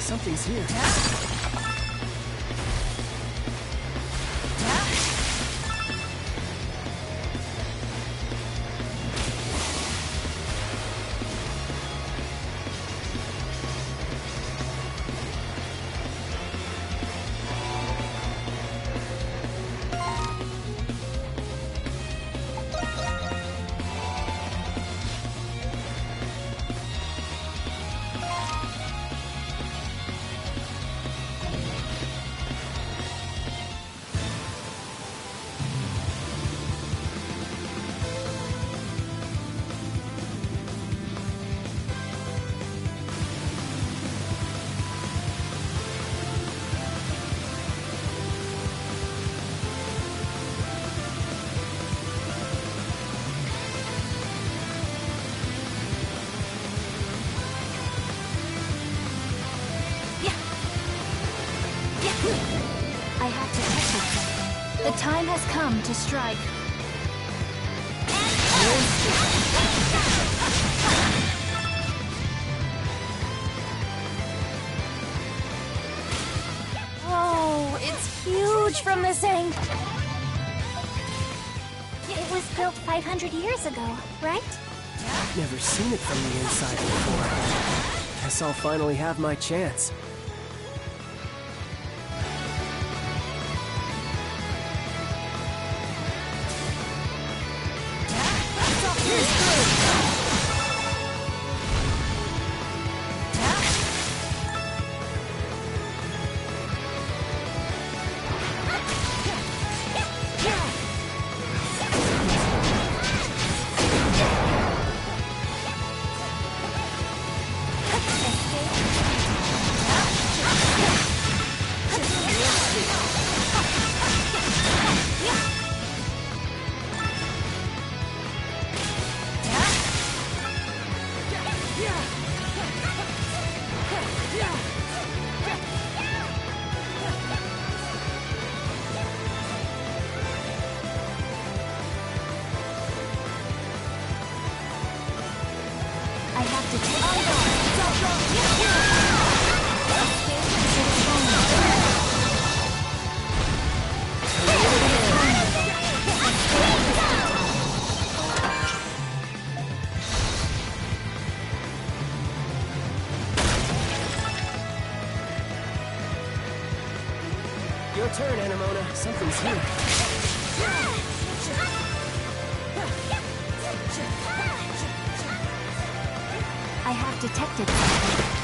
Something's here. I have to exit something. The time has come to strike. Oh, it's huge from this angle. It was built 500 years ago, right? Never seen it from the inside before. Guess I'll finally have my chance. I have to take Your turn, Anemona. Something's here. I have detected something.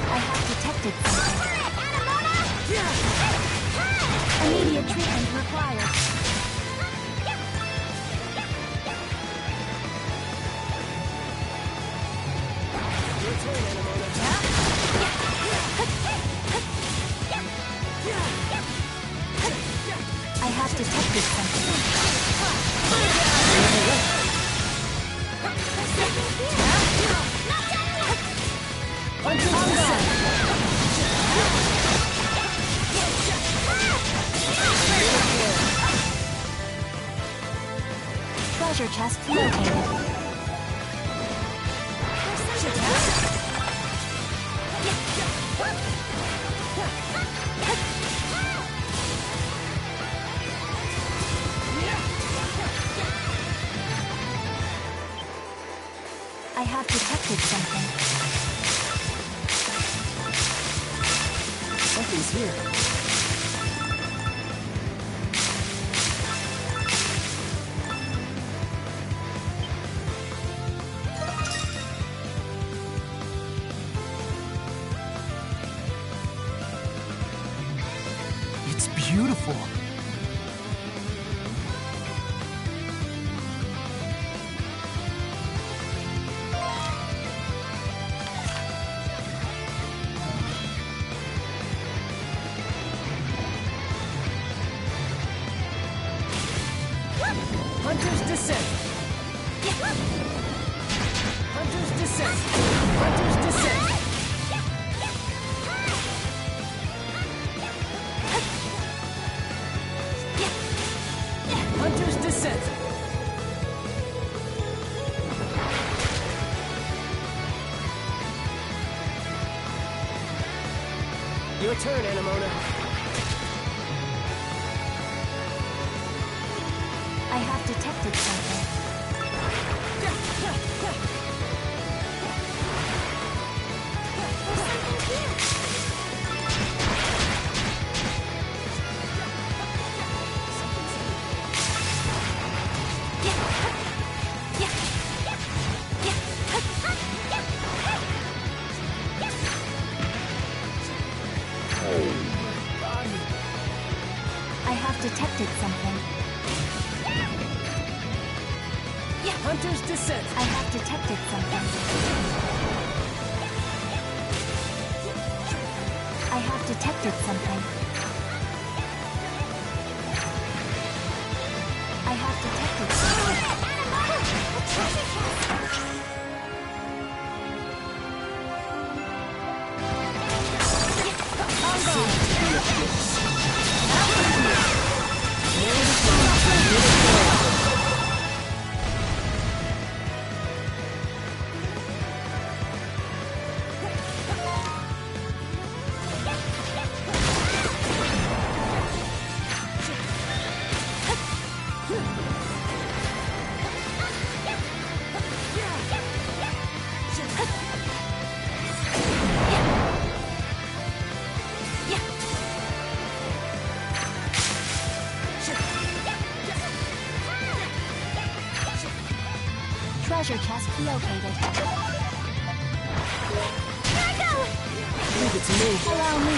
I have detected something. Immediate treatment required. Your turn, Anemona. I have detected something. Treasure chest located. I have detected something. Something's here. It's beautiful. Hunter's Descent. Descent! Hunter's Descent! Hunter's Descent! Your turn, Anemona. I have detected something. I have detected something. Hunter's Descent! I have detected something. I have detected something. I have detected treasure chest located. Leave it to me. Allow me.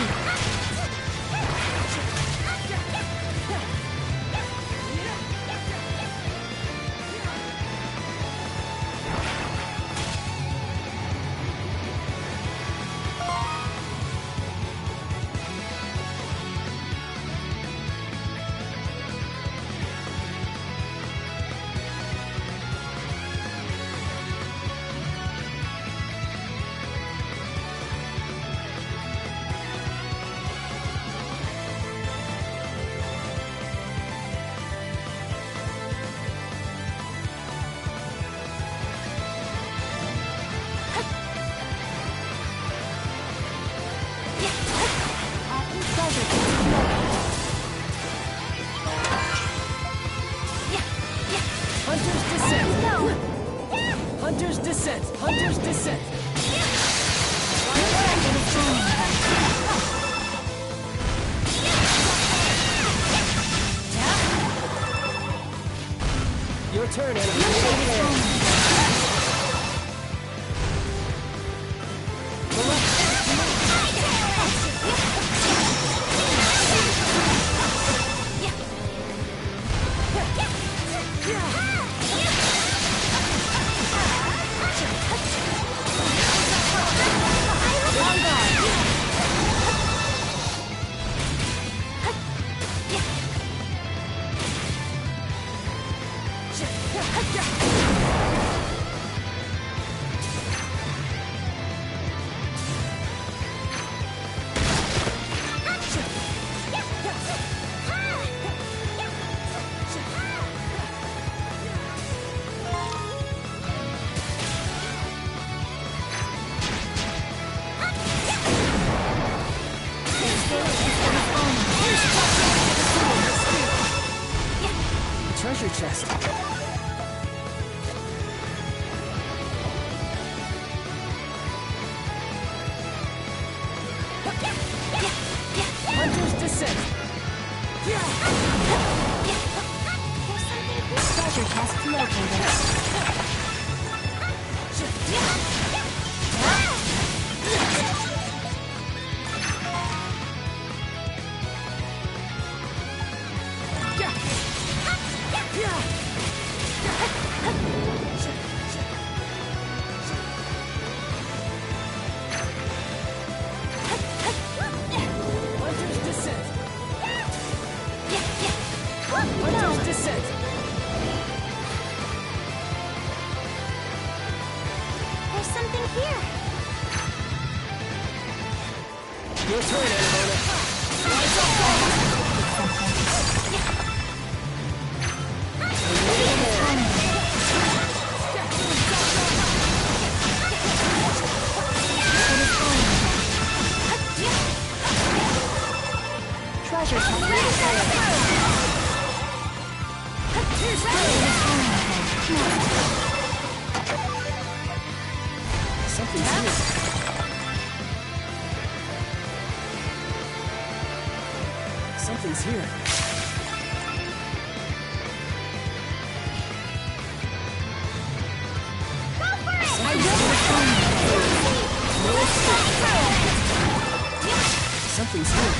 Hunter's Descent! Hunter's Descent! Hunter's Descent! Your turn, enemy. Treasure chest. Hunter's Descent. Treasure chest located. Hunter's Descent! something here. Your turn, Annabella. Treasure chest. Something's here. Something's here. Something's here.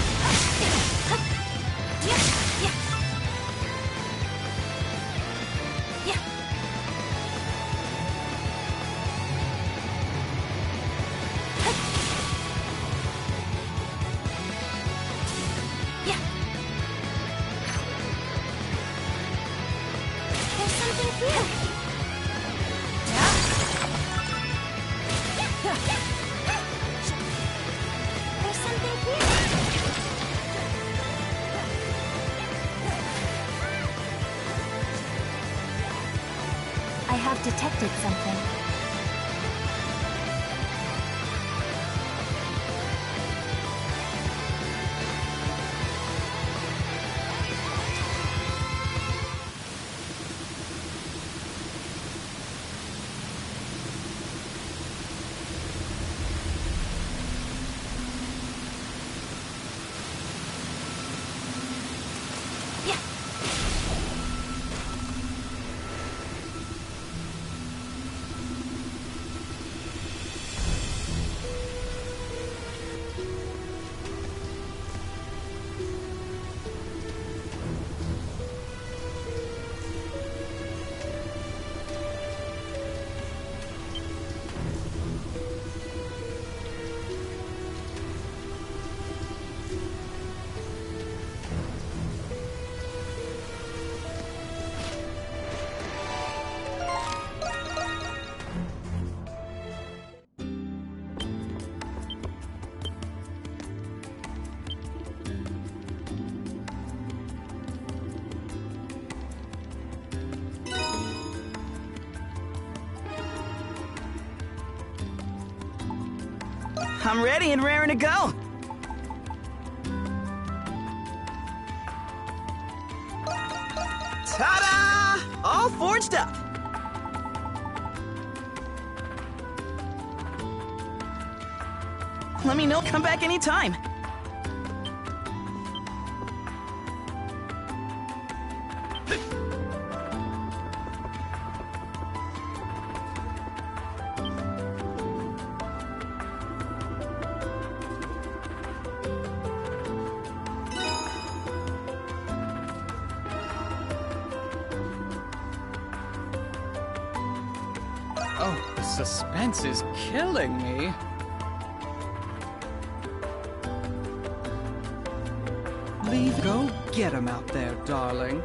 There's something here. There's something here. I have detected something. I'm ready and raring to go. Ta-da! All forged up. Let me know. Come back anytime. Oh, the suspense is killing me. Leave. Go get him out there, darling.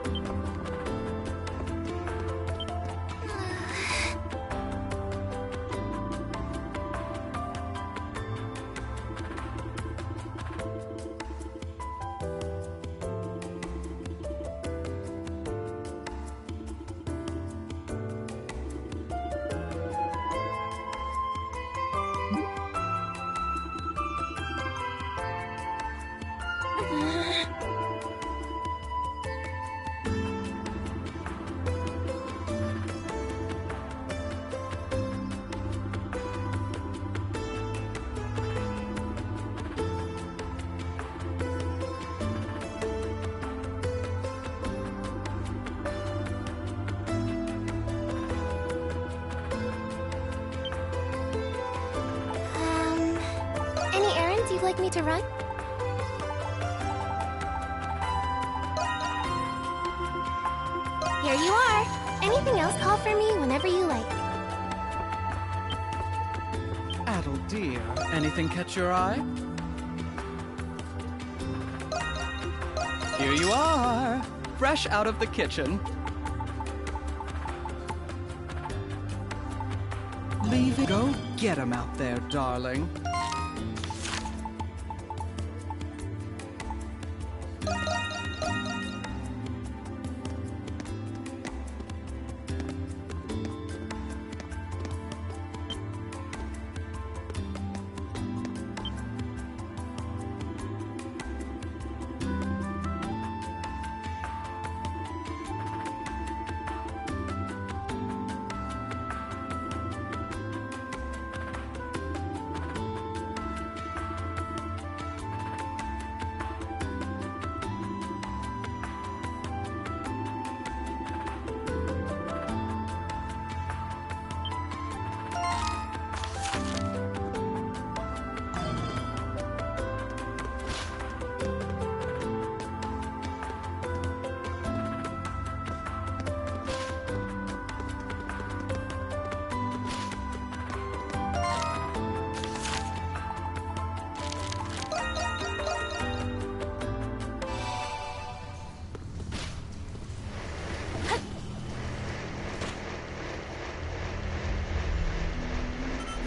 Any errands you'd like me to run? Here you are. Anything else, call for me whenever you like. Addle dear, anything catch your eye? Here you are, fresh out of the kitchen. Leave it. Go get 'em out there, darling.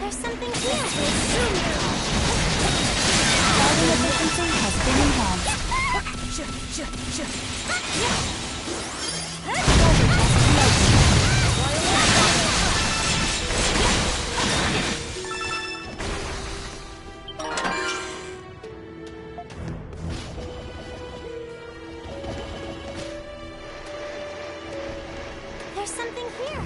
There's something here. Audio efficiency has been enhanced. There's something here.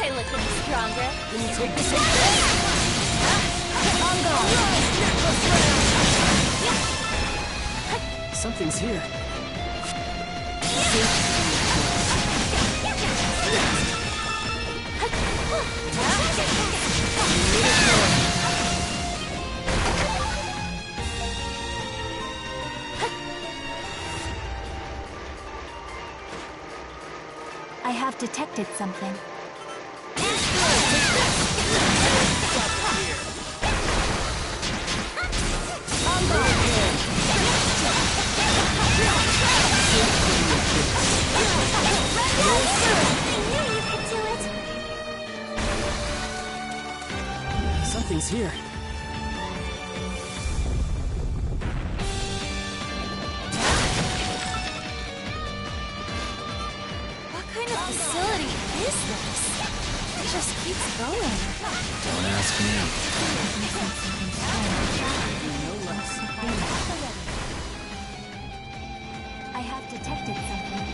I look any stronger. Can you take this? On guard. Something's here. I have detected something. Something's here. What kind of facility is this? It just keeps going. Don't ask me. I have detected something.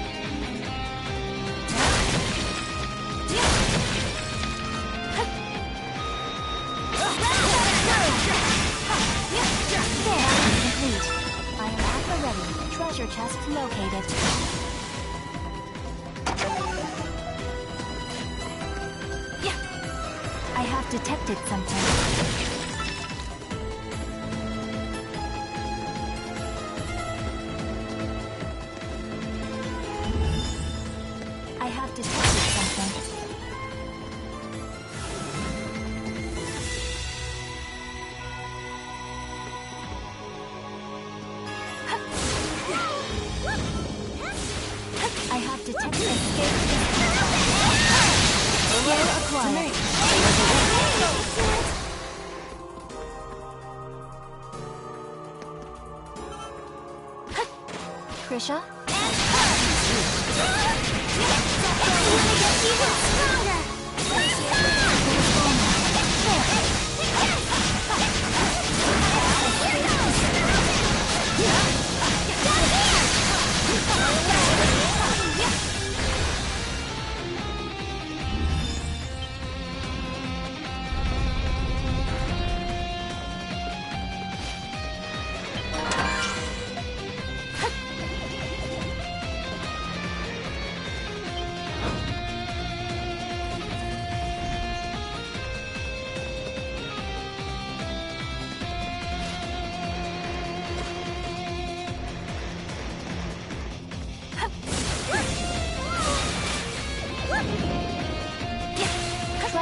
Complete. I am at the ready. Treasure chest located. I have detected something. I have detected something. I have detected escape. Skill acquired. Trisha. And punch! I'm gonna get even stronger!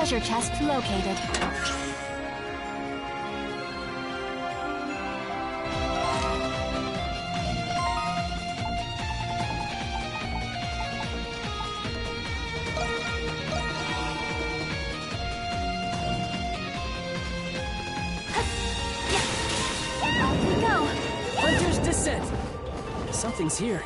Treasure chest located. Off we go! Hunter's Descent! Something's here.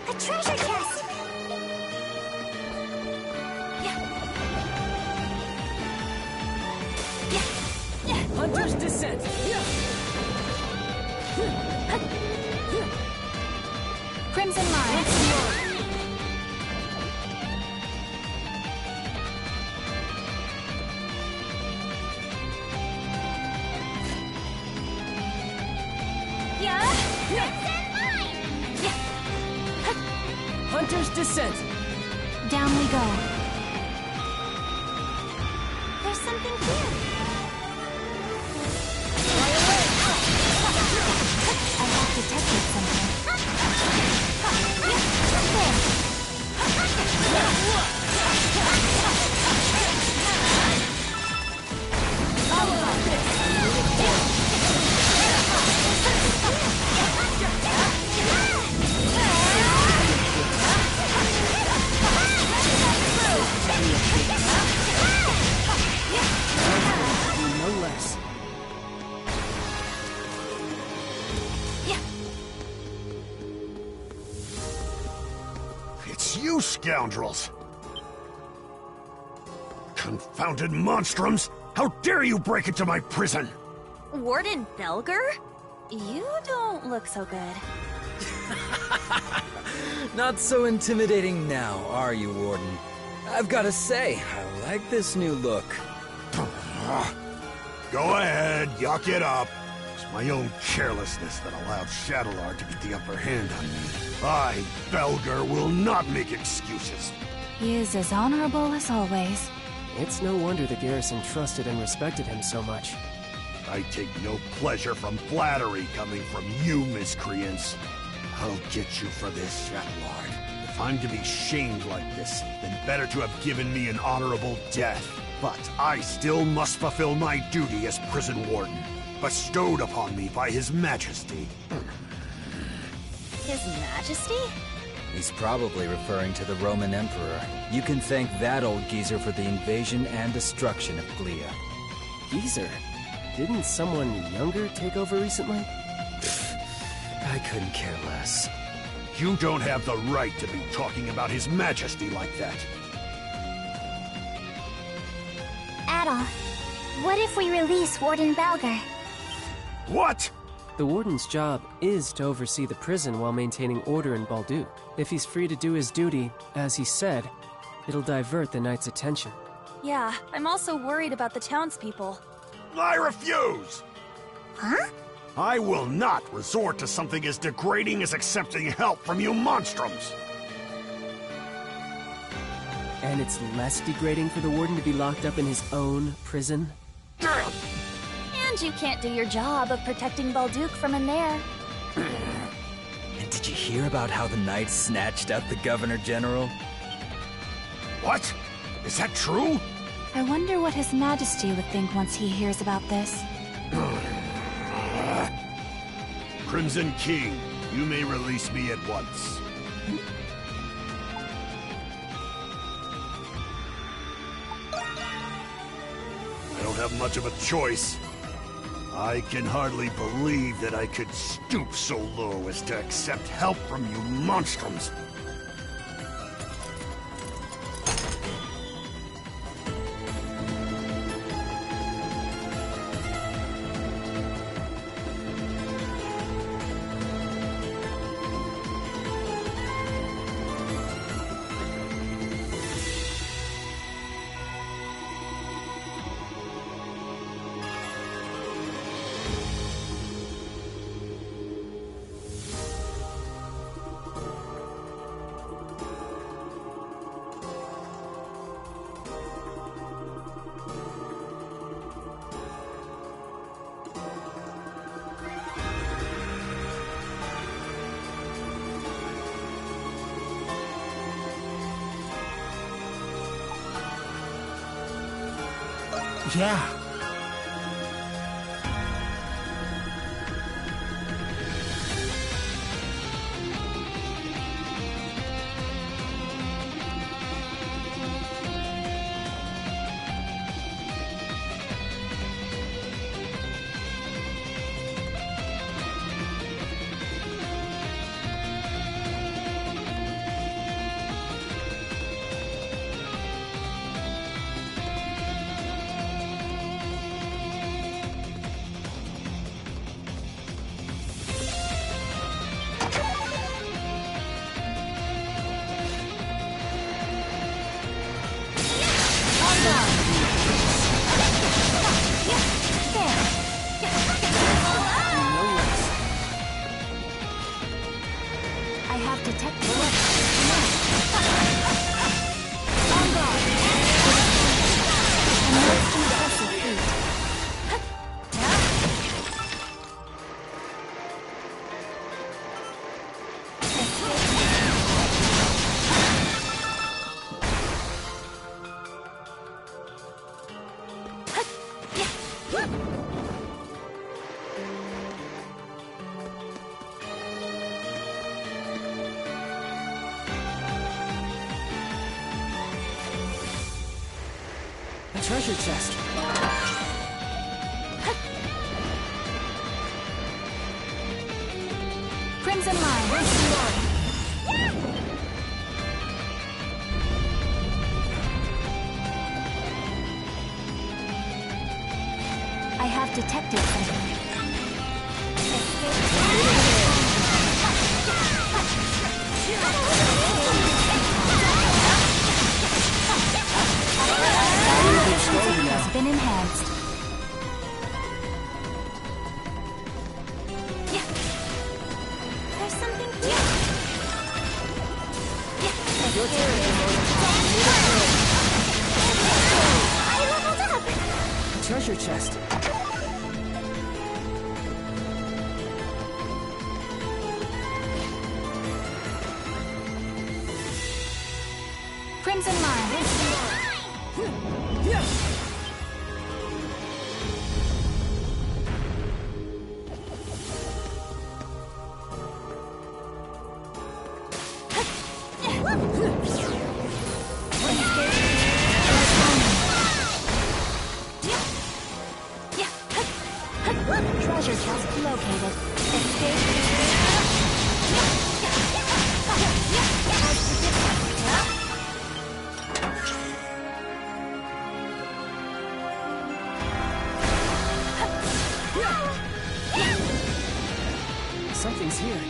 A treasure chest! Hunter's Descent! Crimson Mine. Hunter's Descent! Down we go. There's something here. I have detected something. No less. It's you scoundrels! Confounded monstrums! How dare you break into my prison! Warden Belger? You don't look so good. Not so intimidating now, are you, Warden? I've gotta say, I like this new look. Go ahead, yuck it up. It's my own carelessness that allowed Shadowlord to get the upper hand on me. I, Belger, will not make excuses. He is as honorable as always. It's no wonder the garrison trusted and respected him so much. I take no pleasure from flattery coming from you, miscreants. I'll get you for this, Shadowlord. If I'm to be shamed like this, then better to have given me an honorable death. But I still must fulfill my duty as prison warden, bestowed upon me by His Majesty. His Majesty? He's probably referring to the Roman Emperor. You can thank that old geezer for the invasion and destruction of Glea. Geezer? Didn't someone younger take over recently? I couldn't care less. You don't have the right to be talking about His Majesty like that. Adol, what if we release Warden Belger? What? The warden's job is to oversee the prison while maintaining order in Baldu. If he's free to do his duty, as he said, it'll divert the knight's attention. Yeah, I'm also worried about the townspeople. I refuse! Huh? I will not resort to something as degrading as accepting help from you monstrums! And it's less degrading for the warden to be locked up in his own prison? And you can't do your job of protecting Balduke from in there. And did you hear about how the knights snatched up the Governor General? What? Is that true? I wonder what His Majesty would think once he hears about this. Crimson King, You may release me at once. I don't have much of a choice. I can hardly believe that I could stoop so low as to accept help from you monstrums. Yeah. A treasure chest. Crimson Line. I have detected something. Safety has been enhanced. There's something here. I leveled up! Treasure chest. Crimson Line. Treasure chest located. Something's here.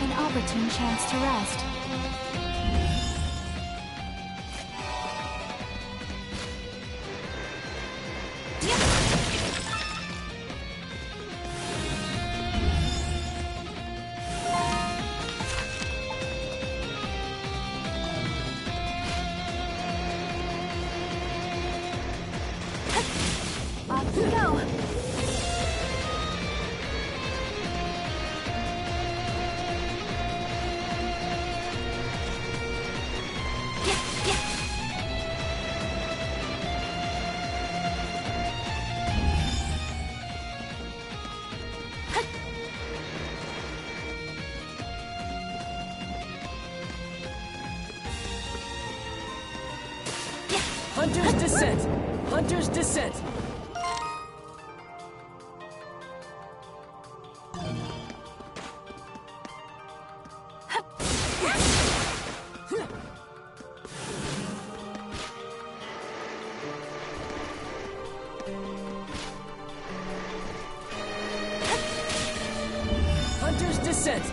An opportune chance to rest. Off we go. Hunter's Descent! Hunter's Descent! Hunter's Descent!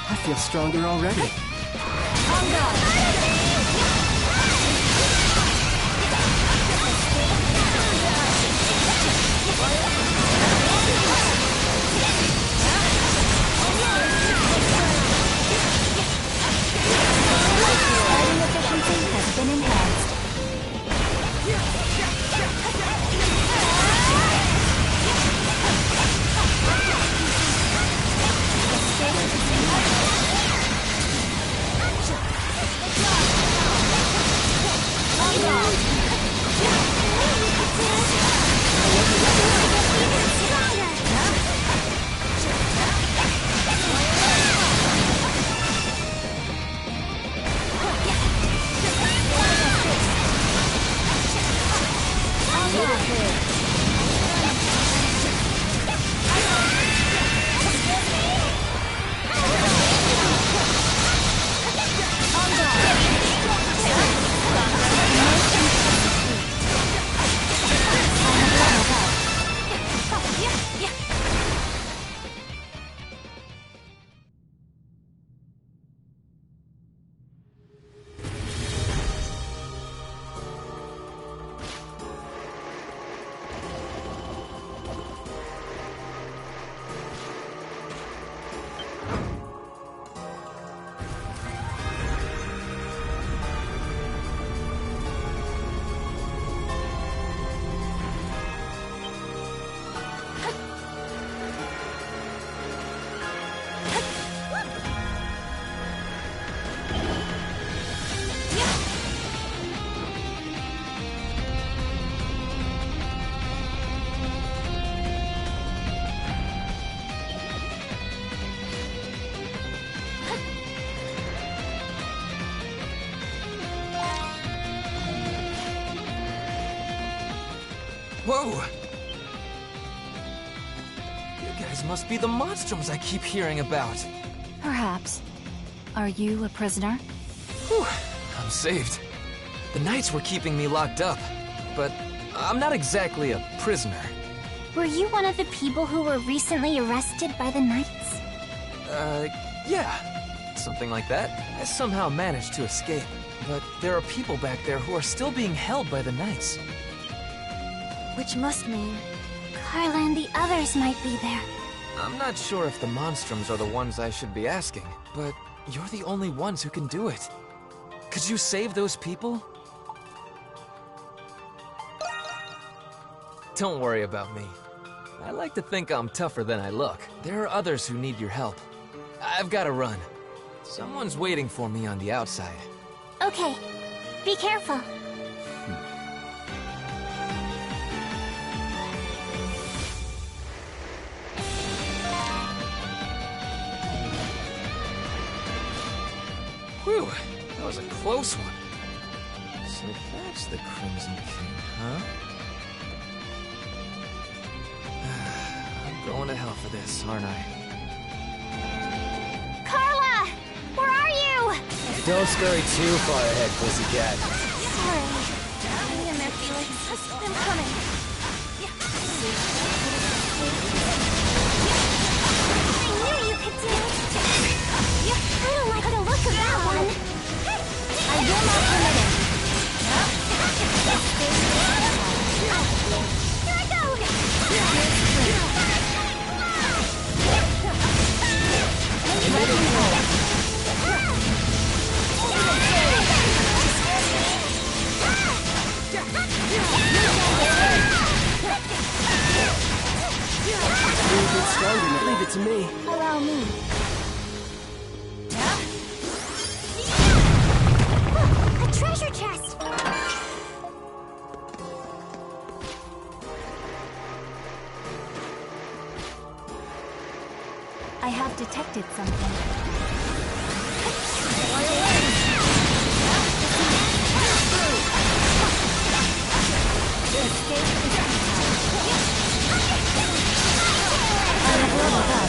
I feel stronger already. Fighting efficiency has been enhanced. Whoa! You guys must be the Monstrums I keep hearing about. Perhaps. Are you a prisoner? Whew, I'm saved. The Knights were keeping me locked up, but I'm not exactly a prisoner. Were you one of the people who were recently arrested by the Knights? Yeah. Something like that. I somehow managed to escape, but there are people back there who are still being held by the Knights. Which must mean Carla and the others might be there. I'm not sure if the Monstrums are the ones I should be asking, but you're the only ones who can do it. Could you save those people? Don't worry about me. I like to think I'm tougher than I look. There are others who need your help. I've got to run. Someone's waiting for me on the outside. Okay, be careful. Whew, that was a close one. So that's the Crimson King, huh? I'm going to hell for this, aren't I? Carla! Where are you? Don't scurry too far ahead, pussycat. Sorry. Hang in there, Felix. I'm coming. Follow me. Look, a treasure chest! I have detected something. Escape is futile. I have leveled up.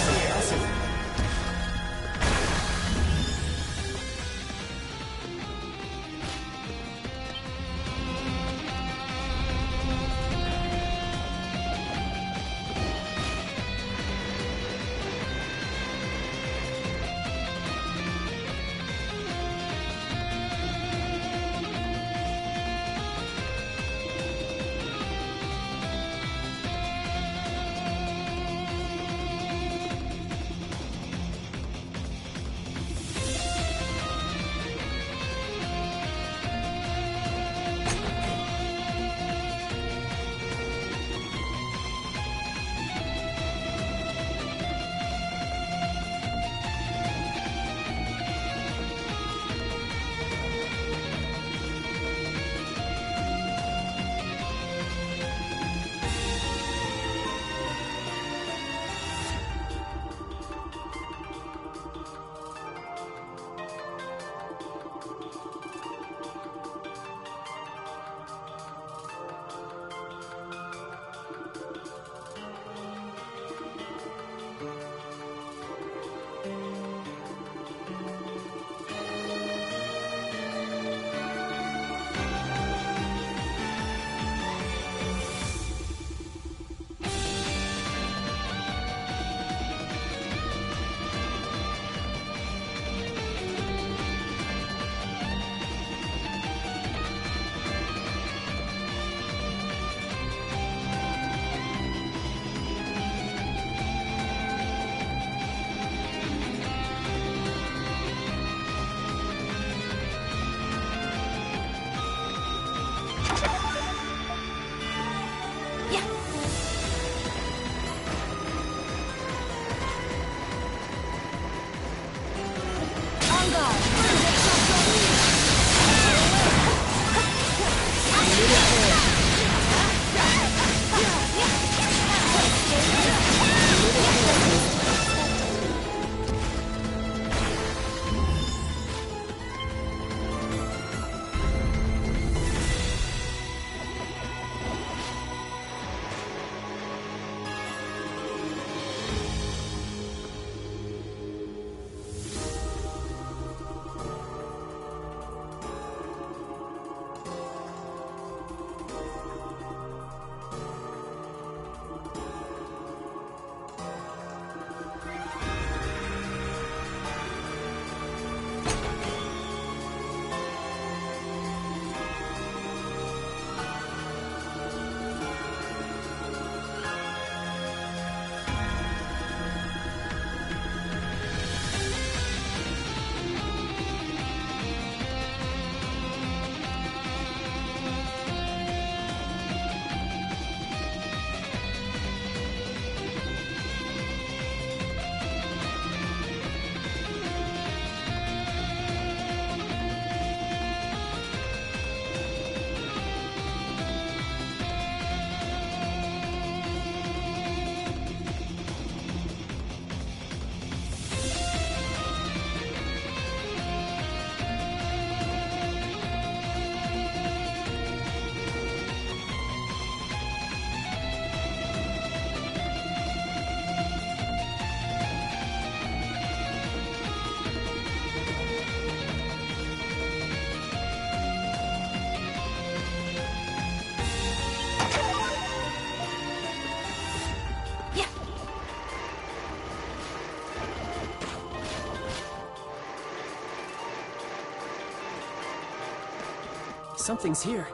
Something's here.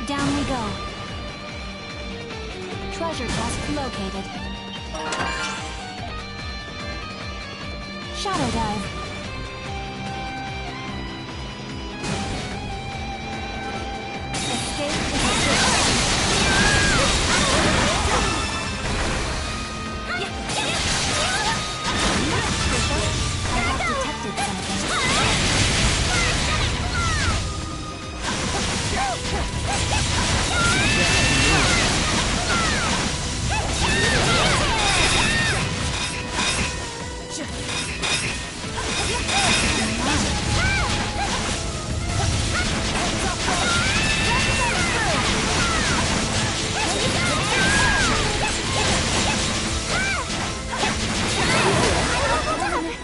Down we go. Treasure chest located. Shadow dive. Escape is I have detected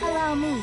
Allow me.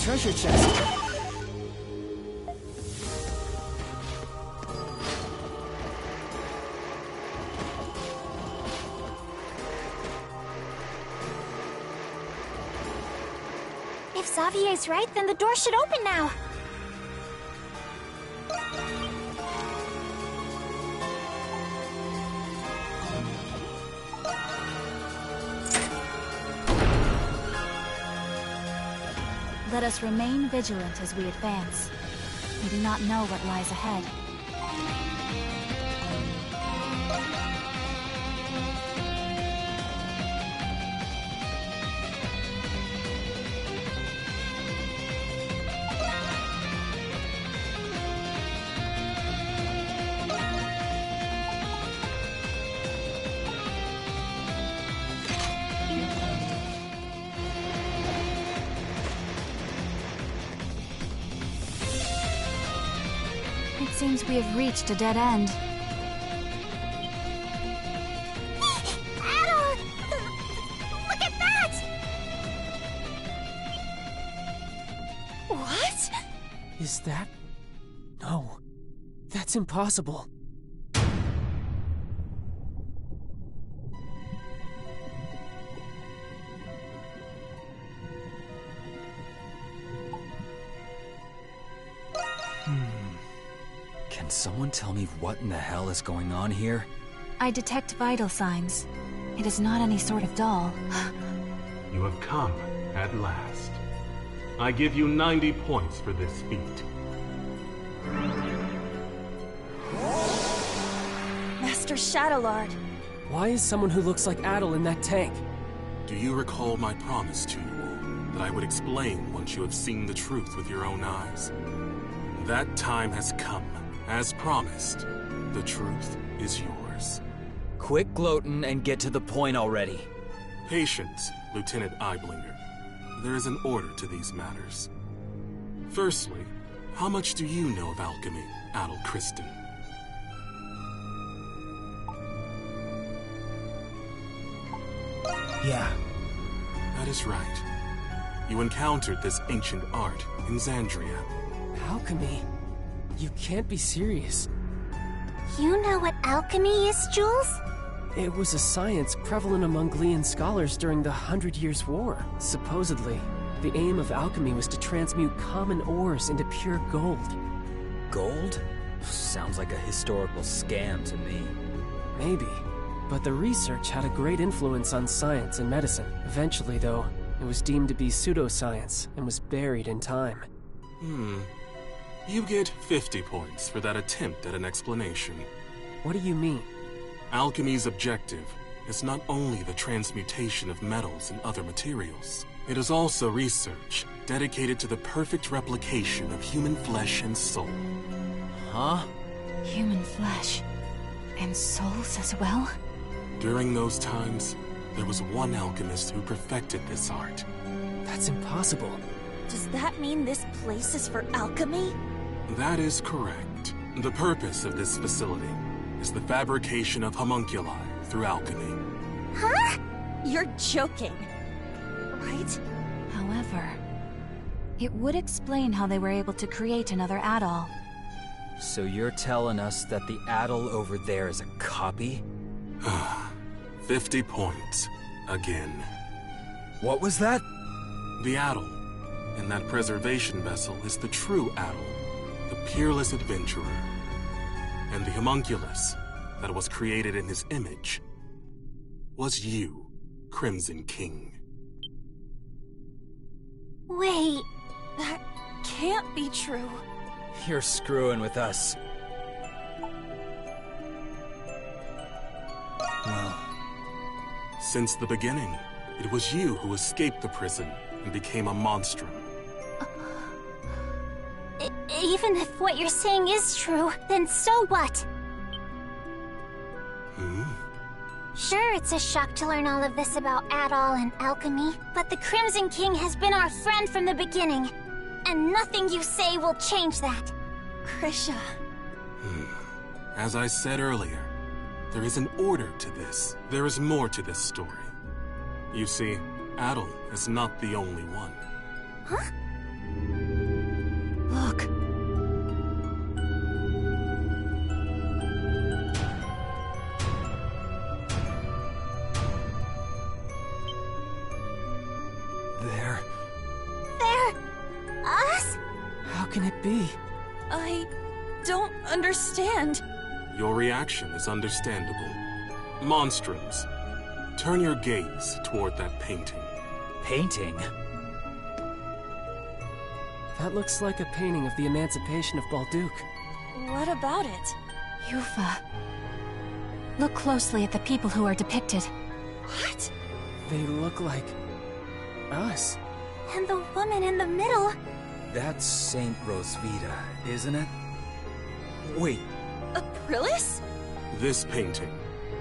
Treasure chest. If Xavier's right, then the door should open now. Let us remain vigilant as we advance. We do not know what lies ahead. It seems we have reached a dead end. Is that... No. That's impossible. Can someone tell me what in the hell is going on here? I detect vital signs. It is not any sort of doll. You have come at last. I give you 90 points for this feat. Master Shadowlord. Why is someone who looks like Adol in that tank? Do you recall my promise to you all, that I would explain once you have seen the truth with your own eyes? That time has come. As promised, the truth is yours. Quit gloating and get to the point already. Patience, Lieutenant Eyeblinger. There is an order to these matters. Firstly, how much do you know of alchemy, Adol Kristen? Yeah. That is right. You encountered this ancient art in Xandria. Alchemy? You can't be serious. You know what alchemy is, Jules? It was a science prevalent among Glean scholars during the 100 Years' War. Supposedly, the aim of alchemy was to transmute common ores into pure gold. Gold? Sounds like a historical scam to me. Maybe. But the research had a great influence on science and medicine. Eventually, though, it was deemed to be pseudoscience and was buried in time. You get 50 points for that attempt at an explanation. What do you mean? Alchemy's objective is not only the transmutation of metals and other materials. It is also research dedicated to the perfect replication of human flesh and soul. Huh? Human flesh. And souls as well? During those times, there was one alchemist who perfected this art. That's impossible. Does that mean this place is for alchemy? That is correct. The purpose of this facility is the fabrication of homunculi through alchemy. Huh? You're joking, right? However, it would explain how they were able to create another Adol. So you're telling us that the Adol over there is a copy? 50 points. Again. What was that? The Adol in that preservation vessel is the true Adol, the peerless adventurer. And the homunculus that was created in his image was you, Crimson King. Wait. That can't be true. You're screwing with us. No. Since the beginning, it was you who escaped the prison and became a monstrum. Even if what you're saying is true, then so what? Sure, it's a shock to learn all of this about Adol and alchemy, but the Crimson King has been our friend from the beginning, and nothing you say will change that. Krisha. As I said earlier, there is an order to this. There is more to this story. You see, Adol is not the only one. Huh? Look. Us? How can it be? I don't understand. Your reaction is understandable. Monstrums, turn your gaze toward that painting. Painting? That looks like a painting of the emancipation of Balduc. What about it? Yufa. Look closely at the people who are depicted. What? They look like... us. And the woman in the middle... That's Saint Rosvita, isn't it? Wait. Aprilis? This painting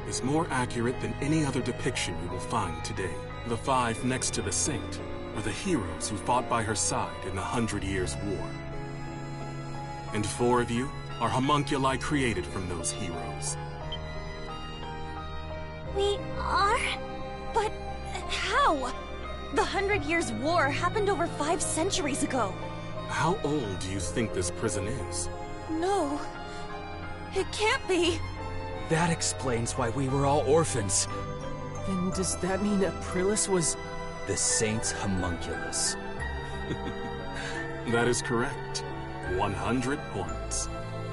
is more accurate than any other depiction you will find today. The 5 next to the saint are the heroes who fought by her side in the 100 Years' War. And 4 of you are homunculi created from those heroes. We are? But how? The 100 Years' War happened over 5 centuries ago. How old do you think this prison is? No. It can't be. That explains why we were all orphans. Then does that mean Aprilis was... The Saint's homunculus. That is correct. 100 points.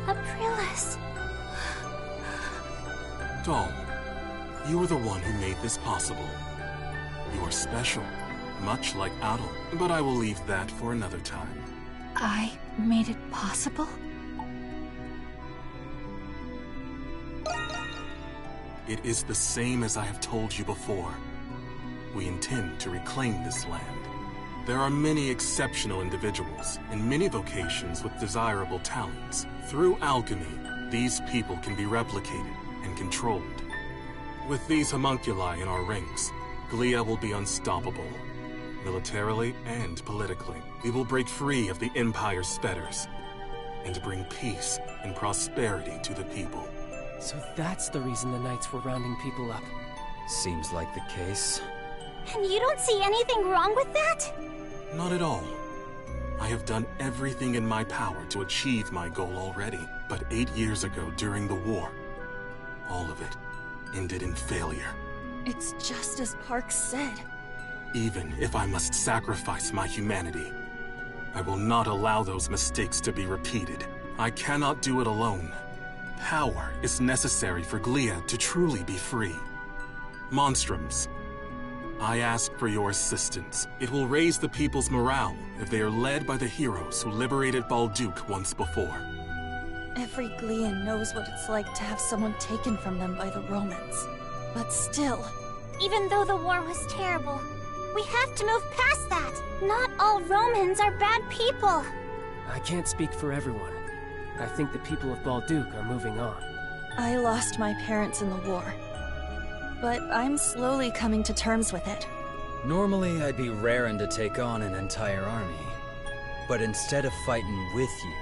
Aprilis. Doll, you are the one who made this possible. You are special, much like Adol, but I will leave that for another time. I made it possible? It is the same as I have told you before. We intend to reclaim this land. There are many exceptional individuals and many vocations with desirable talents. Through alchemy, these people can be replicated and controlled. With these homunculi in our ranks, Glia will be unstoppable. Militarily and politically, we will break free of the Empire's fetters and bring peace and prosperity to the people. So that's the reason the Knights were rounding people up. Seems like the case. And you don't see anything wrong with that? Not at all. I have done everything in my power to achieve my goal already. But 8 years ago, during the war, all of it ended in failure. It's just as Park said. Even if I must sacrifice my humanity, I will not allow those mistakes to be repeated. I cannot do it alone. Power is necessary for Glia to truly be free. Monstrums, I ask for your assistance. It will raise the people's morale if they are led by the heroes who liberated Balduke once before. Every Glian knows what it's like to have someone taken from them by the Romans. But still... Even though the war was terrible, we have to move past that. Not all Romans are bad people. I can't speak for everyone. I think the people of Balduke are moving on. I lost my parents in the war. But I'm slowly coming to terms with it. Normally, I'd be raring to take on an entire army. But instead of fighting with you,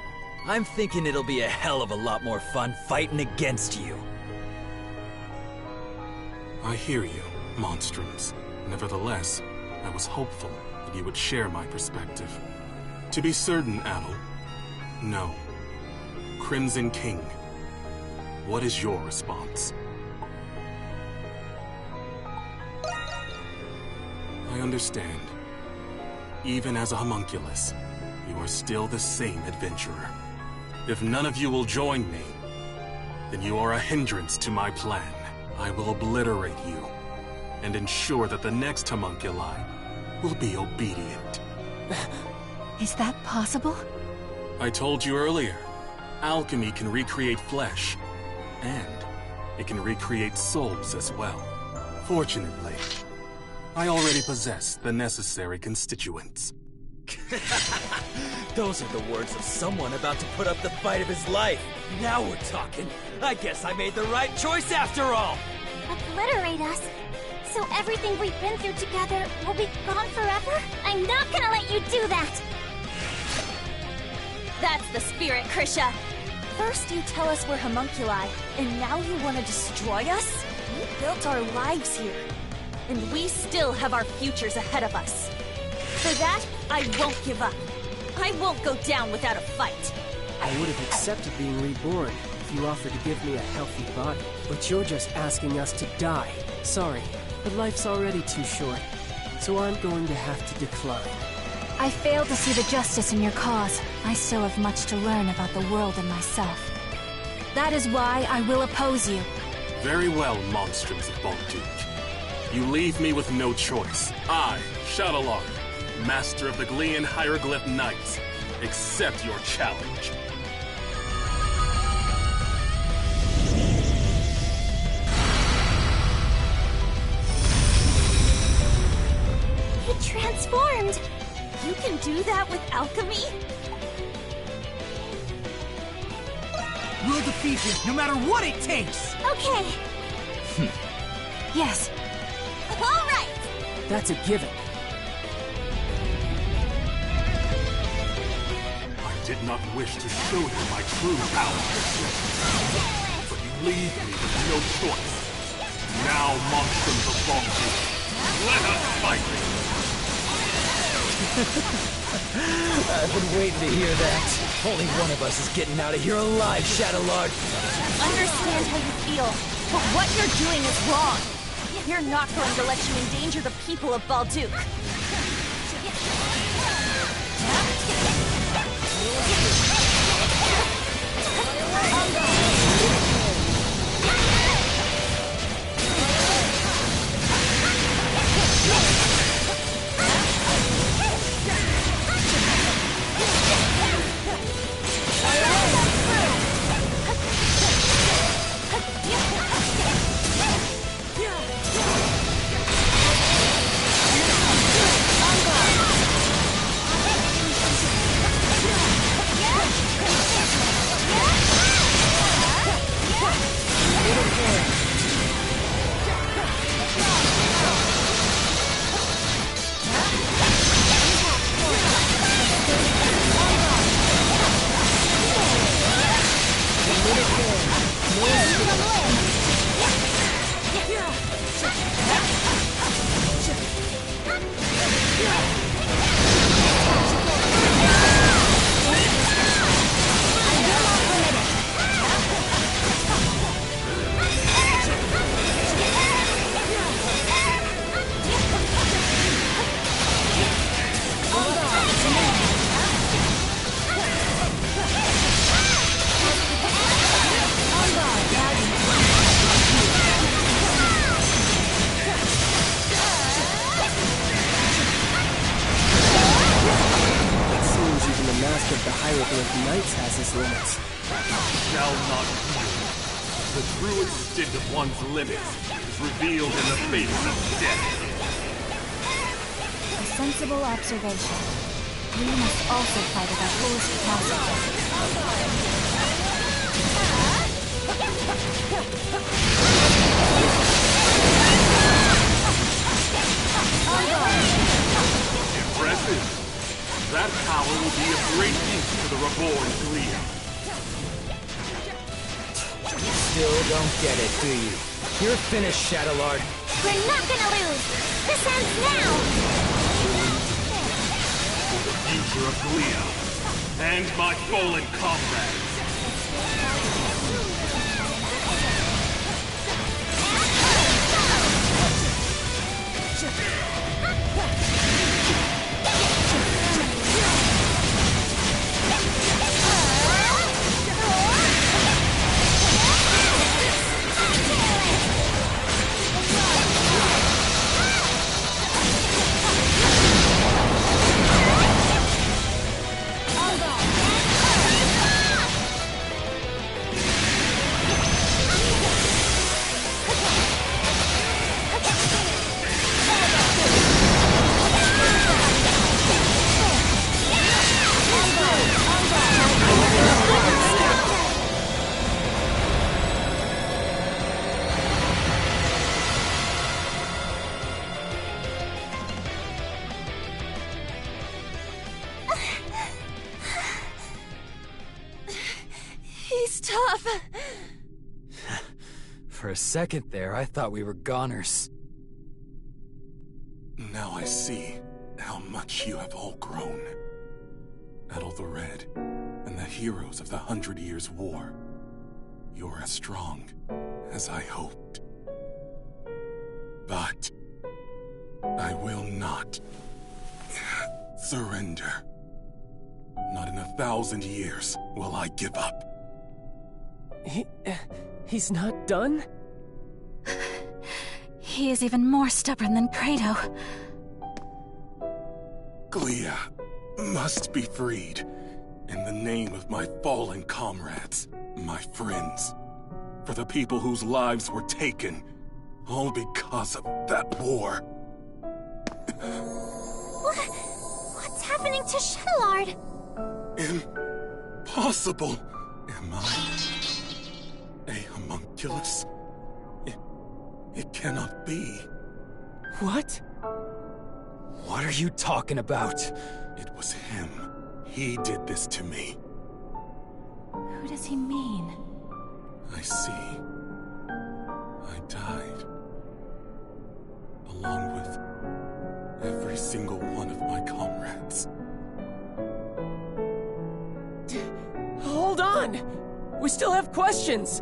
I'm thinking it'll be a hell of a lot more fun fighting against you. I hear you, Monstrums. Nevertheless, I was hopeful that you would share my perspective. To be certain, Adol, no. Crimson King, what is your response? I understand. Even as a homunculus, you are still the same adventurer. If none of you will join me, then you are a hindrance to my plan. I will obliterate you, and ensure that the next homunculi will be obedient. Is that possible? I told you earlier, alchemy can recreate flesh, and it can recreate souls as well. Fortunately, I already possess the necessary constituents. Those are the words of someone about to put up the fight of his life. Now we're talking. I guess I made the right choice after all. Obliterate us? So everything we've been through together will be gone forever? I'm not gonna let you do that! That's the spirit, Krisha! First you tell us we're homunculi, and now you want to destroy us? We built our lives here, and we still have our futures ahead of us. For that, I won't give up. I won't go down without a fight. I would have accepted being reborn if you offered to give me a healthy body. But you're just asking us to die. Sorry, but life's already too short, so I'm going to have to decline. I fail to see the justice in your cause. I still have much to learn about the world and myself. That is why I will oppose you. Very well, Monstrums of Balduke. You leave me with no choice. I, Shadowlark, Master of the Glian Hieroglyph Knights, accept your challenge. It transformed! You can do that with alchemy? We'll defeat him, no matter what it takes! Okay. Yes. All right! That's a given. I did not wish to show you my true power, but you leave me with no choice. Now, Monstrums of Balduke, let us fight! I've been waiting to hear that. Only one of us is getting out of here alive, Shadowlord. Understand how you feel, but what you're doing is wrong. We're not going to let you endanger the people of Balduke. Shall not yield. The true extent of one's limits is revealed in the face of death. A sensible observation. We must also fight at our fullest capacity. Impressive. That power will be of great use to the reborn Glia. Still don't get it, do you? You're finished, Shadowlord. We're not gonna lose! This ends now! For the future of Glia, and my fallen comrades. He's tough. For a second there, I thought we were goners. Now I see how much you have all grown. Adol the Red, and the heroes of the 100 Years' War. You're as strong as I hoped. But I will not surrender. Not in 1,000 years will I give up. He's not done? He is even more stubborn than Credo. Glia must be freed in the name of my fallen comrades, my friends, for the people whose lives were taken, all because of that war. What's happening to Shadowlord? Impossible! Am I a homunculus? It cannot be. What? What are you talking about? It was him. He did this to me. Who does he mean? I see. I died. Along with every single one of my comrades. on! We still have questions!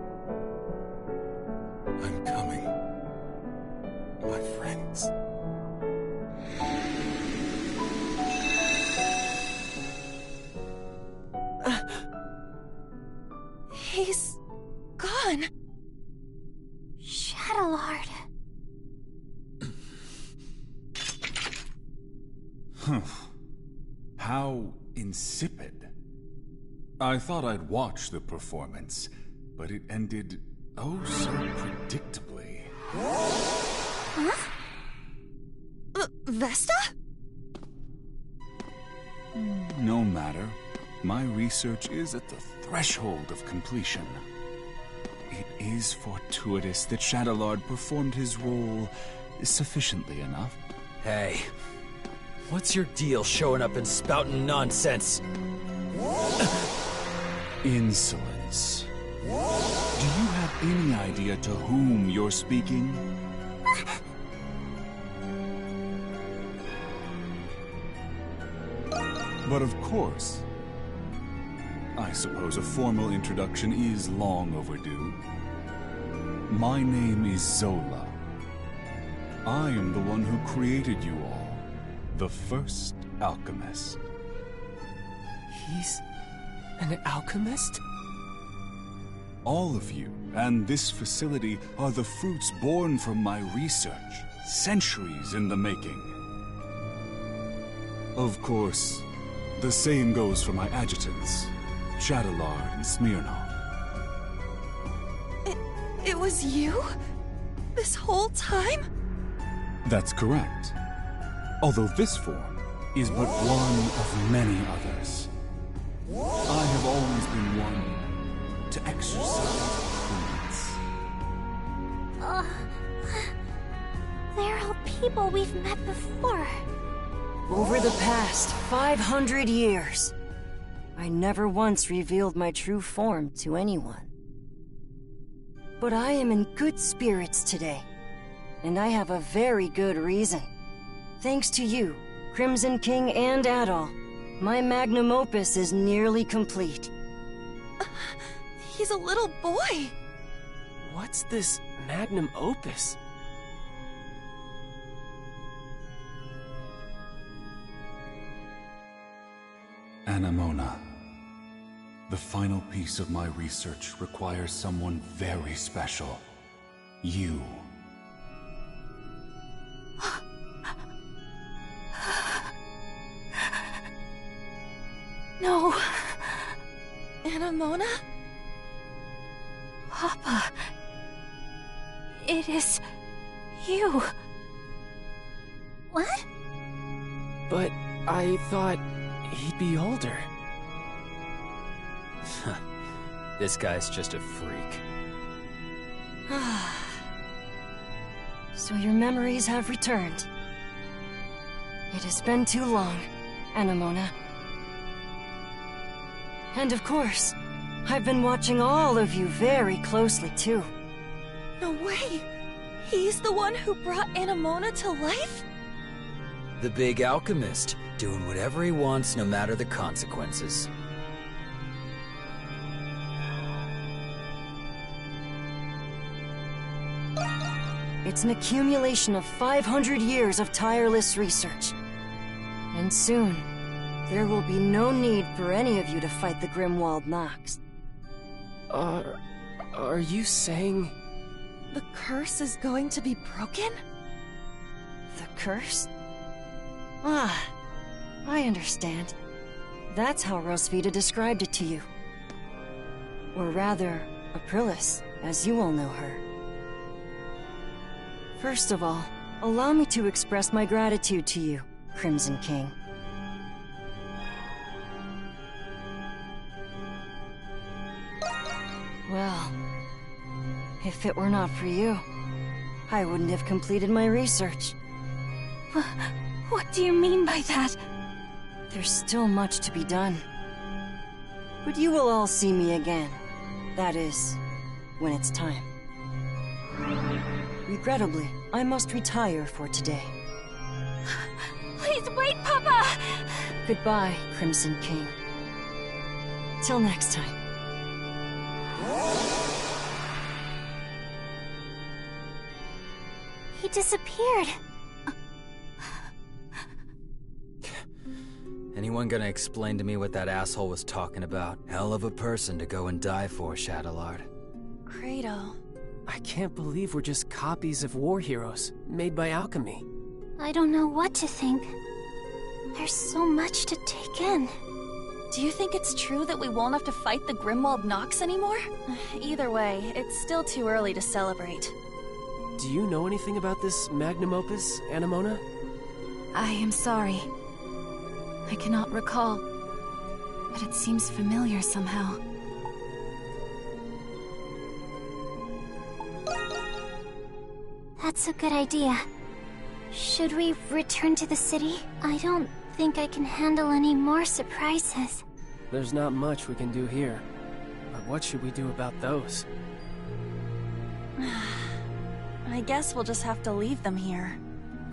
I'm coming. My friends. He's gone. Shadowlord. How insipid. I thought I'd watch the performance, but it ended oh so predictably. Huh? Vesta? No matter. My research is at the threshold of completion. It is fortuitous that Shadowlord performed his role sufficiently enough. Hey, what's your deal showing up and spouting nonsense? Insolence. Do you have any idea to whom you're speaking? But of course, I suppose a formal introduction is long overdue. My name is Zola. I am the one who created you all, the first alchemist. He's an alchemist? All of you and this facility are the fruits born from my research, centuries in the making. Of course, the same goes for my adjutants, Shadowlord and Smirnov. It was you? This whole time? That's correct. Although this form is but one of many others. I have always been one to exercise prudence. They're all people we've met before. Over the past 500 years, I never once revealed my true form to anyone. But I am in good spirits today, and I have a very good reason. Thanks to you, Crimson King and Adol, my magnum opus is nearly complete. He's a little boy. What's this magnum opus? Anemona. The final piece of my research requires someone very special. You. No. Anemona? Papa. It is you. What? But I thought he'd be older. This guy's just a freak. So your memories have returned. It has been too long, Anemona. And of course, I've been watching all of you very closely too. No way! He's the one who brought Anemona to life? The big alchemist, doing whatever he wants no matter the consequences. It's an accumulation of 500 years of tireless research. And soon, there will be no need for any of you to fight the Grimwald Nox. Are you saying... The curse is going to be broken? The curse? Ah, I understand. That's how Rosvita described it to you. Or rather, Aprilis, as you all know her. First of all, allow me to express my gratitude to you, Crimson King. Well, if it were not for you, I wouldn't have completed my research. What do you mean by that? There's still much to be done. But you will all see me again. That is, when it's time. Regrettably, I must retire for today. Please wait, Papa! Goodbye, Crimson King. Till next time. He disappeared. Anyone gonna explain to me what that asshole was talking about? Hell of a person to go and die for, Shadowlord. Credo. I can't believe we're just copies of war heroes, made by alchemy. I don't know what to think. There's so much to take in. Do you think it's true that we won't have to fight the Grimwald Nox anymore? Either way, it's still too early to celebrate. Do you know anything about this magnum opus, Anemona? I am sorry. I cannot recall, but it seems familiar somehow. That's a good idea. Should we return to the city? I don't think I can handle any more surprises. There's not much we can do here. But what should we do about those? I guess we'll just have to leave them here.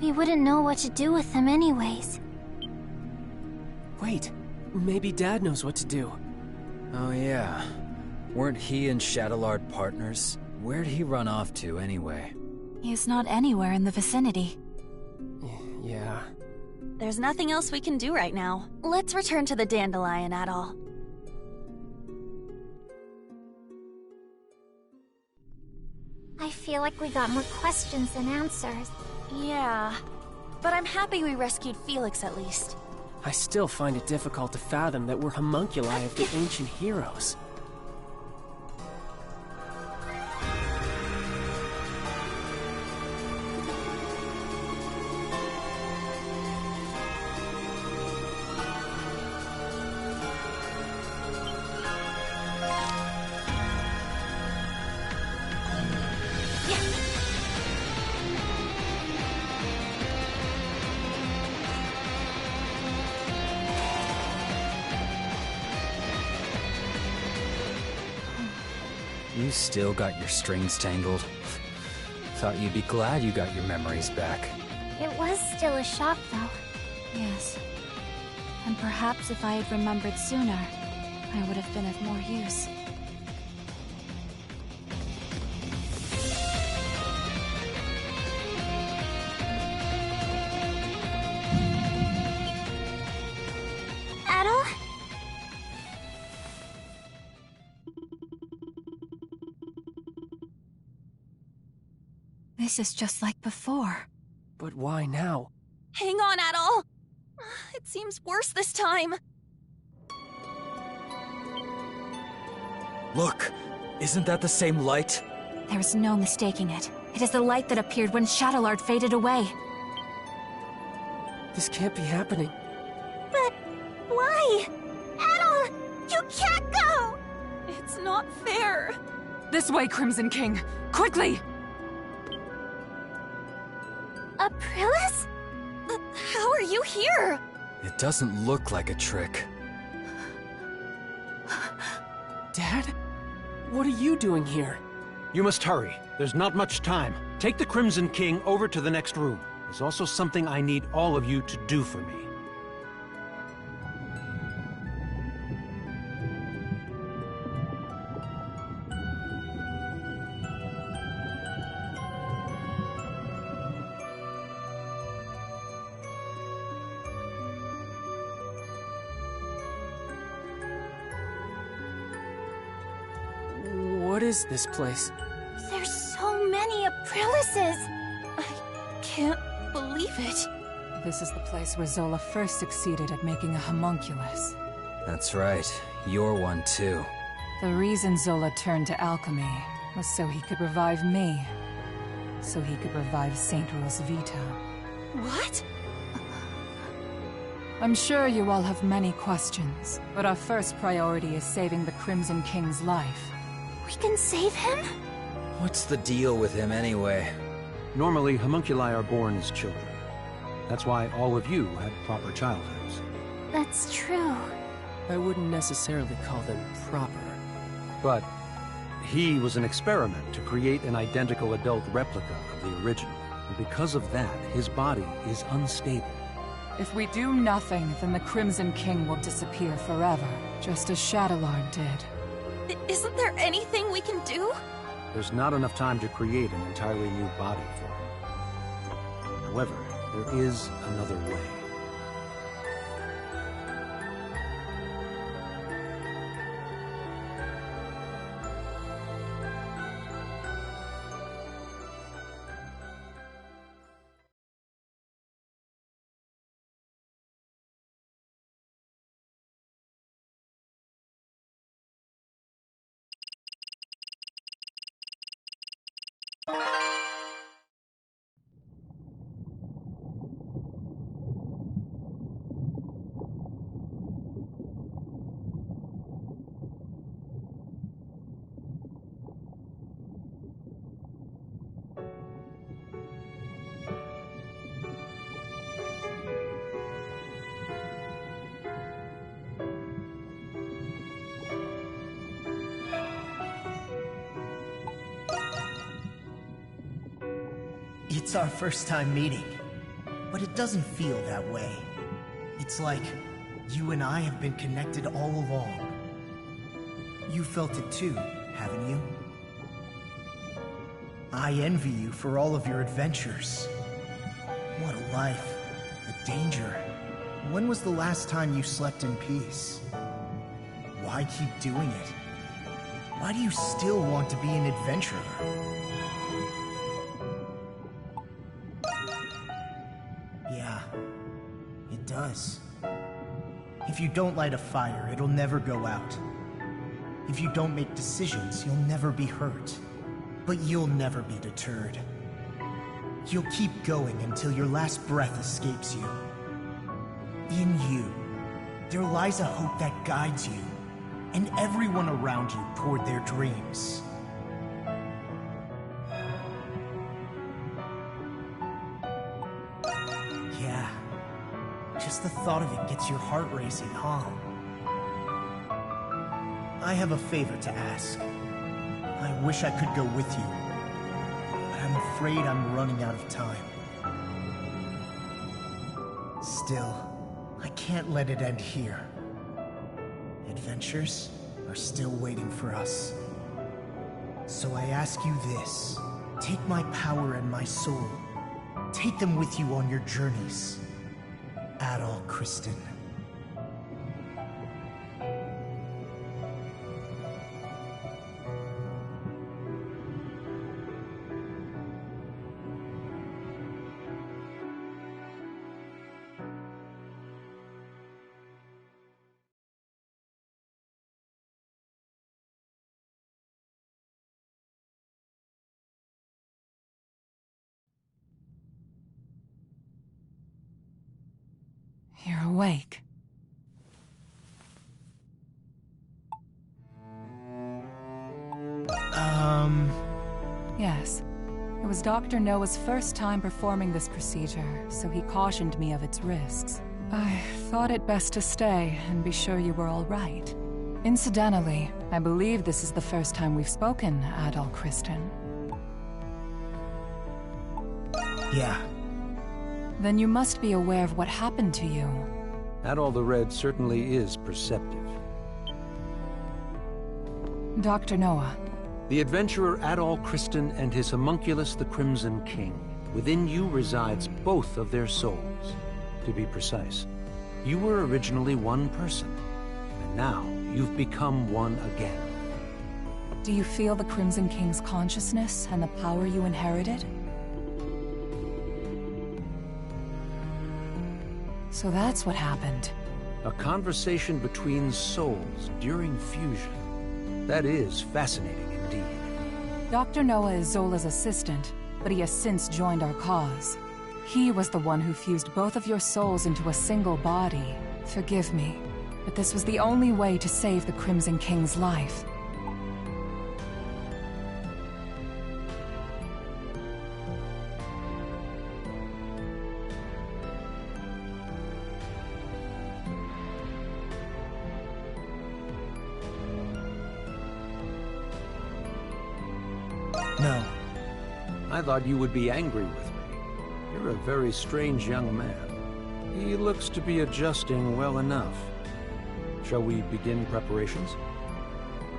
We wouldn't know what to do with them anyways. Wait, maybe Dad knows what to do. Oh yeah. Weren't he and Shadowlord partners? Where'd he run off to anyway? He is not anywhere in the vicinity. Yeah. There's nothing else we can do right now. Let's return to the Dandelion, Adol. I feel like we got more questions than answers. Yeah, but I'm happy we rescued Felix at least. I still find it difficult to fathom that we're homunculi of the ancient heroes. You still got your strings tangled. Thought you'd be glad you got your memories back. It was still a shock, though. Yes. And perhaps if I had remembered sooner, I would have been of more use. Adol? This is just like before. But why now? Hang on, Adol! It seems worse this time. Look! Isn't that the same light? There is no mistaking it. It is the light that appeared when Shadowlord faded away. This can't be happening. But why? Adol! You can't go! It's not fair. This way, Crimson King! Quickly! Aprilis? How are you here? It doesn't look like a trick. Dad? What are you doing here? You must hurry. There's not much time. Take the Crimson King over to the next room. There's also something I need all of you to do for me. What is this place? There's so many Aprilises! I can't believe it. This is the place where Zola first succeeded at making a homunculus. That's right. You're one too. The reason Zola turned to alchemy was so he could revive me. So he could revive Saint Rosvita. What? I'm sure you all have many questions, but our first priority is saving the Crimson King's life. We can save him? What's the deal with him anyway? Normally, homunculi are born as children. That's why all of you had proper childhoods. That's true. I wouldn't necessarily call them proper. But he was an experiment to create an identical adult replica of the original. And because of that, his body is unstable. If we do nothing, then the Crimson King will disappear forever, just as Shadowlord did. Isn't there anything we can do? There's not enough time to create an entirely new body for him. However, there is another way. It's our first time meeting, but it doesn't feel that way. It's like you and I have been connected all along. You felt it too, haven't you? I envy you for all of your adventures. What a life, the danger. When was the last time you slept in peace? Why keep doing it? Why do you still want to be an adventurer? Yeah, it does. If you don't light a fire, it'll never go out. If you don't make decisions, you'll never be hurt. But you'll never be deterred. You'll keep going until your last breath escapes you. In you, there lies a hope that guides you, and everyone around you toward their dreams. Yeah, just the thought of it gets your heart racing, huh? I have a favor to ask. I wish I could go with you, but I'm afraid I'm running out of time. Still, I can't let it end here. Adventures are still waiting for us. So I ask you this. Take my power and my soul. Take them with you on your journeys. Adol Kristen. You're awake. Yes. It was Dr. Noah's first time performing this procedure, so he cautioned me of its risks. I thought it best to stay and be sure you were all right. Incidentally, I believe this is the first time we've spoken, Adol Kristen. Yeah. Then you must be aware of what happened to you. Adol the Red certainly is perceptive. Dr. Noah. The adventurer Adol Kristen and his homunculus the Crimson King. Within you resides both of their souls. To be precise, you were originally one person, and now you've become one again. Do you feel the Crimson King's consciousness and the power you inherited? So that's what happened. A conversation between souls during fusion. That is fascinating indeed. Dr. Noah is Zola's assistant, but he has since joined our cause. He was the one who fused both of your souls into a single body. Forgive me, but this was the only way to save the Crimson King's life. No. I thought you would be angry with me. You're a very strange young man. He looks to be adjusting well enough. Shall we begin preparations?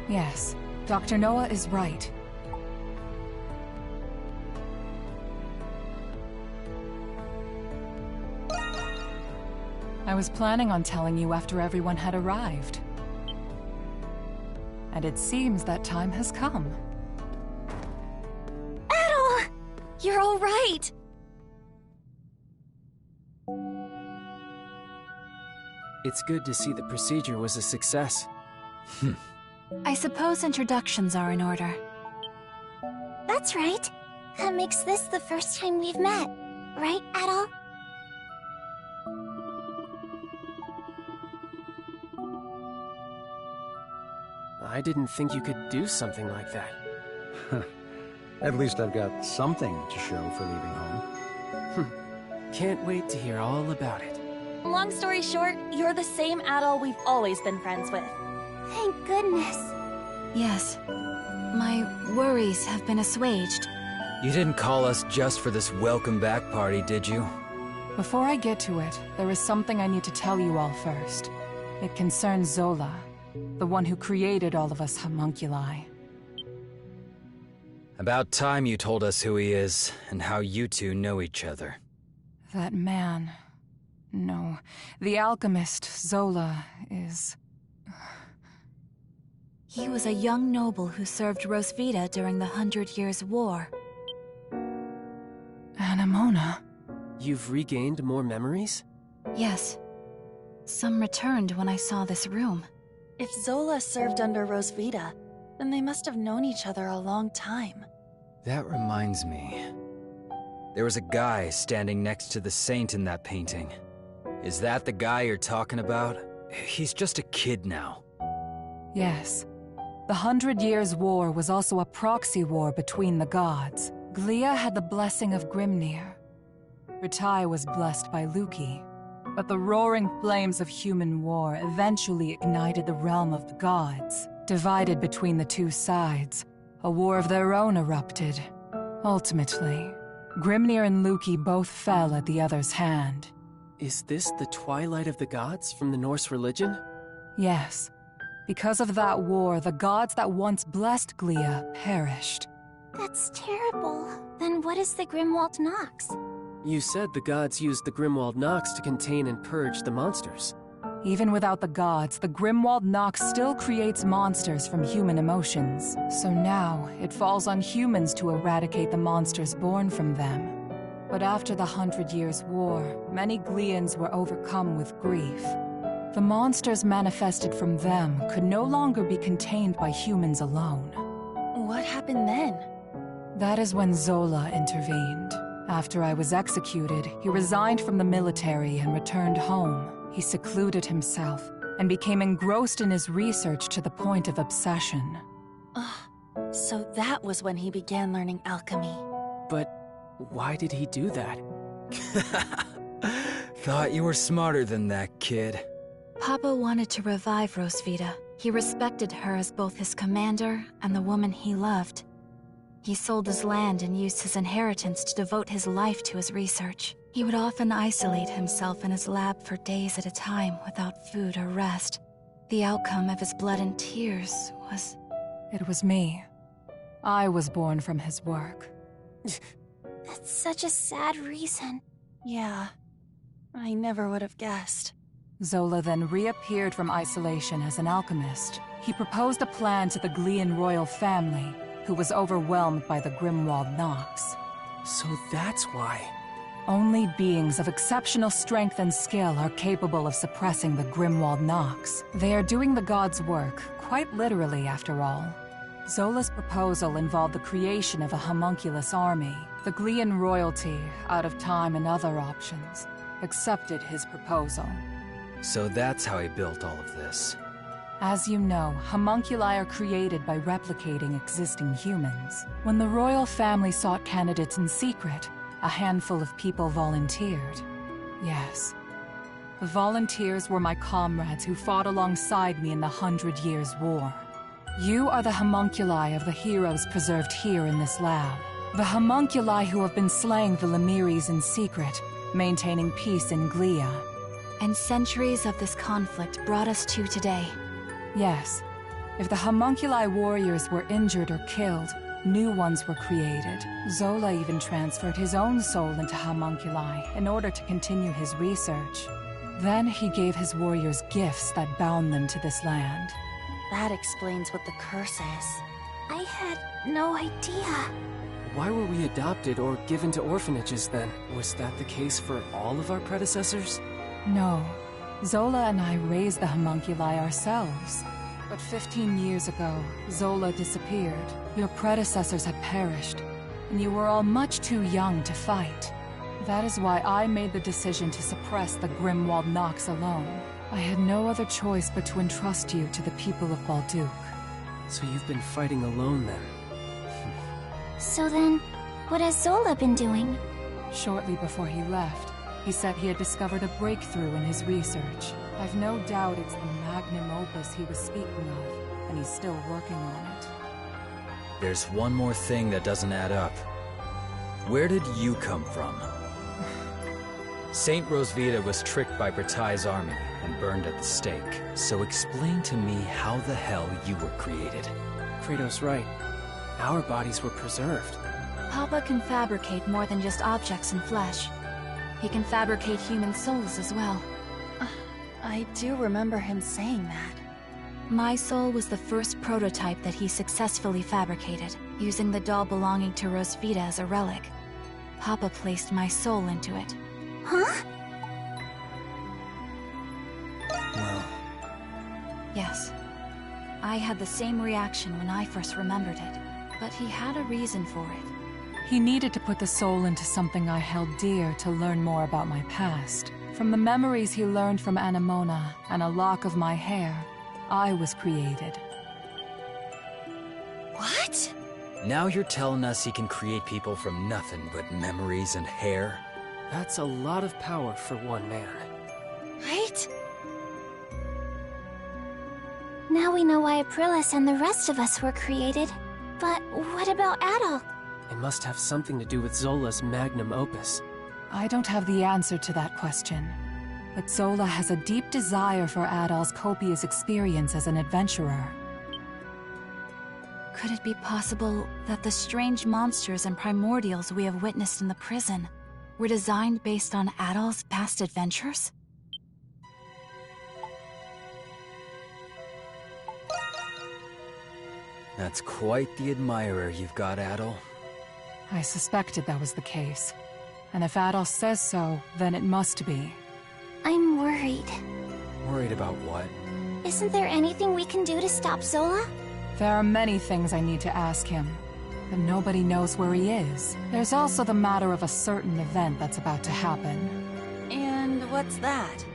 Yes, Dr. Noah is right. I was planning on telling you after everyone had arrived. And it seems that time has come. Adol! You're all right! It's good to see the procedure was a success. I suppose introductions are in order. That's right. That makes this the first time we've met. Right, Adol? I didn't think you could do something like that. At least I've got something to show for leaving home. Can't wait to hear all about it. Long story short, you're the same Adol we've always been friends with. Thank goodness. Yes. My worries have been assuaged. You didn't call us just for this welcome back party, did you? Before I get to it, there is something I need to tell you all first. It concerns Zola, the one who created all of us homunculi. About time you told us who he is, and how you two know each other. That man... No, the alchemist, Zola, is... He was a young noble who served Rosvita during the 100 Years' War. Anemona. You've regained more memories? Yes. Some returned when I saw this room. If Zola served under Rosvita, then they must have known each other a long time. That reminds me. There was a guy standing next to the saint in that painting. Is that the guy you're talking about? He's just a kid now. Yes. The 100 Years' War was also a proxy war between the gods. Glia had the blessing of Grimnir. Ritai was blessed by Luki. But the roaring flames of human war eventually ignited the realm of the gods. Divided between the two sides, a war of their own erupted. Ultimately, Grimnir and Luki both fell at the other's hand. Is this the Twilight of the Gods from the Norse religion? Yes. Because of that war, the gods that once blessed Glia perished. That's terrible. Then what is the Grimwald Nox? You said the gods used the Grimwald Nox to contain and purge the monsters. Even without the gods, the Grimwald Nox still creates monsters from human emotions. So now, it falls on humans to eradicate the monsters born from them. But after the 100 Years' War, many Glians were overcome with grief. The monsters manifested from them could no longer be contained by humans alone. What happened then? That is when Zola intervened. After I was executed, he resigned from the military and returned home. He secluded himself and became engrossed in his research to the point of obsession. So that was when he began learning alchemy. But why did he do that? Thought you were smarter than that, kid. Papa wanted to revive Rosvita. He respected her as both his commander and the woman he loved. He sold his land and used his inheritance to devote his life to his research. He would often isolate himself in his lab for days at a time without food or rest. The outcome of his blood and tears was... It was me. I was born from his work. That's such a sad reason. Yeah, I never would have guessed. Zola then reappeared from isolation as an alchemist. He proposed a plan to the Glian royal family, who was overwhelmed by the Grimwald Nox. So that's why. Only beings of exceptional strength and skill are capable of suppressing the Grimwald Nox. They are doing the gods' work, quite literally after all. Zola's proposal involved the creation of a homunculus army. The Glian royalty, out of time and other options, accepted his proposal. So that's how he built all of this. As you know, homunculi are created by replicating existing humans. When the royal family sought candidates in secret, a handful of people volunteered. Yes. The volunteers were my comrades who fought alongside me in the 100 Years' War. You are the homunculi of the heroes preserved here in this lab. The homunculi who have been slaying the Lemiris in secret, maintaining peace in Glia. And centuries of this conflict brought us to today. Yes. If the homunculi warriors were injured or killed, new ones were created. Zola even transferred his own soul into homunculi in order to continue his research. Then he gave his warriors gifts that bound them to this land. That explains what the curse is. I had no idea. Why were we adopted or given to orphanages then? Was that the case for all of our predecessors? No. Zola and I raised the homunculi ourselves. But 15 years ago, Zola disappeared. Your predecessors had perished, and you were all much too young to fight. That is why I made the decision to suppress the Grimwald Nox alone. I had no other choice but to entrust you to the people of Balduke. So you've been fighting alone then? So then, what has Zola been doing? Shortly before he left, he said he had discovered a breakthrough in his research. I've no doubt it's the magnum opus he was speaking of, and he's still working on it. There's one more thing that doesn't add up. Where did you come from? Saint Rosvita was tricked by Bratai's army and burned at the stake. So explain to me how the hell you were created. Kratos' right. Our bodies were preserved. Papa can fabricate more than just objects and flesh. He can fabricate human souls as well. I do remember him saying that. My soul was the first prototype that he successfully fabricated, using the doll belonging to Rosvita as a relic. Papa placed my soul into it. Huh? Well... Yes. I had the same reaction when I first remembered it, but he had a reason for it. He needed to put the soul into something I held dear to learn more about my past. From the memories he learned from Anemona and a lock of my hair, I was created. What? Now you're telling us he can create people from nothing but memories and hair? That's a lot of power for one man. Right? Now we know why Aprilis and the rest of us were created. But what about Adol? It must have something to do with Zola's magnum opus. I don't have the answer to that question. But Zola has a deep desire for Adol's copious experience as an adventurer. Could it be possible that the strange monsters and primordials we have witnessed in the prison were designed based on Adol's past adventures? That's quite the admirer you've got, Adol. I suspected that was the case. And if Adol says so, then it must be. I'm worried. Worried about what? Isn't there anything we can do to stop Zola? There are many things I need to ask him, but nobody knows where he is. There's also the matter of a certain event that's about to happen. And what's that?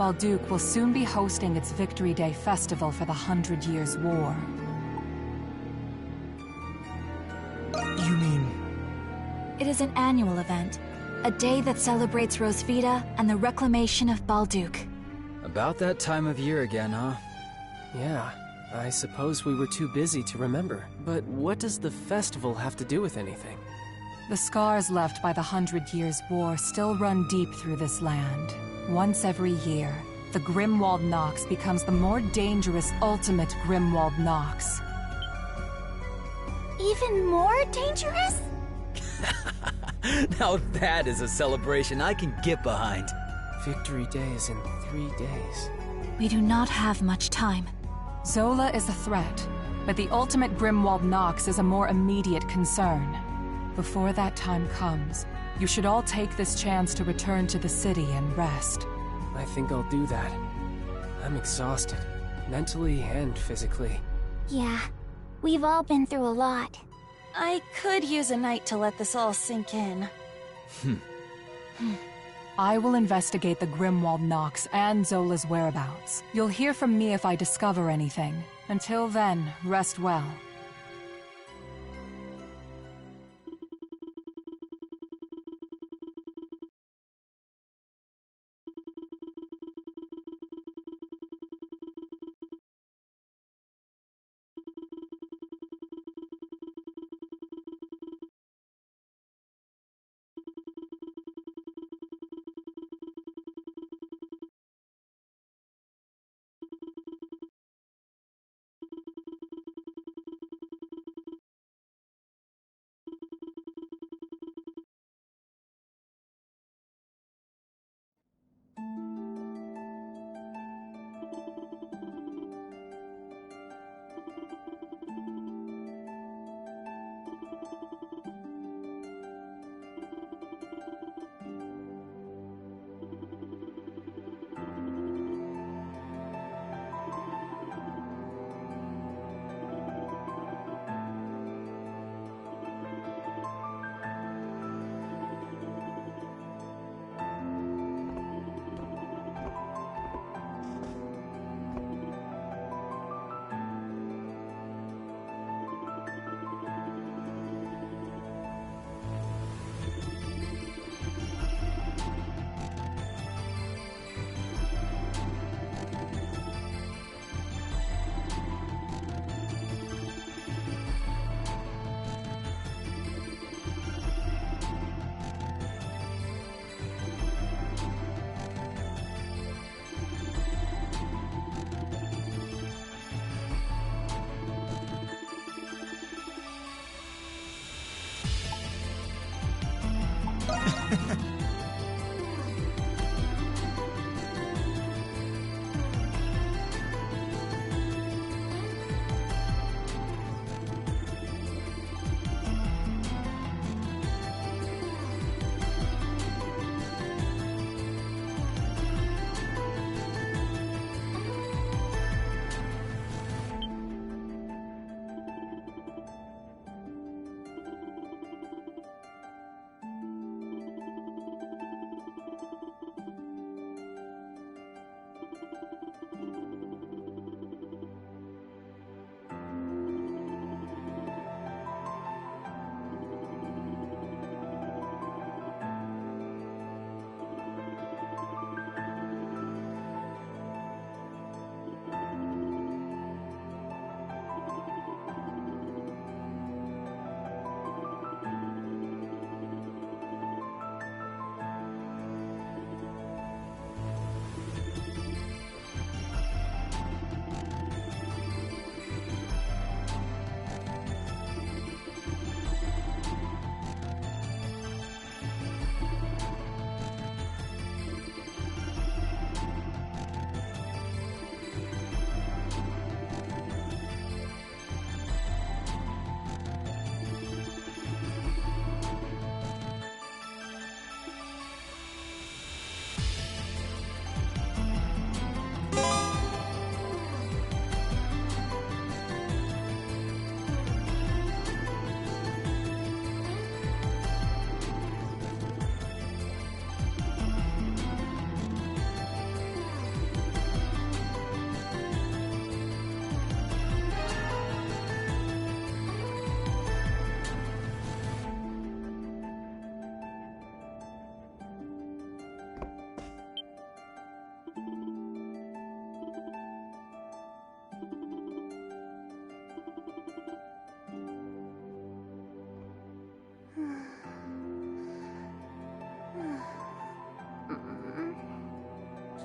Balduke will soon be hosting its Victory Day festival for the 100 Years' War. You mean... It is an annual event. A day that celebrates Rosvita and the reclamation of Balduke. About that time of year again, huh? Yeah, I suppose we were too busy to remember. But what does the festival have to do with anything? The scars left by the 100 Years' War still run deep through this land. Once every year, the Grimwald Nox becomes the more dangerous ultimate Grimwald Nox. Even more dangerous? Now that is a celebration I can get behind. Victory Day is in 3 days. We do not have much time. Zola is a threat, but the ultimate Grimwald Nox is a more immediate concern. Before that time comes, you should all take this chance to return to the city and rest. I think I'll do that. I'm exhausted, mentally and physically. Yeah, we've all been through a lot. I could use a night to let this all sink in. I will investigate the Grimwald Nox and Zola's whereabouts. You'll hear from me if I discover anything. Until then, rest well.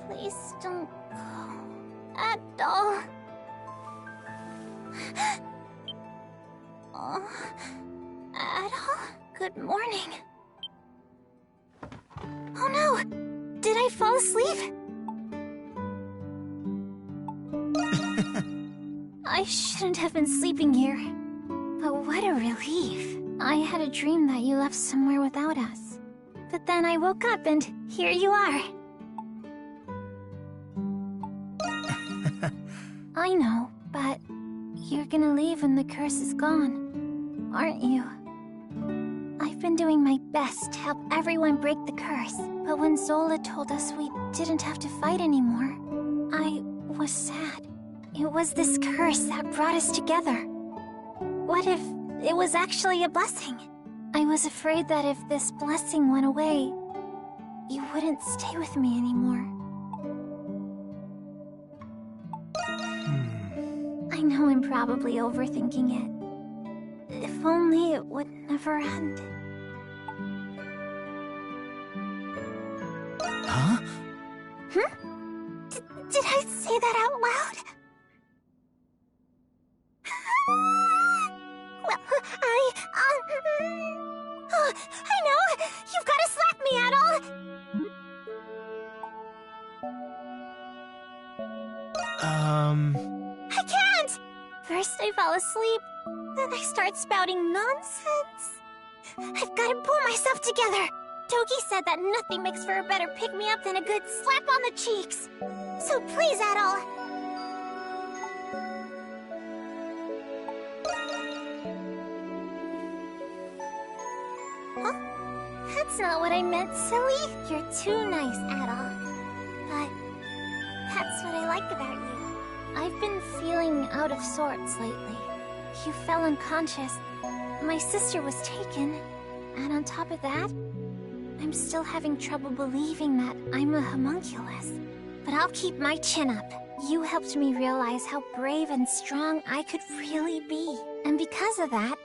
Please don't go at all. At all? Good morning. Oh no! Did I fall asleep? I shouldn't have been sleeping here. But what a relief. I had a dream that you left somewhere without us. But then I woke up and here you are. I know, but you're gonna leave when the curse is gone, aren't you? I've been doing my best to help everyone break the curse, but when Zola told us we didn't have to fight anymore, I was sad. It was this curse that brought us together. What if it was actually a blessing? I was afraid that if this blessing went away, you wouldn't stay with me anymore. I know I'm probably overthinking it. If only it would never end. Huh? Did I say that out loud? Well, oh, I know! You've got to slap me, Adol! I can't! First I fall asleep, then I start spouting nonsense. I've got to pull myself together. Toki said that nothing makes for a better pick-me-up than a good slap on the cheeks. So please, Adol. Huh? That's not what I meant, silly. You're too nice, Adol. But that's what I like about you. I've been feeling out of sorts lately. You fell unconscious. My sister was taken. And on top of that, I'm still having trouble believing that I'm a homunculus. But I'll keep my chin up. You helped me realize how brave and strong I could really be. And because of that,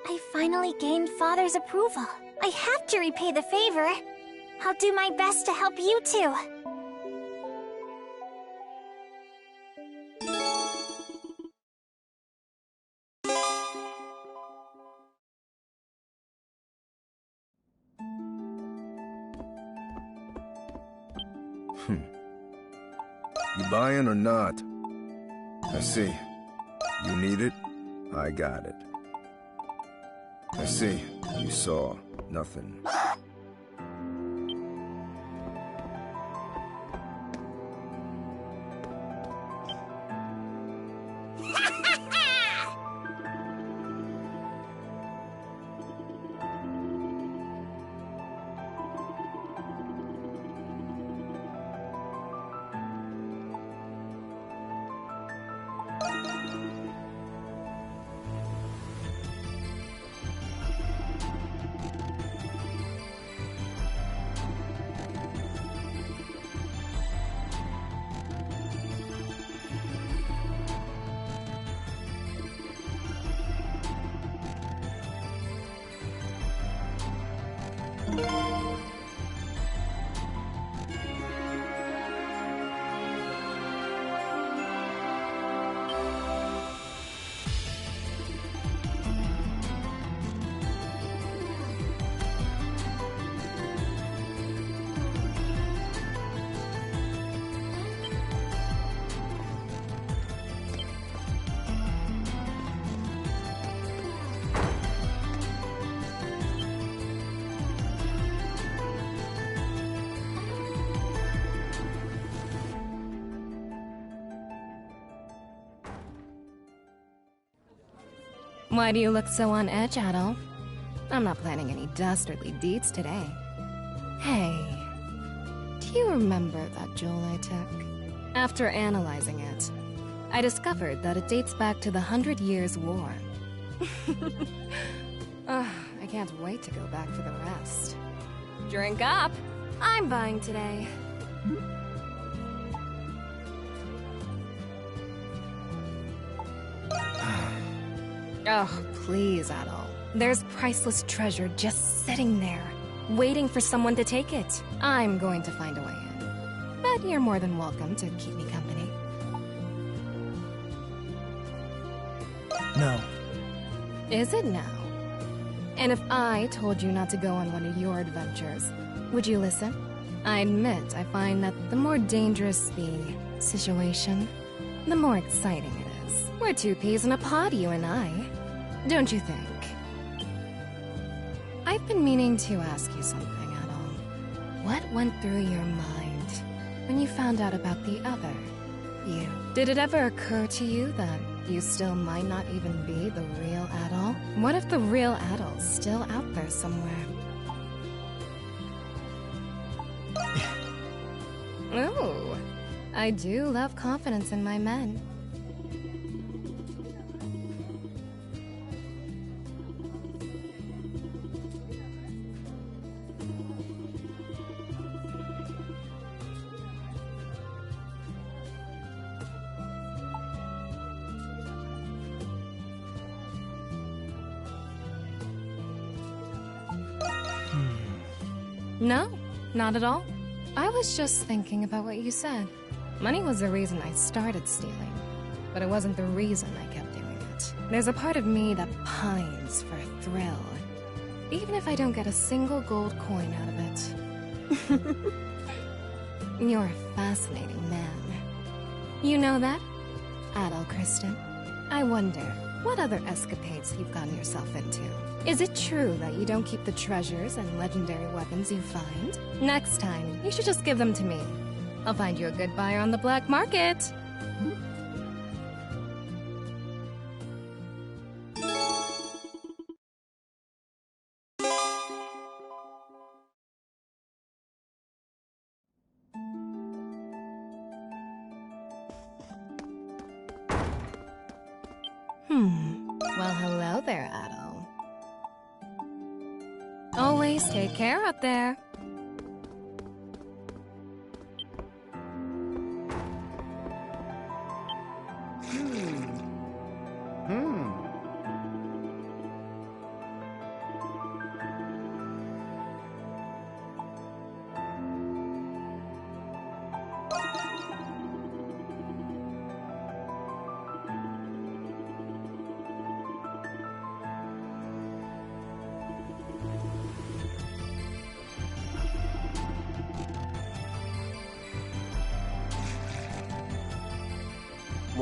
I finally gained Father's approval. I have to repay the favor. I'll do my best to help you too. You buying or not? I see. You need it? I got it. I see. You saw nothing. Why do you look so on edge, Adol? I'm not planning any dastardly deeds today. Hey, do you remember that jewel I took? After analyzing it, I discovered that it dates back to the 100 Years' War. I can't wait to go back for the rest. Drink up! I'm buying today. Oh, please, Adol. There's priceless treasure just sitting there, waiting for someone to take it. I'm going to find a way in. But you're more than welcome to keep me company. No. Is it now? And if I told you not to go on one of your adventures, would you listen? I admit I find that the more dangerous the situation, the more exciting it is. We're two peas in a pod, you and I. Don't you think? I've been meaning to ask you something, Adol. What went through your mind when you found out about the other you? Did it ever occur to you that you still might not even be the real Adol? What if the real Adol's still out there somewhere? Ooh, I do love confidence in my men. No, not at all. I was just thinking about what you said. Money was the reason I started stealing, but it wasn't the reason I kept doing it. There's a part of me that pines for a thrill, even if I don't get a single gold coin out of it. You're a fascinating man. You know that, Adol Kristen? I wonder, what other escapades you've gotten yourself into? Is it true that you don't keep the treasures and legendary weapons you find? Next time, you should just give them to me. I'll find you a good buyer on the black market. Well, hello there, Adol. Always take care out there.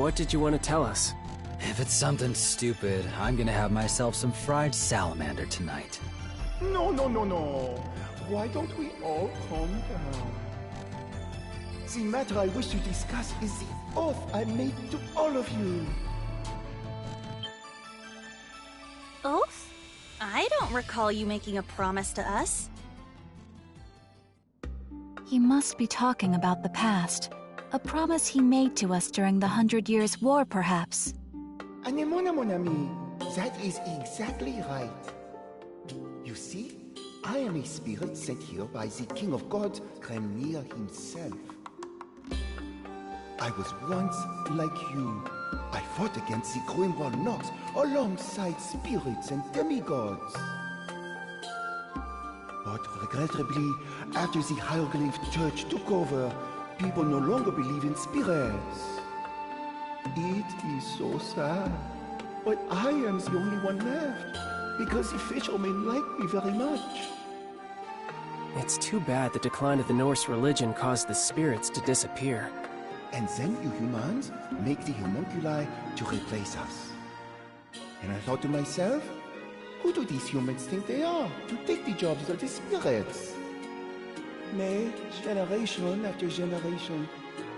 What did you want to tell us? If it's something stupid, I'm gonna have myself some fried salamander tonight. No, no, no, no. Why don't we all calm down? The matter I wish to discuss is the oath I made to all of you. Oath? I don't recall you making a promise to us. He must be talking about the past. A promise he made to us during the 100 Years' War, perhaps. Anemona, mon ami. That is exactly right. You see, I am a spirit sent here by the King of Gods, Kremnir himself. I was once like you. I fought against the Monstrum Nox alongside spirits and demigods. But regrettably, after the Hieroglyph Church took over, people no longer believe in spirits. It is so sad. But I am the only one left, because the fishermen like me very much. It's too bad the decline of the Norse religion caused the spirits to disappear. And then you humans make the homunculi to replace us. And I thought to myself, who do these humans think they are to take the jobs of the spirits? Nay, generation after generation,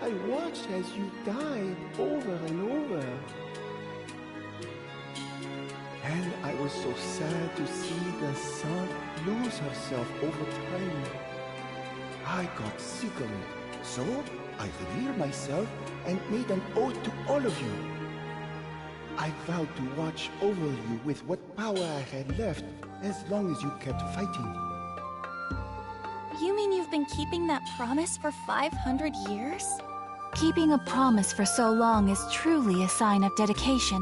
I watched as you died over and over. And I was so sad to see the sun lose herself over time. I got sick of it, so I revealed myself and made an oath to all of you. I vowed to watch over you with what power I had left as long as you kept fighting. You mean you've been keeping that promise for 500 years? Keeping a promise for so long is truly a sign of dedication.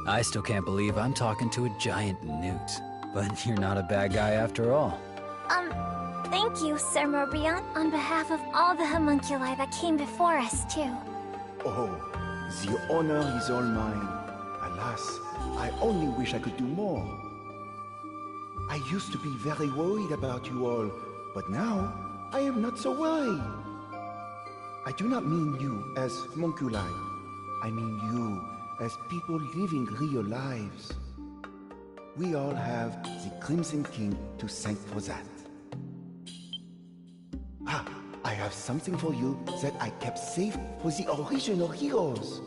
I still can't believe I'm talking to a giant newt. But you're not a bad guy after all. Thank you, Sir Morbihan, on behalf of all the homunculi that came before us, too. Oh, the honor is all mine. Alas, I only wish I could do more. I used to be very worried about you all, but now I am not so worried. I do not mean you as homunculi. I mean you as people living real lives. We all have the Crimson King to thank for that. Ah, I have something for you that I kept safe for the original heroes.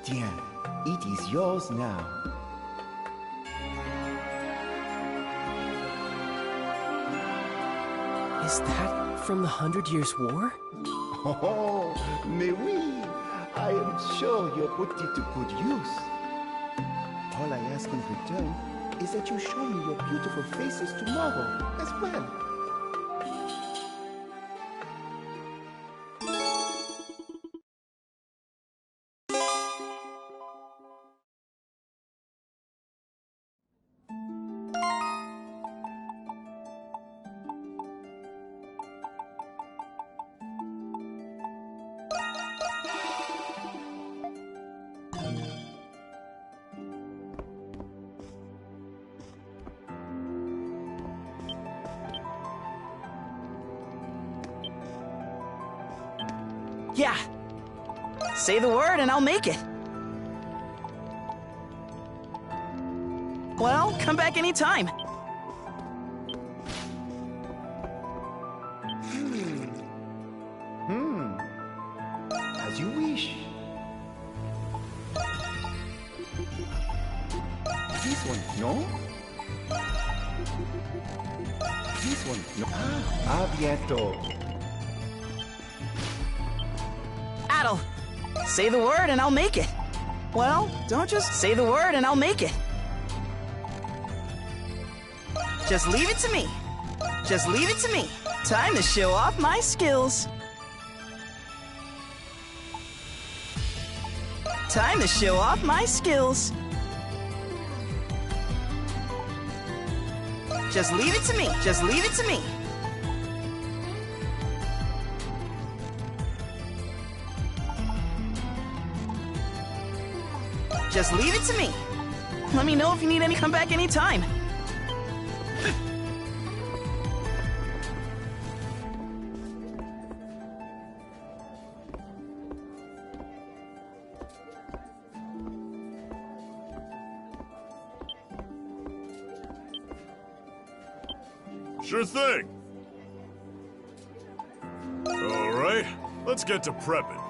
Tiens, it is yours now. Is that from the 100 Years' War? Oh, mais oui! I am sure you'll put it to good use. All I ask in return is that you show me your beautiful faces tomorrow as well. Yeah. Say the word and I'll make it. Well, come back anytime. As you wish. This one, no? This one, no? Ah, bientôt. Adel, say the word and I'll make it. Well, don't just say the word and I'll make it. Just leave it to me. Just leave it to me. Time to show off my skills. Time to show off my skills. Just leave it to me. Just leave it to me. Just leave it to me. Let me know if you need any. Come back anytime. Sure thing. Alright, let's get to prepping.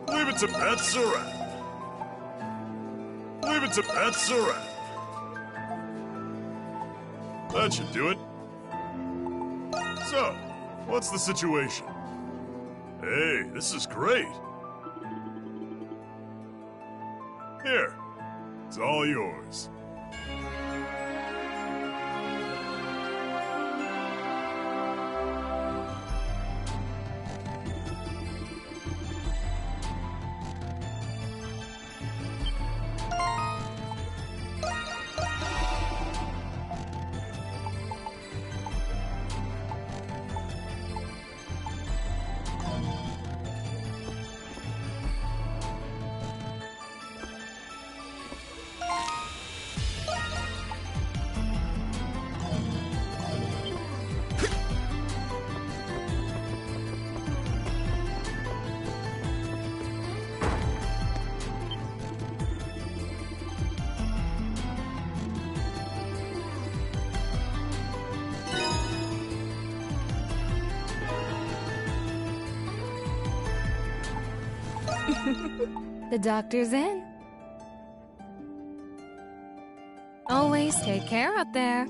Leave it to Pat Surratt. Leave it to Pat Surratt. That should do it. So, what's the situation? Hey, this is great. Here, it's all yours. The doctor's in. Always take care up there.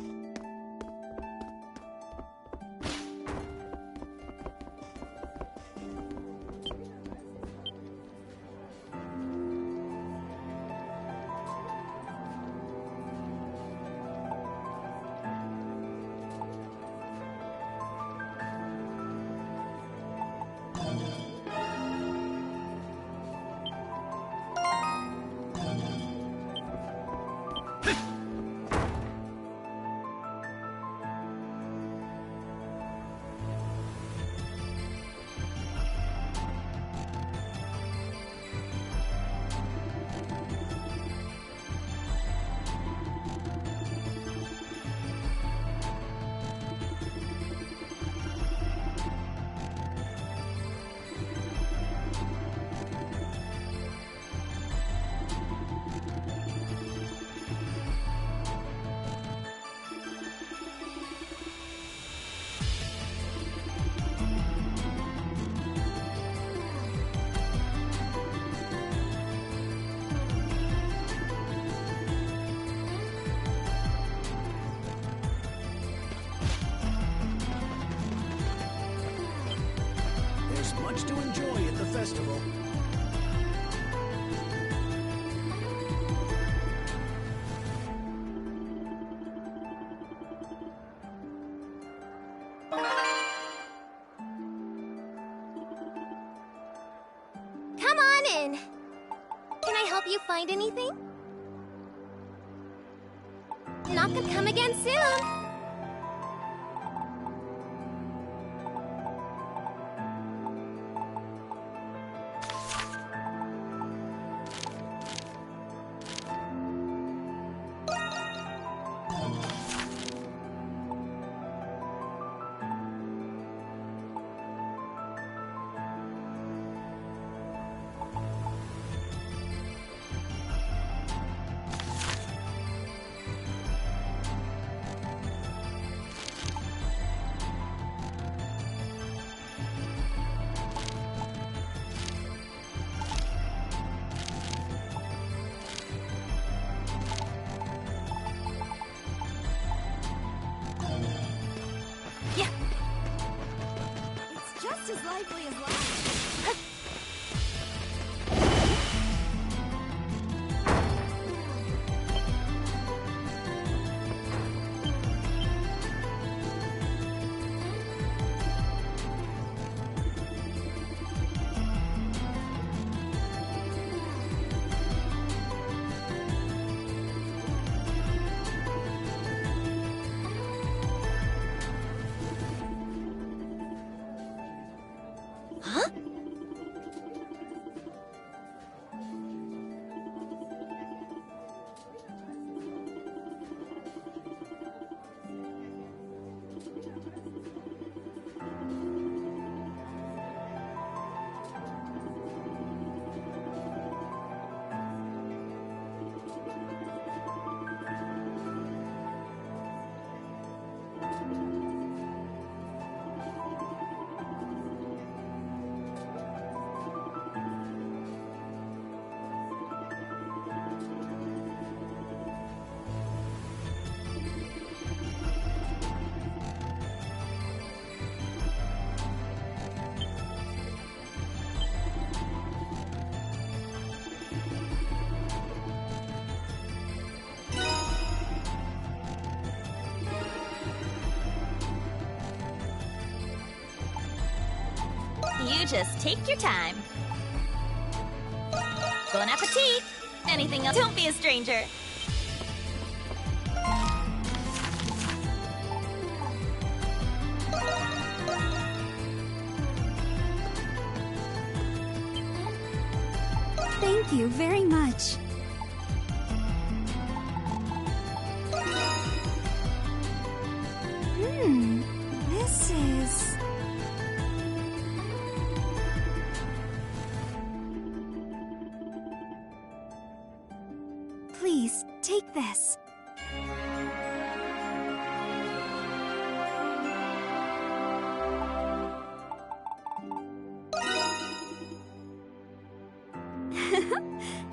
There's much to enjoy at the festival. Come on in. Can I help you find anything? Not gonna come again soon. just take your time. Bon appetit! Anything else? Don't be a stranger. Thank you very much. This is... Please, take this.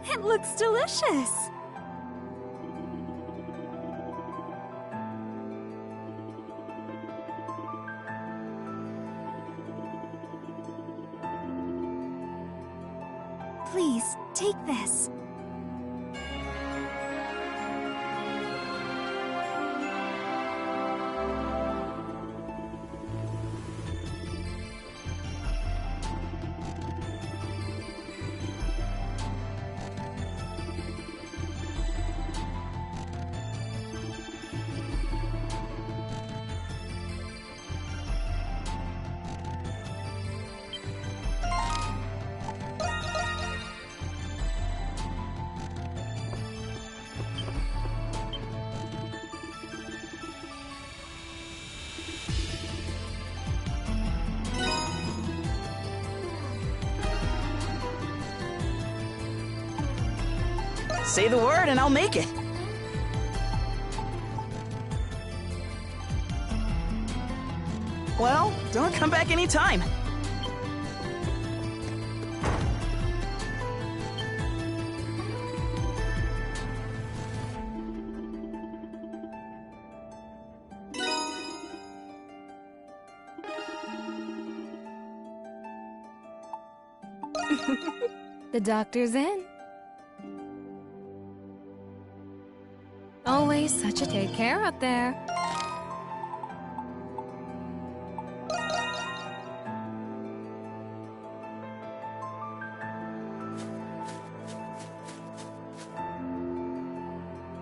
It looks delicious. Please, take this. Say the word and I'll make it. Well, don't come back anytime. The doctor's in. Always such a take care out there.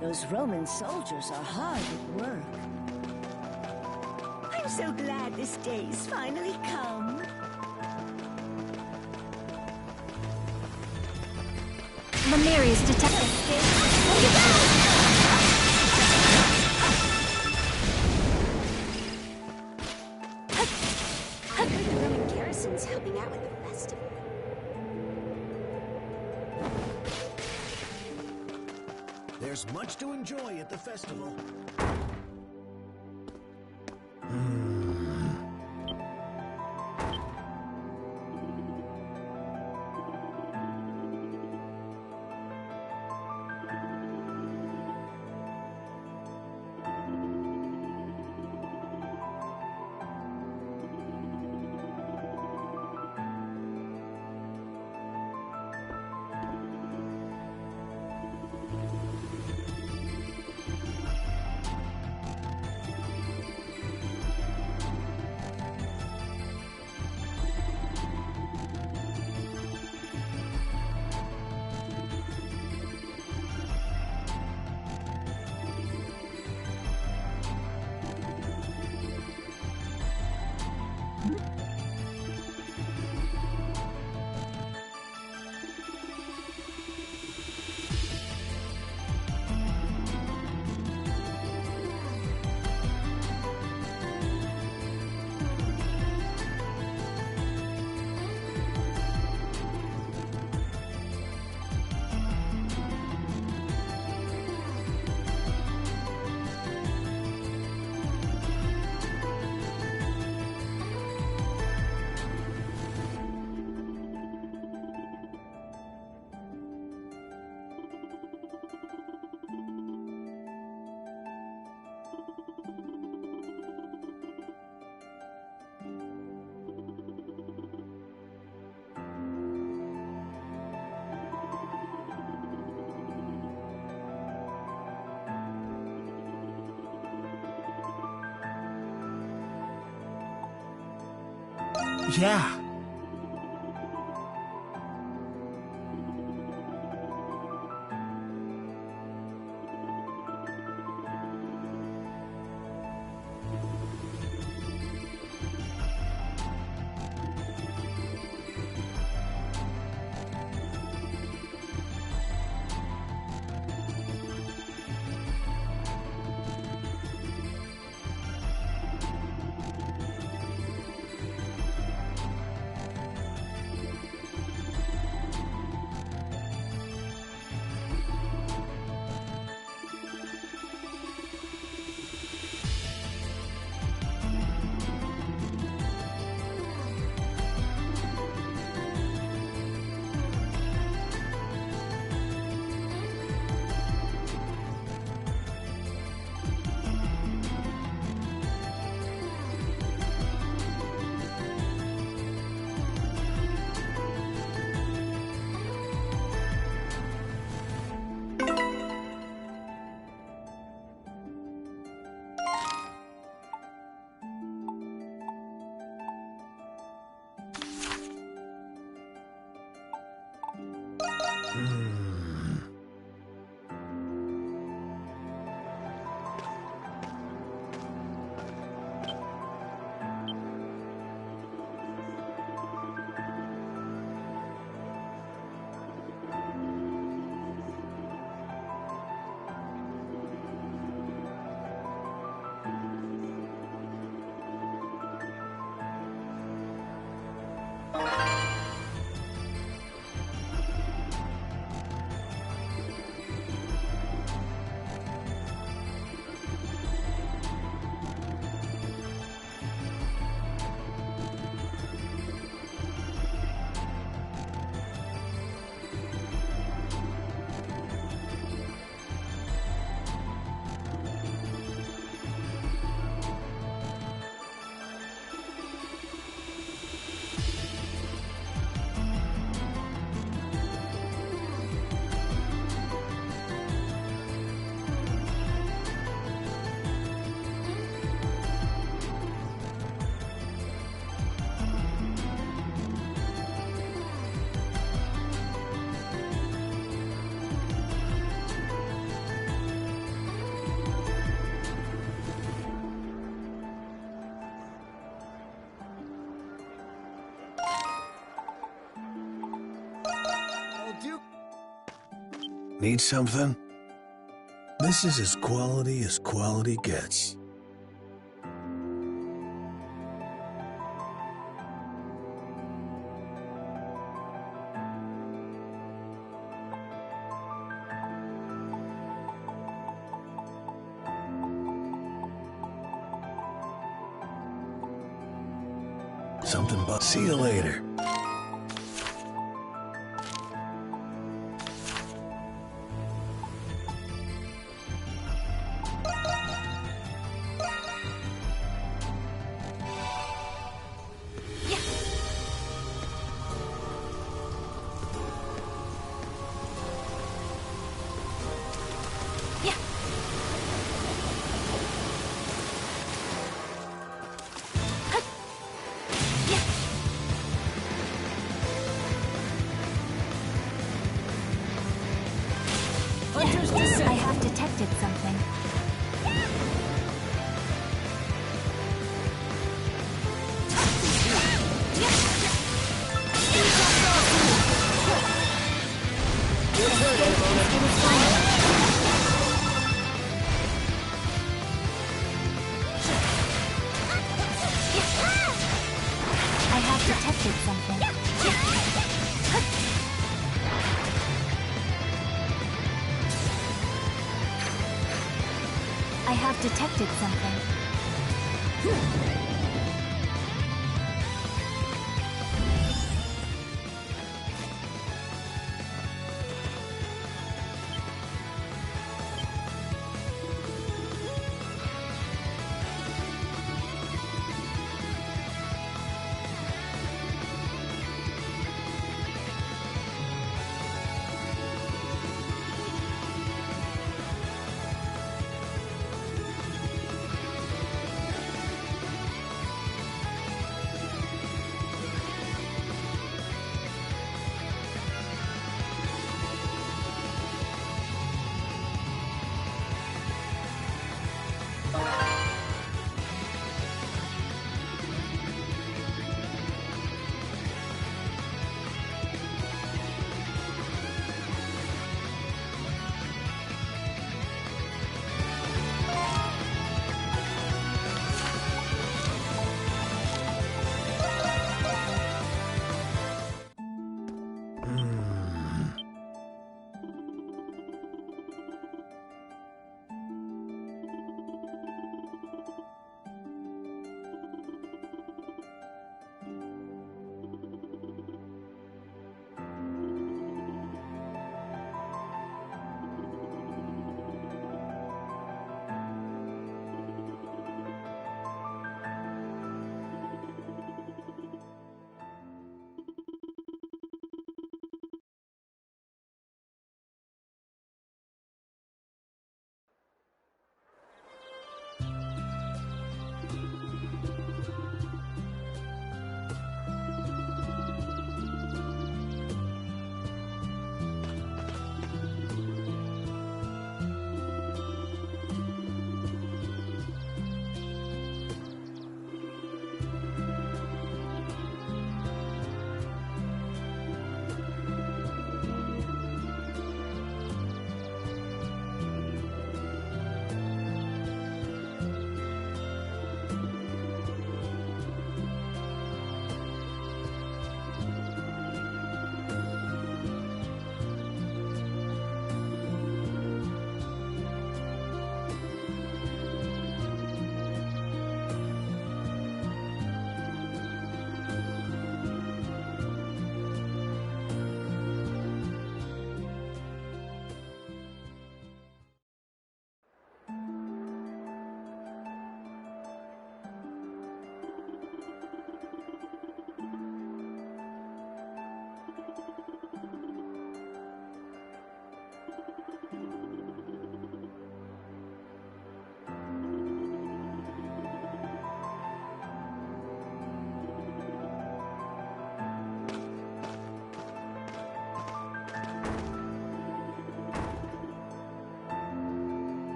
Those Roman soldiers are hard at work. I'm so glad this day's finally come. Lemuria's detected. I heard the Roman garrison's helping out with the festival. There's much to enjoy at the festival. Yeah. Need something? This is as quality gets. Something but see you later. I have detected something. I have detected something. I have detected something.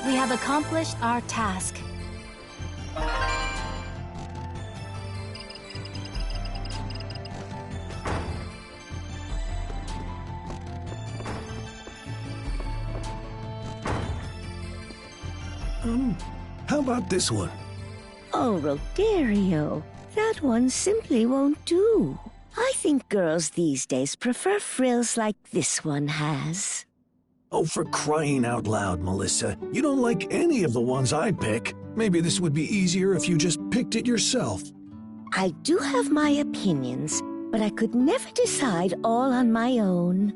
We have accomplished our task. How about this one? Oh, Rodario, that one simply won't do. I think girls these days prefer frills like this one has. Oh, for crying out loud, Melissa. You don't like any of the ones I pick. Maybe this would be easier if you just picked it yourself. I do have my opinions, but I could never decide all on my own.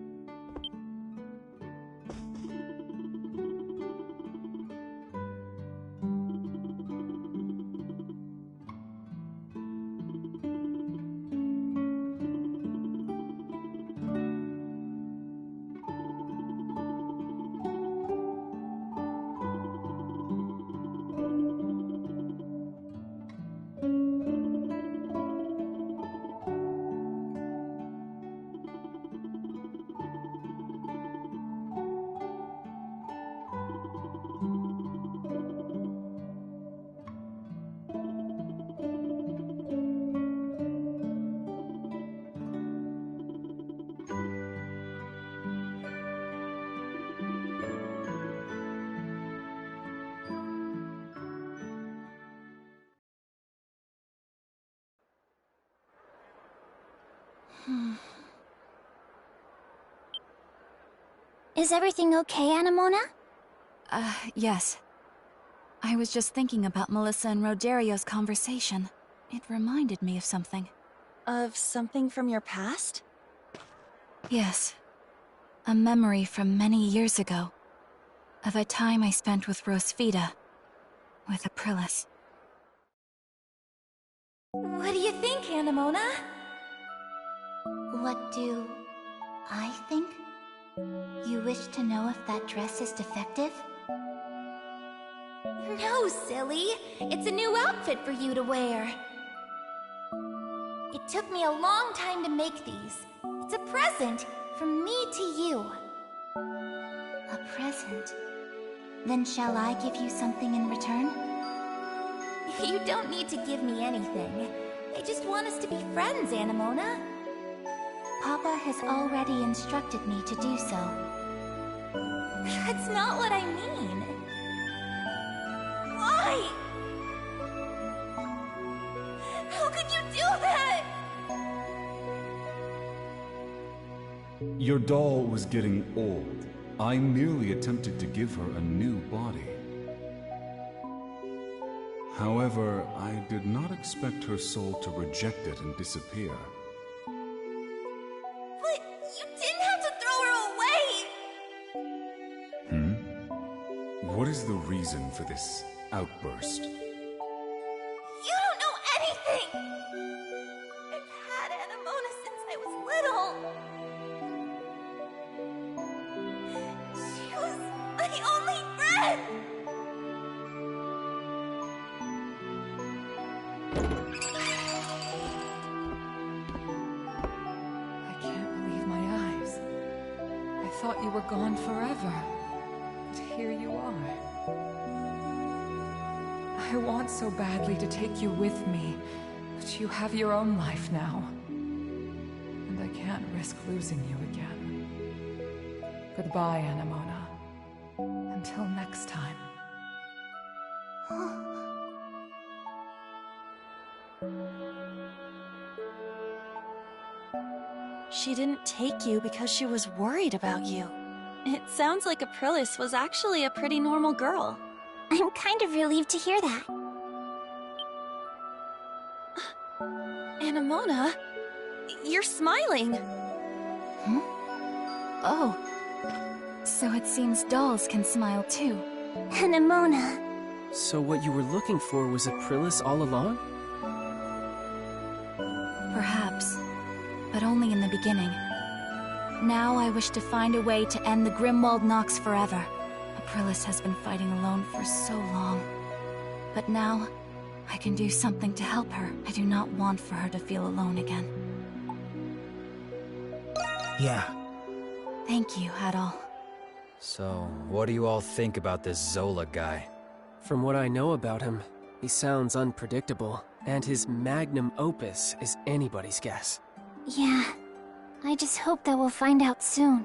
Is everything okay, Anemona? Yes. I was just thinking about Melissa and Rodario's conversation. It reminded me of something. Of something from your past? Yes. A memory from many years ago. Of a time I spent with Rosvita. With Aprilis. What do you think, Anemona? What do I think? You wish to know if that dress is defective? No, silly. It's a new outfit for you to wear. It took me a long time to make these. It's a present from me to you. A present? Then shall I give you something in return? You don't need to give me anything. I just want us to be friends, Anemona. Papa has already instructed me to do so. That's not what I mean. Why? How could you do that? Your doll was getting old. I merely attempted to give her a new body. However, I did not expect her soul to reject it and disappear. But you didn't have to throw her away! What is the reason for this outburst? You don't know anything! I've had Anemona since I was little. She was my only friend! I can't believe my eyes. I thought you were gone forever. But here you are. I want so badly to take you with me, but you have your own life now. And I can't risk losing you again. Goodbye, Anemona. Until next time. She didn't take you because she was worried about you. It sounds like Aprilis was actually a pretty normal girl. I'm kind of relieved to hear that. Anemona, you're smiling. Oh. So it seems dolls can smile too. Anemona. So what you were looking for was Aprilis all along? Perhaps. But only in the beginning. Now I wish to find a way to end the Grimwald Nox forever. Aprilis has been fighting alone for so long. But now, I can do something to help her. I do not want for her to feel alone again. Yeah. Thank you, Adol. So, what do you all think about this Zola guy? From what I know about him, He sounds unpredictable, and his magnum opus is anybody's guess. Yeah, I just hope that we'll find out soon.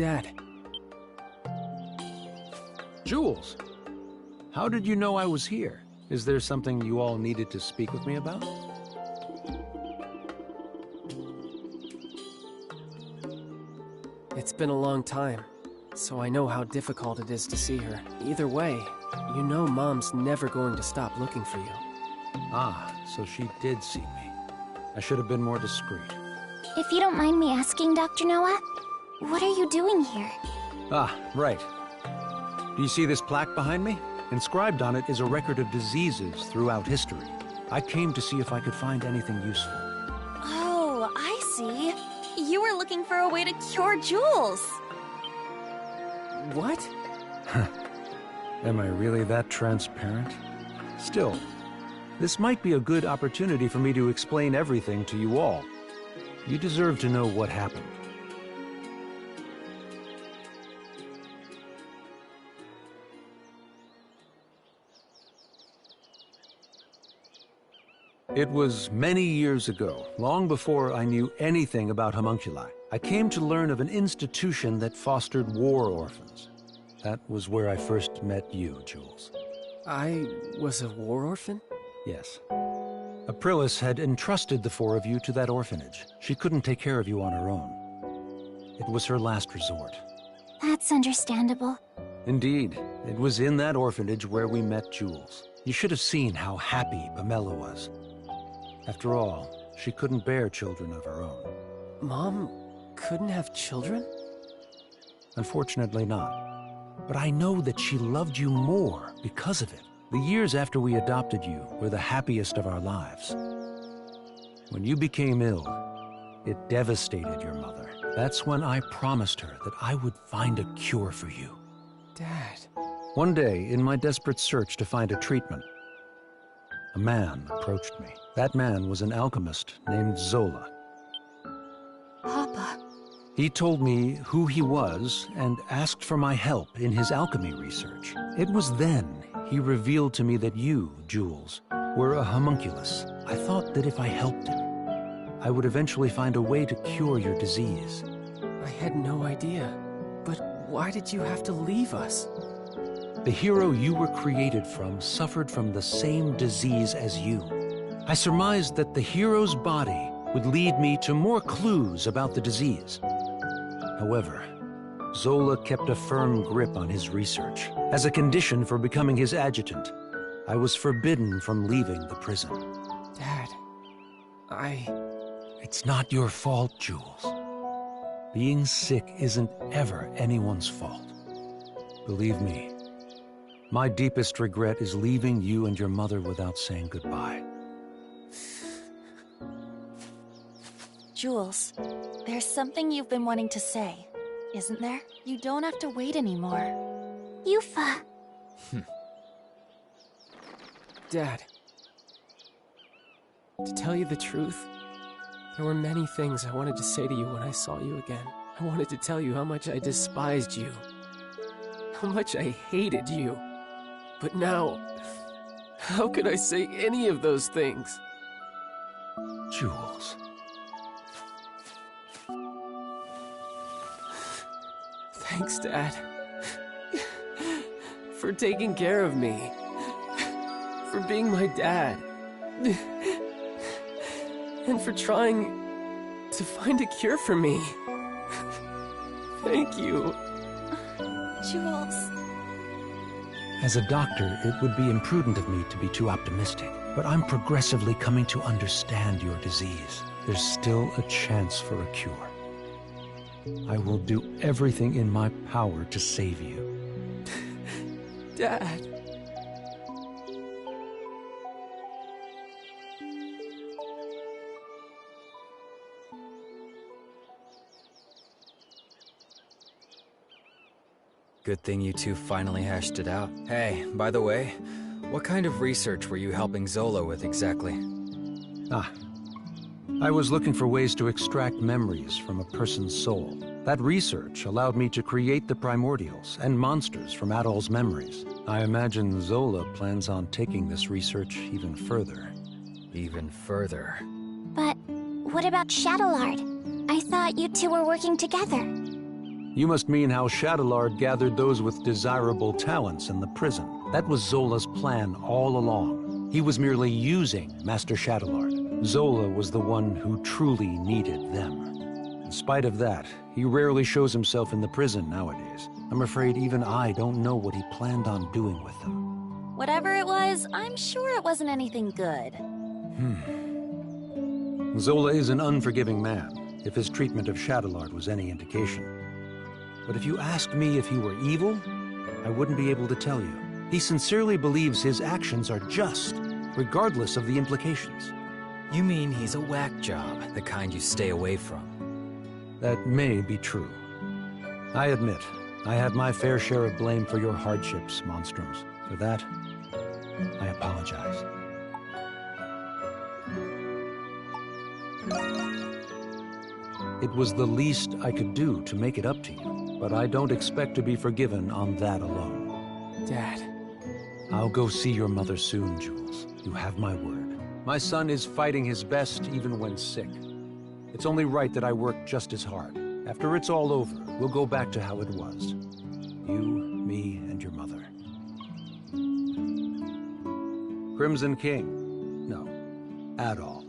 Dad. Jules, how did you know I was here? Is there something you all needed to speak with me about? It's been a long time, so I know how difficult it is to see her. Either way, you know Mom's never going to stop looking for you. Ah, so she did see me. I should have been more discreet. If you don't mind me asking, Dr. Noah, what are you doing here? Ah, right. Do you see this plaque behind me? Inscribed on it is a record of diseases throughout history. I came to see if I could find anything useful. Oh, I see. You were looking for a way to cure Jules. What? Am I really that transparent? Still, this might be a good opportunity for me to explain everything to you all. You deserve to know what happened. It was many years ago, long before I knew anything about homunculi. I came to learn of an institution that fostered war orphans. That was where I first met you, Jules. I was a war orphan? Yes. Aprilis had entrusted the four of you to that orphanage. She couldn't take care of you on her own. It was her last resort. That's understandable. Indeed. It was in that orphanage where we met Jules. You should have seen how happy Pamela was. After all, she couldn't bear children of her own. Mom couldn't have children? Unfortunately not. But I know that she loved you more because of it. The years after we adopted you were the happiest of our lives. When you became ill, it devastated your mother. That's when I promised her that I would find a cure for you. Dad. One day, in my desperate search to find a treatment, a man approached me. That man was an alchemist named Zola. Papa. He told me who he was and asked for my help in his alchemy research. It was then he revealed to me that you, Jules, were a homunculus. I thought that if I helped him, I would eventually find a way to cure your disease. I had no idea. But why did you have to leave us? The hero you were created from suffered from the same disease as you. I surmised that the hero's body would lead me to more clues about the disease. However, Zola kept a firm grip on his research. As a condition for becoming his adjutant, I was forbidden from leaving the prison. Dad, It's not your fault, Jules. Being sick isn't ever anyone's fault. Believe me, my deepest regret is leaving you and your mother without saying goodbye. Jules, there's something you've been wanting to say, isn't there? You don't have to wait anymore. Yufa. Dad. To tell you the truth, there were many things I wanted to say to you when I saw you again. I wanted to tell you how much I despised you. How much I hated you. But now, how could I say any of those things? Jules. Thanks, Dad. For taking care of me. For being my dad. And for trying to find a cure for me. Thank you. Jules. As a doctor, it would be imprudent of me to be too optimistic, but I'm progressively coming to understand your disease. There's still a chance for a cure. I will do everything in my power to save you. Dad. Good thing you two finally hashed it out. Hey, by the way, what kind of research were you helping Zola with exactly? I was looking for ways to extract memories from a person's soul. That research allowed me to create the primordials and monsters from Adol's memories. I imagine Zola plans on taking this research even further. Even further? But what about Shadowlard? I thought you two were working together. You must mean how Shadowlard gathered those with desirable talents in the prison. That was Zola's plan all along. He was merely using Master Shadowlard. Zola was the one who truly needed them. In spite of that, he rarely shows himself in the prison nowadays. I'm afraid even I don't know what he planned on doing with them. Whatever it was, I'm sure it wasn't anything good. Zola is an unforgiving man, if his treatment of Shadowlard was any indication. But if you asked me if he were evil, I wouldn't be able to tell you. He sincerely believes his actions are just, regardless of the implications. You mean he's a whack job, the kind you stay away from? That may be true. I admit, I have my fair share of blame for your hardships, Monstrums. For that, I apologize. It was the least I could do to make it up to you, but I don't expect to be forgiven on that alone. Dad. I'll go see your mother soon, Jules. You have my word. My son is fighting his best even when sick. It's only right that I work just as hard. After it's all over, we'll go back to how it was. You, me, and your mother. Crimson King. No. Adol.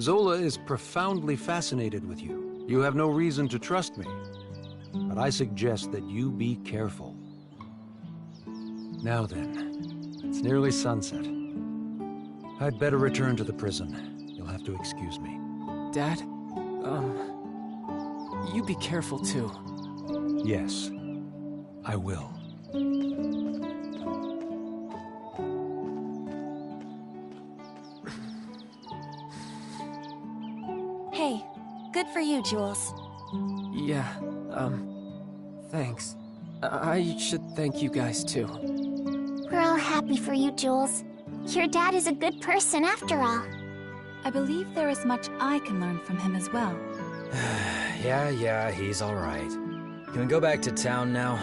Zola is profoundly fascinated with you. You have no reason to trust me. But I suggest that you be careful. Now then, it's nearly sunset. I'd better return to the prison. You'll have to excuse me. Dad? You be careful too. Yes, I will. Hey, good for you, Jules. Yeah, thanks. I should thank you guys too. We're all happy for you, Jules. Your dad is a good person after all. I believe there is much I can learn from him as well. Yeah, he's all right. Can we go back to town now?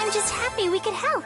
I'm just happy we could help.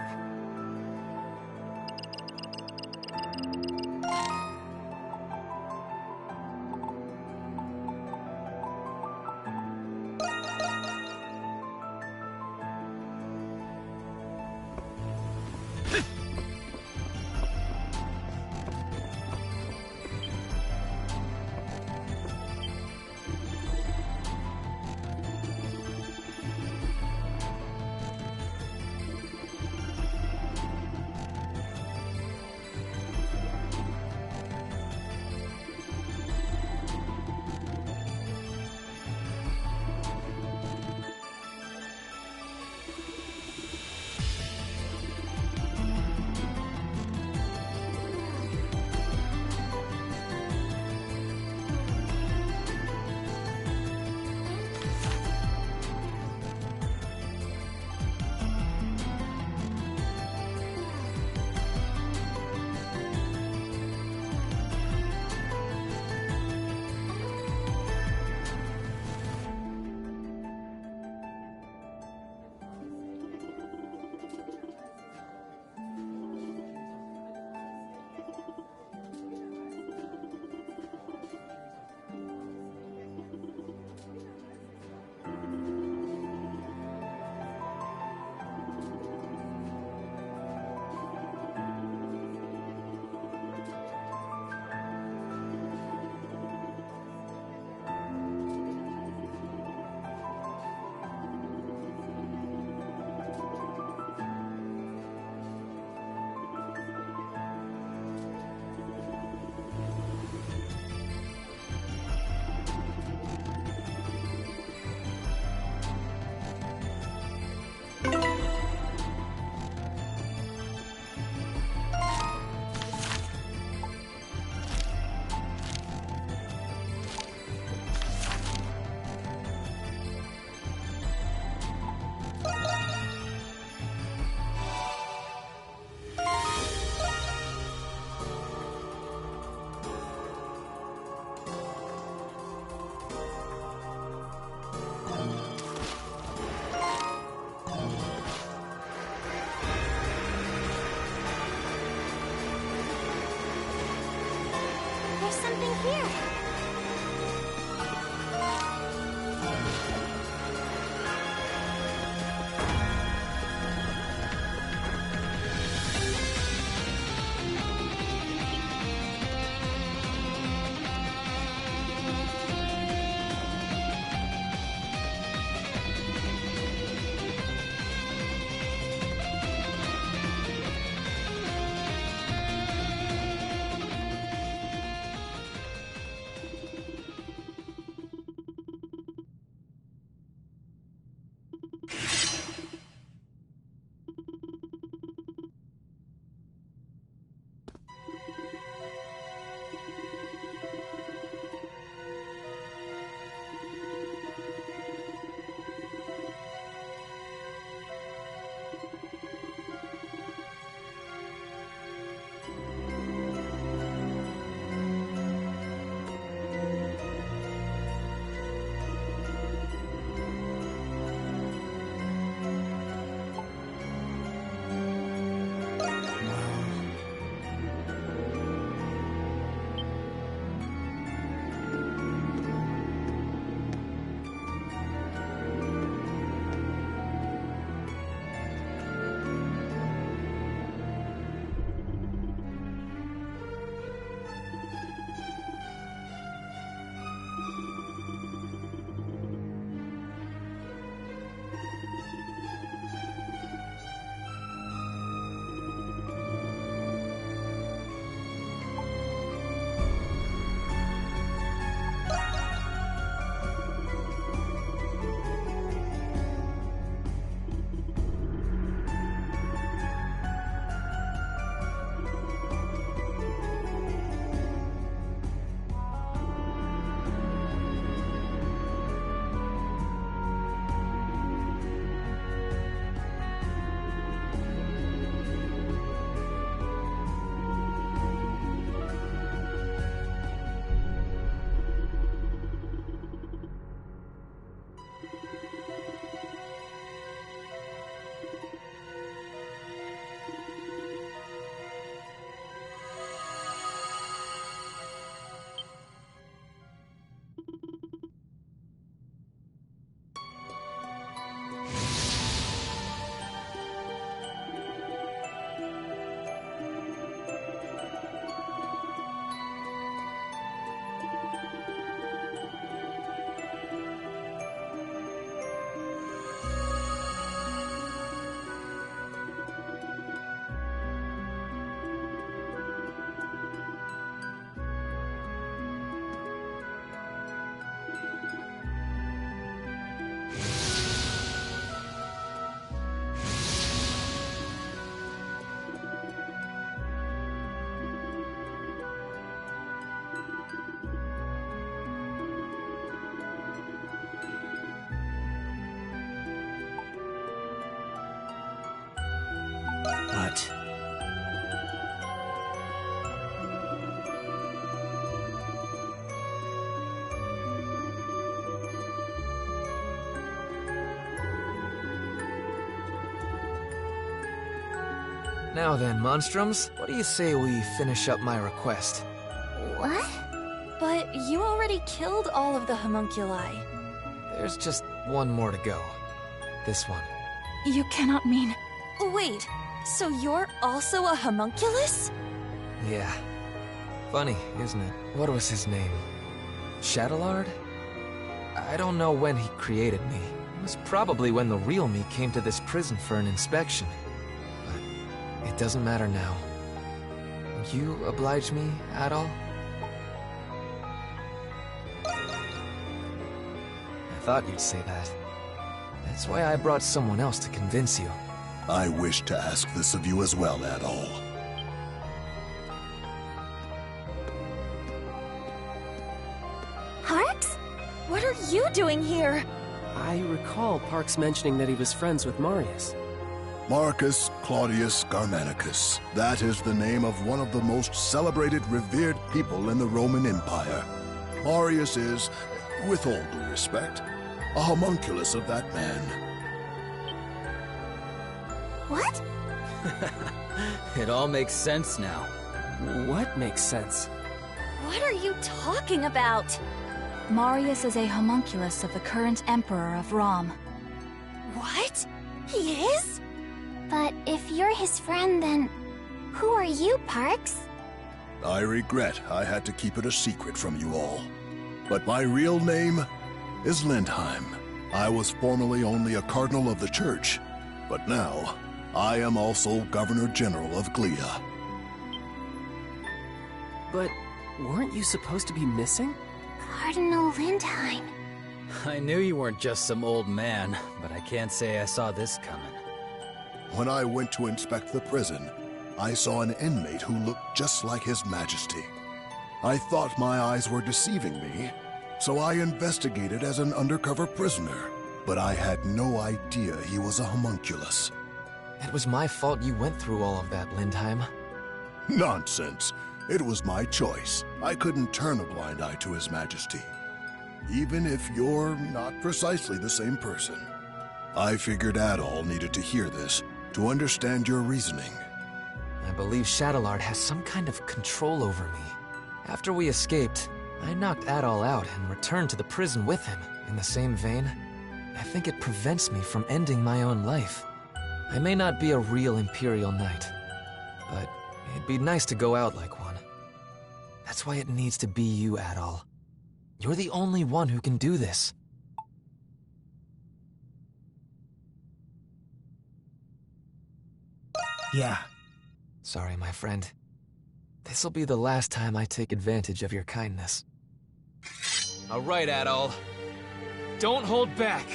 Here. What? Now then, Monstrums, what do you say we finish up my request? What? But you already killed all of the homunculi. There's just one more to go. This one. You cannot mean... Wait, so you're also a homunculus? Yeah. Funny, isn't it? What was his name? Shadowlard? I don't know when he created me. It was probably when the real me came to this prison for an inspection. But it doesn't matter now. Will you oblige me at all? I thought you'd say that. That's why I brought someone else to convince you. I wish to ask this of you as well, Adol. Parks? What are you doing here? I recall Parks mentioning that he was friends with Marius. Marcus Claudius Germanicus. That is the name of one of the most celebrated, revered people in the Roman Empire. Marius is, with all due respect, a homunculus of that man. What? It all makes sense now. What makes sense? What are you talking about? Marius is a homunculus of the current Emperor of Rom. What? He is? But if you're his friend, then who are you, Parks? I regret I had to keep it a secret from you all. But my real name is Lindheim. I was formerly only a cardinal of the church, but now I am also Governor General of Glia. But weren't you supposed to be missing? Cardinal Lindheim. I knew you weren't just some old man, but I can't say I saw this coming. When I went to inspect the prison, I saw an inmate who looked just like His Majesty. I thought my eyes were deceiving me, so I investigated as an undercover prisoner. But I had no idea he was a homunculus. It was my fault you went through all of that, Lindheim. Nonsense. It was my choice. I couldn't turn a blind eye to His Majesty, even if you're not precisely the same person. I figured Adol needed to hear this to understand your reasoning. I believe Shadowlord has some kind of control over me. After we escaped, I knocked Adol out and returned to the prison with him. In the same vein, I think it prevents me from ending my own life. I may not be a real Imperial Knight, but it'd be nice to go out like one. That's why it needs to be you, Adol. You're the only one who can do this. Yeah. Sorry, my friend. This'll be the last time I take advantage of your kindness. All right, Adol. Don't hold back!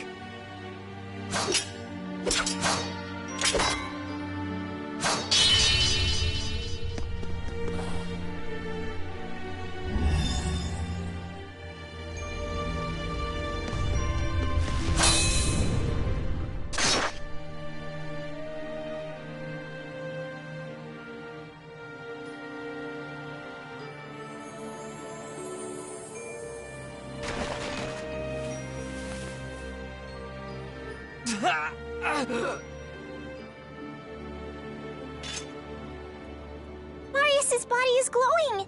Marius's body is glowing!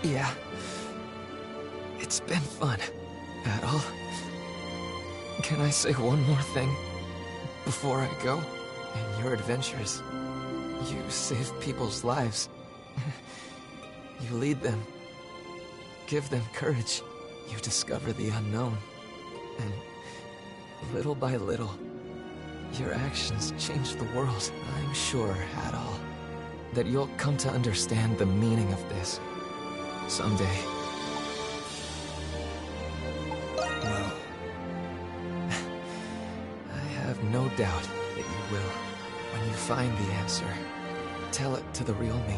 Yeah. It's been fun, Adol. Can I say one more thing before I go? In your adventures, you save people's lives. You lead them. Give them courage. You discover the unknown. And little by little, your actions change the world. I'm sure, Adol, that you'll come to understand the meaning of this someday. Well, I have no doubt that you will. When you find the answer, tell it to the real me.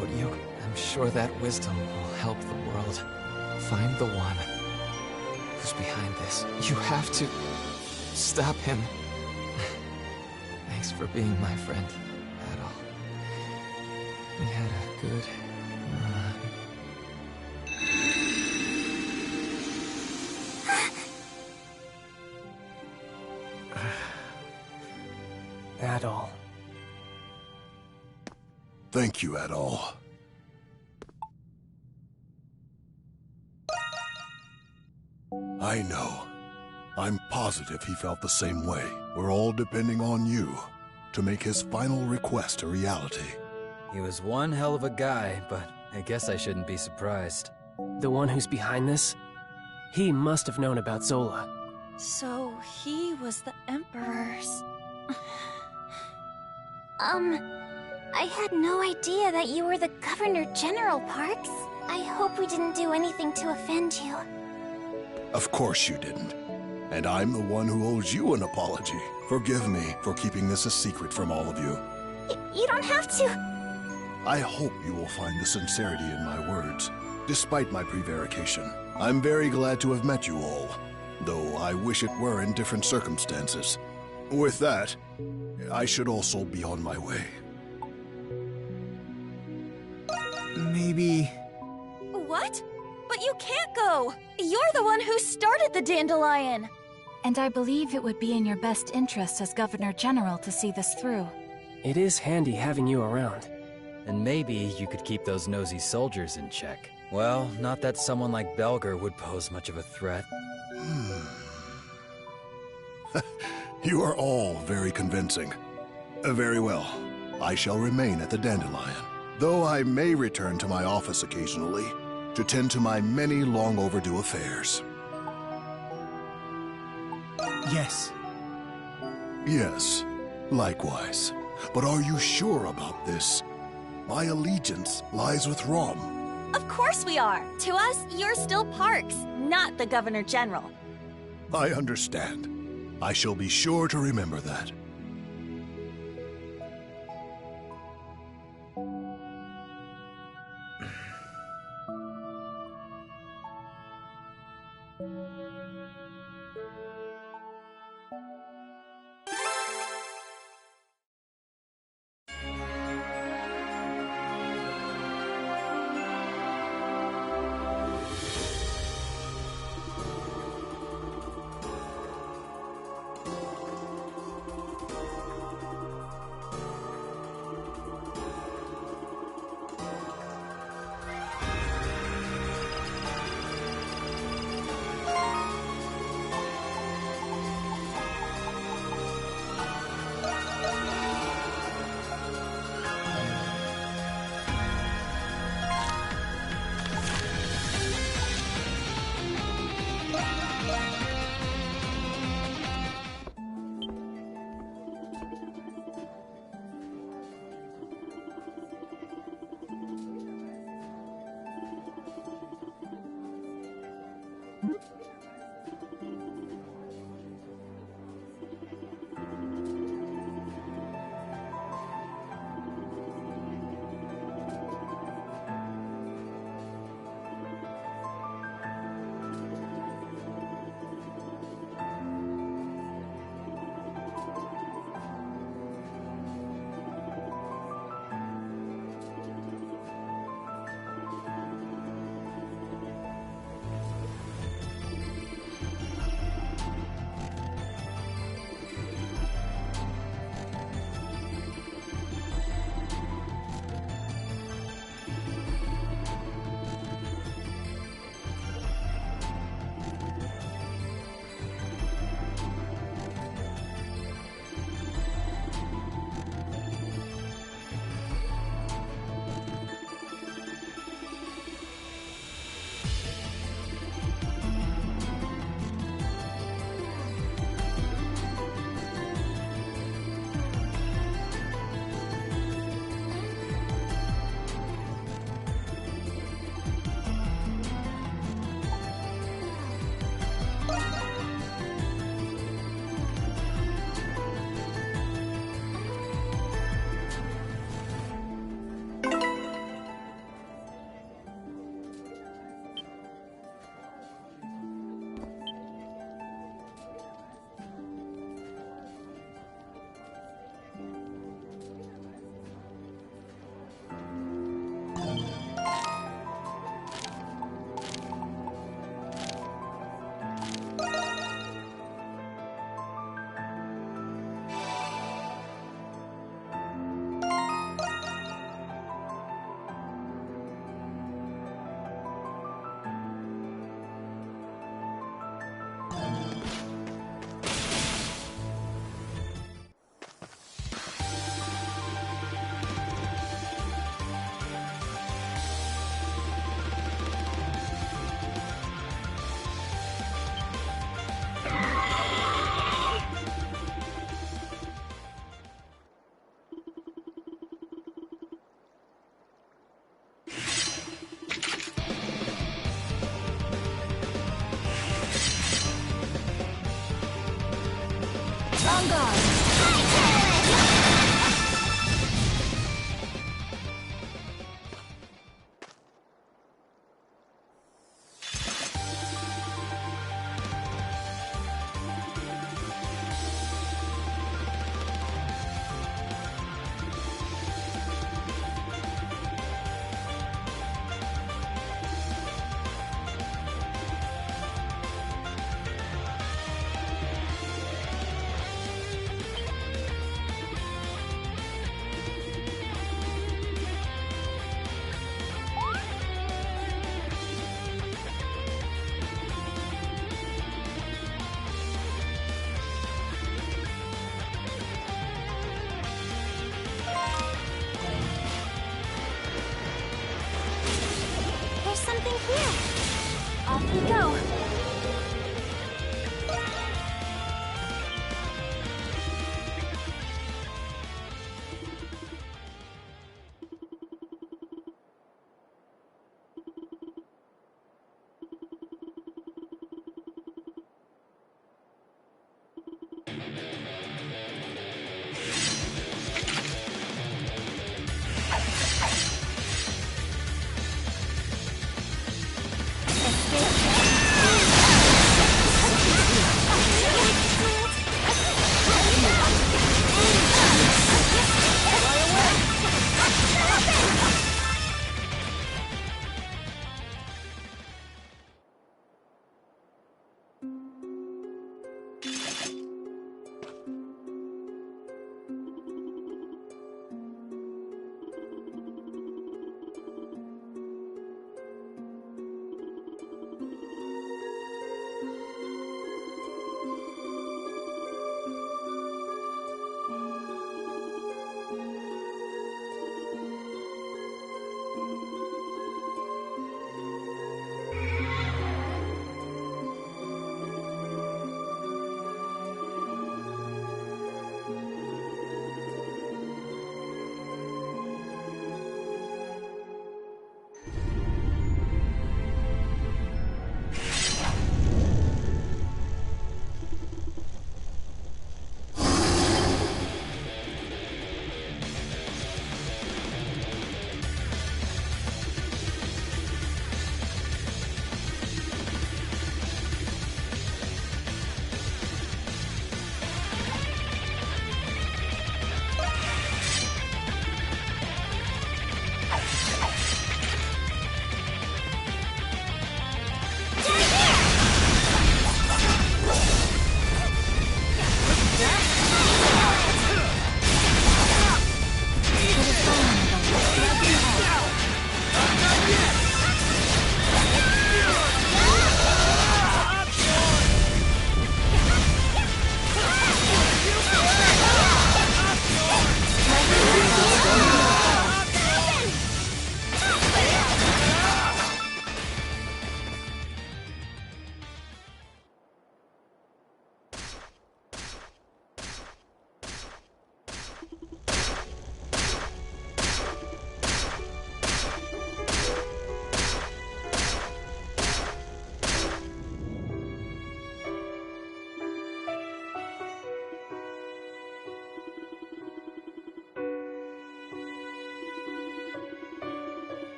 Would you? I'm sure that wisdom will help the world. Find the one who's behind this. You have to stop him. Thanks for being my friend, Adol. We had a good run. Adol. Thank you, Adol. I know. I'm positive he felt the same way. We're all depending on you to make his final request a reality. He was one hell of a guy, but I guess I shouldn't be surprised. The one who's behind this? He must have known about Zola. So he was the Emperor's... I had no idea that you were the Governor General, Parks. I hope we didn't do anything to offend you. Of course you didn't. And I'm the one who owes you an apology. Forgive me for keeping this a secret from all of you. You don't have to. I hope you will find the sincerity in my words, despite my prevarication. I'm very glad to have met you all, though I wish it were in different circumstances. With that, I should also be on my way. maybe... What? But you can't go! You're the one who started the dandelion! And I believe it would be in your best interest as Governor General to see this through. It is handy having you around. And maybe you could keep those nosy soldiers in check. Well, not that someone like Belger would pose much of a threat. You are all very convincing. Very well. I shall remain at the Dandelion, though I may return to my office occasionally to tend to my many long overdue affairs. Yes. Yes, likewise. But are you sure about this? My allegiance lies with Rom. Of course we are! To us, you're still Parks, not the Governor General. I understand. I shall be sure to remember that.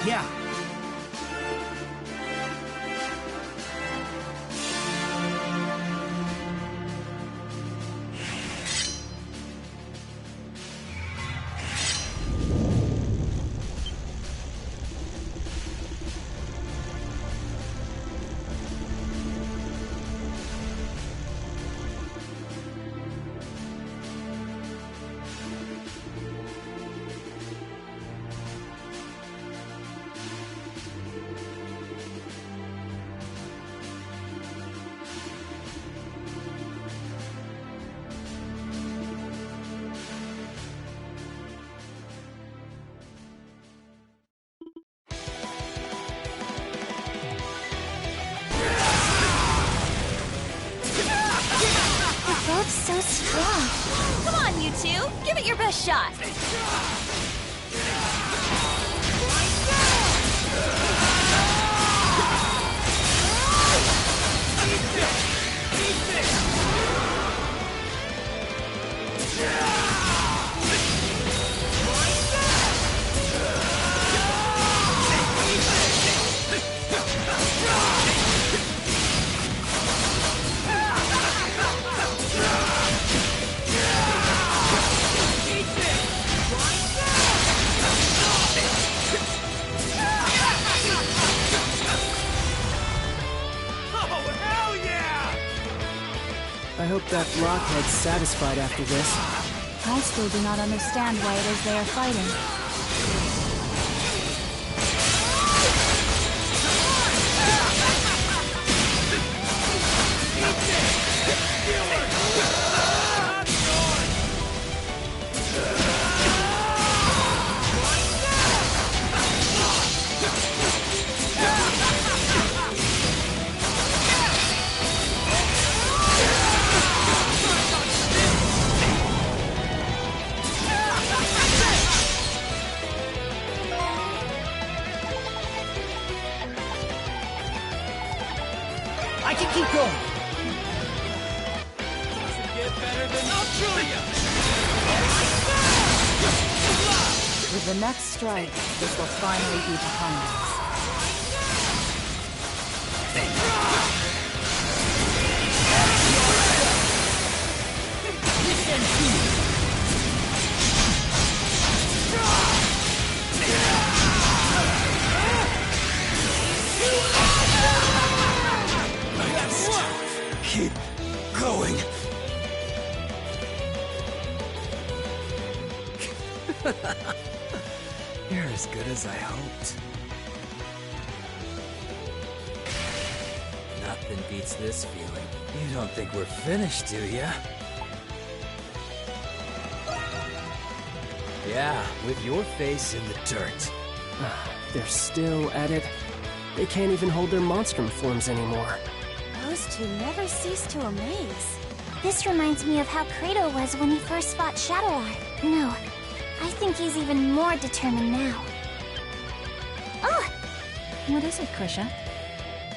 Yeah. Both so strong. Come on, you two! Give it your best shot! I hope that blockhead's satisfied after this. I still do not understand why it is they are fighting. I can keep going. Doesn't get better than Altrulia! With the next strike, this will finally be behind us. Keep going. You're as good as I hoped. Nothing beats this feeling. You don't think we're finished, do ya? Yeah, with your face in the dirt. They're still at it. They can't even hold their monstrum forms anymore. Those two never cease to amaze. This reminds me of how Kratos was when he first fought Shadowlord. No, I think he's even more determined now. Oh! What is it, Krisha?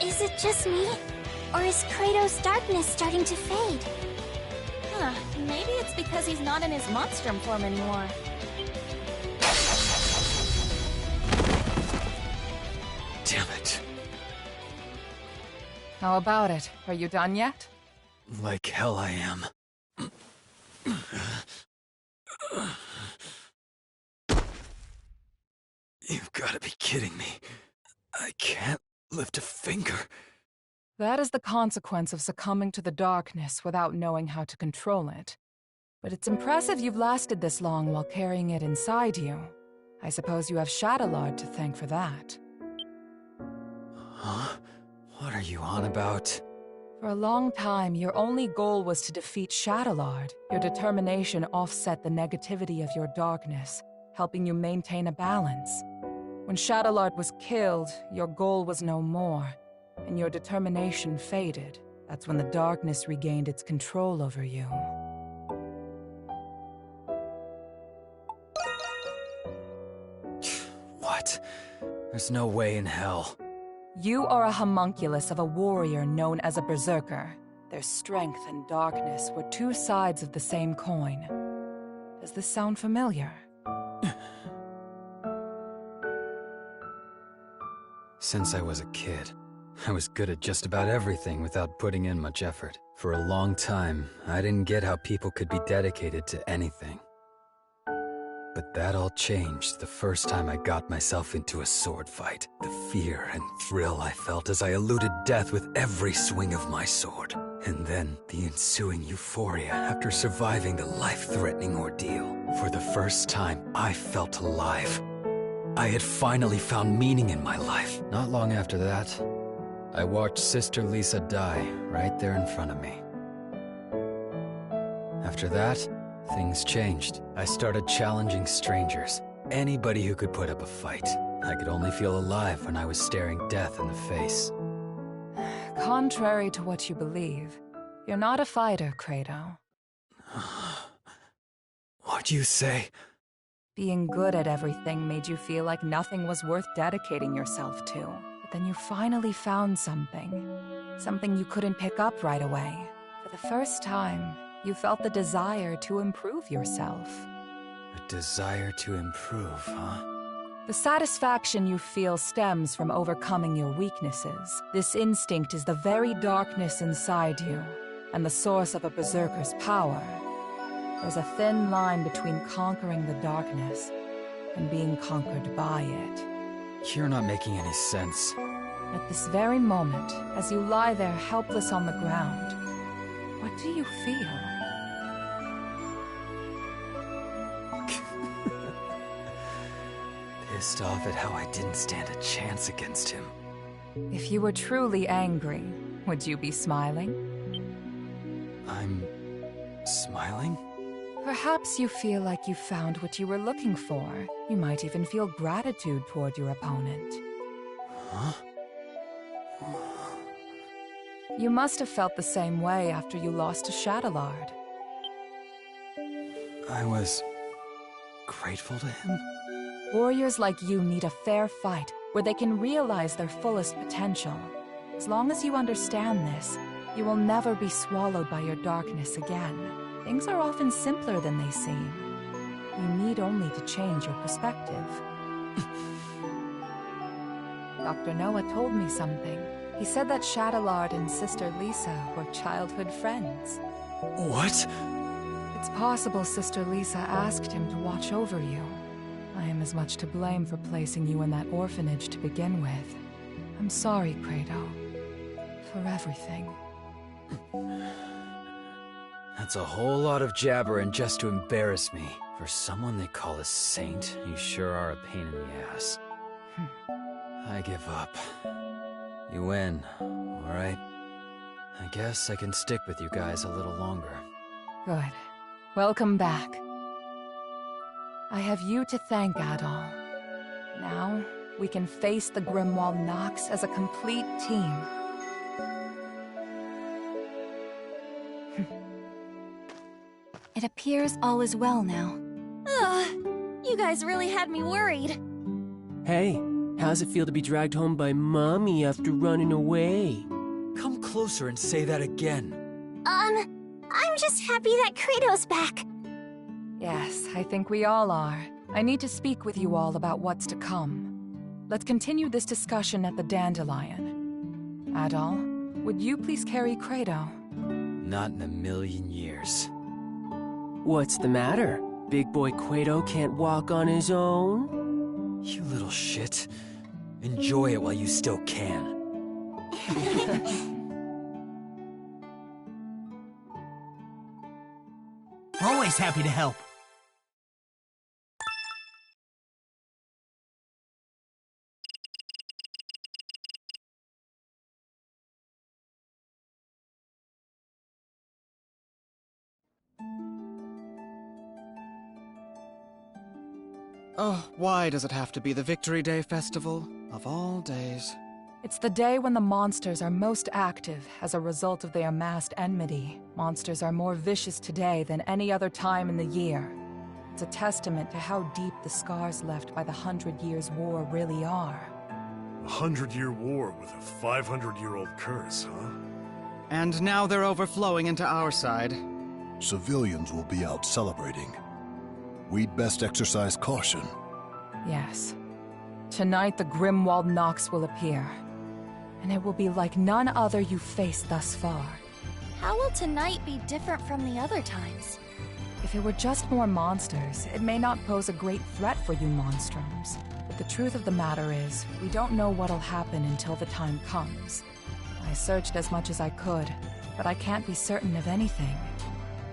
Is it just me? Or is Kratos' darkness starting to fade? Huh, maybe it's because he's not in his monstrum form anymore. Damn it. How about it? Are you done yet? Like hell I am. You've got to be kidding me. I can't lift a finger. That is the consequence of succumbing to the darkness without knowing how to control it. But it's impressive you've lasted this long while carrying it inside you. I suppose you have Shadowlord to thank for that. Huh? What are you on about? For a long time, your only goal was to defeat Shadowlord. Your determination offset the negativity of your darkness, helping you maintain a balance. When Shadowlord was killed, your goal was no more, and your determination faded. That's when the darkness regained its control over you. What? There's no way in hell. You are a homunculus of a warrior known as a berserker. Their strength and darkness were two sides of the same coin. Does this sound familiar? Since I was a kid, I was good at just about everything without putting in much effort. For a long time, I didn't get how people could be dedicated to anything. But that all changed the first time I got myself into a sword fight. The fear and thrill I felt as I eluded death with every swing of my sword. And then the ensuing euphoria after surviving the life-threatening ordeal. For the first time, I felt alive. I had finally found meaning in my life. Not long after that, I watched Sister Lisa die right there in front of me. After that, things changed. I started challenging strangers. Anybody who could put up a fight. I could only feel alive when I was staring death in the face. Contrary to what you believe, you're not a fighter, Credo. What'd you say? Being good at everything made you feel like nothing was worth dedicating yourself to. But then you finally found something. Something you couldn't pick up right away. For the first time, you felt the desire to improve yourself. A desire to improve, huh? The satisfaction you feel stems from overcoming your weaknesses. This instinct is the very darkness inside you, and the source of a berserker's power. There's a thin line between conquering the darkness and being conquered by it. You're not making any sense. At this very moment, as you lie there helpless on the ground, what do you feel? Pissed off at how I didn't stand a chance against him. If you were truly angry, would you be smiling? I'm smiling? Perhaps you feel like you found what you were looking for. You might even feel gratitude toward your opponent. Huh? You must have felt the same way after you lost to Shadowlard. I was grateful to him? Warriors like you need a fair fight where they can realize their fullest potential. As long as you understand this, you will never be swallowed by your darkness again. Things are often simpler than they seem. You need only to change your perspective. Dr. Noah told me something. He said that Shadowlard and Sister Lisa were childhood friends. What? It's possible Sister Lisa asked him to watch over you. I am as much to blame for placing you in that orphanage to begin with. I'm sorry, Credo. For everything. That's a whole lot of jabbering just to embarrass me. For someone they call a saint, you sure are a pain in the ass. I give up. You win, alright? I guess I can stick with you guys a little longer. Good. Welcome back. I have you to thank, Adol. Now, we can face the Monstrum Nox as a complete team. It appears all is well now. Ugh, you guys really had me worried. Hey, how's it feel to be dragged home by Mommy after running away? Come closer and say that again. I'm just happy that Kratos back. Yes, I think we all are. I need to speak with you all about what's to come. Let's continue this discussion at the Dandelion. Adol, would you please carry Credo? Not in a million years. What's the matter? Big boy Quato can't walk on his own? You little shit. Enjoy it while you still can. Always happy to help. Oh, why does it have to be the Victory Day festival, of all days? It's the day when the monsters are most active as a result of their amassed enmity. Monsters are more vicious today than any other time in the year. It's a testament to how deep the scars left by the 100 Years' War really are. A 100-year war with a 500-year-old curse, huh? And now they're overflowing into our side. Civilians will be out celebrating. We'd best exercise caution. Yes. Tonight, the Grimwald Nox will appear. And it will be like none other you've faced thus far. How will tonight be different from the other times? If it were just more monsters, it may not pose a great threat for you Monstrums. But the truth of the matter is, we don't know what'll happen until the time comes. I searched as much as I could, but I can't be certain of anything.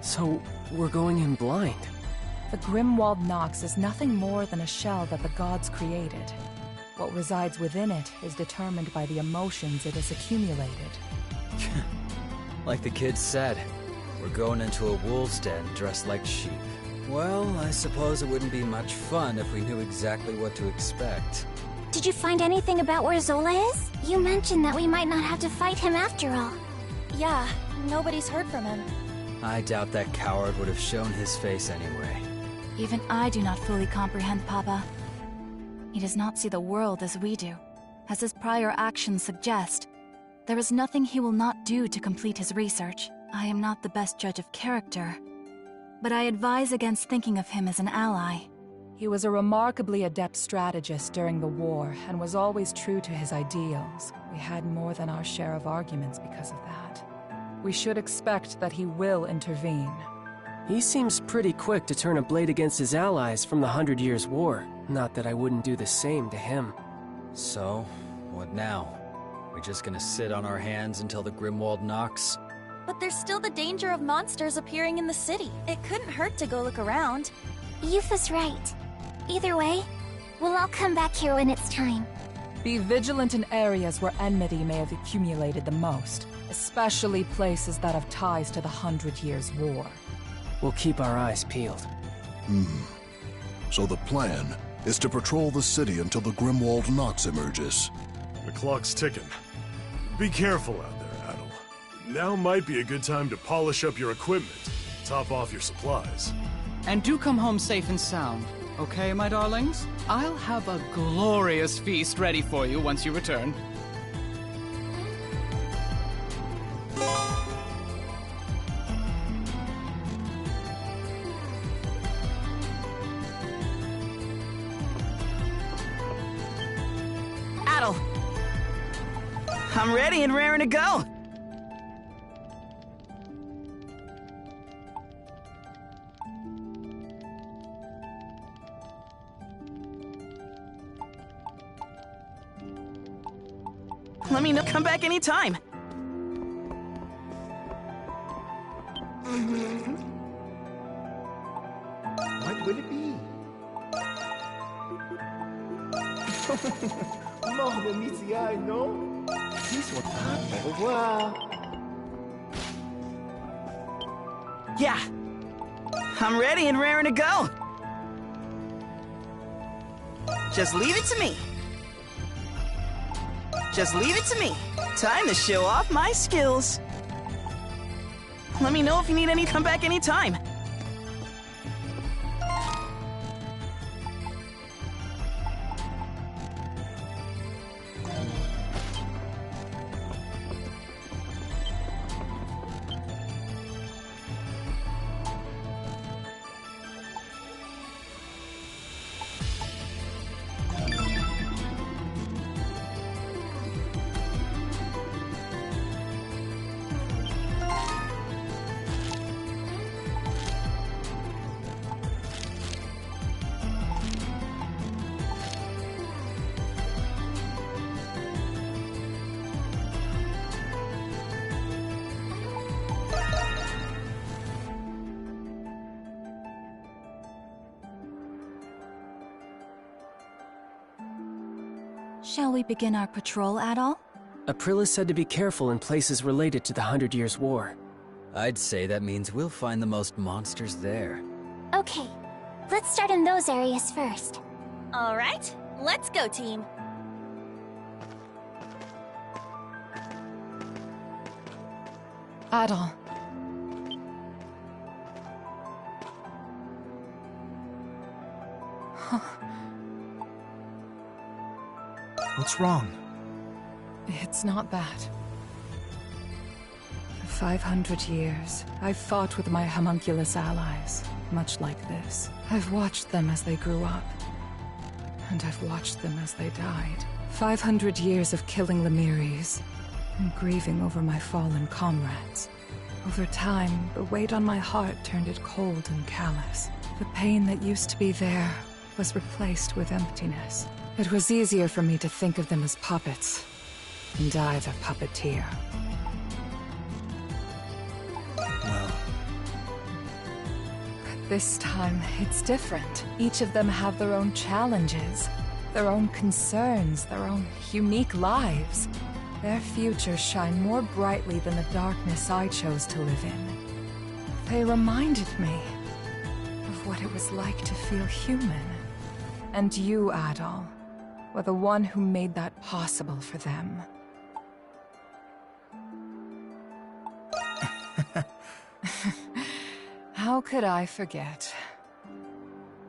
So, we're going in blind? The Grimwald Nox is nothing more than a shell that the gods created. What resides within it is determined by the emotions it has accumulated. Like the kids said, we're going into a wolf's den dressed like sheep. Well, I suppose it wouldn't be much fun if we knew exactly what to expect. Did you find anything about where Zola is? You mentioned that we might not have to fight him after all. Yeah, nobody's heard from him. I doubt that coward would have shown his face anyway. Even I do not fully comprehend Papa. He does not see the world as we do. As his prior actions suggest, there is nothing he will not do to complete his research. I am not the best judge of character, but I advise against thinking of him as an ally. He was a remarkably adept strategist during the war, and was always true to his ideals. We had more than our share of arguments because of that. We should expect that he will intervene. He seems pretty quick to turn a blade against his allies from the 100 Years' War. Not that I wouldn't do the same to him. So, what now? We just gonna sit on our hands until the Grimwald Nox? But there's still the danger of monsters appearing in the city. It couldn't hurt to go look around. Yufa's right. Either way, we'll all come back here when it's time. Be vigilant in areas where enmity may have accumulated the most, especially places that have ties to the 100 Years' War. We'll keep our eyes peeled. So the plan is to patrol the city until the Grimwald Nox emerges. The clock's ticking. Be careful out there, Adel. Now might be a good time to polish up your equipment, top off your supplies. And do come home safe and sound, okay, my darlings? I'll have a glorious feast ready for you once you return. Adel! I'm ready and raring to go! Let me know. Come back anytime. What will it be? Mort de Misia, non? Ils sont prêts. Au revoir. Yeah. I'm ready and raring to go. Just leave it to me. Just leave it to me. Time to show off my skills. Let me know if you need any. Come back anytime. Shall we begin our patrol, Adol? Aprilis said to be careful in places related to the 100 Years' War. I'd say that means we'll find the most monsters there. Okay, let's start in those areas first. All right, let's go, team. Adol. What's wrong? It's not that. For 500 years, I've fought with my homunculus allies, much like this. I've watched them as they grew up. and I've watched them as they died. 500 years of killing Lemiris, and grieving over my fallen comrades. Over time, the weight on my heart turned it cold and callous. The pain that used to be there was replaced with emptiness. It was easier for me to think of them as puppets, and I the puppeteer. Well, this time, it's different. Each of them have their own challenges, their own concerns, their own unique lives. Their futures shine more brightly than the darkness I chose to live in. They reminded me of what it was like to feel human. And you, Adol, were the one who made that possible for them. How could I forget?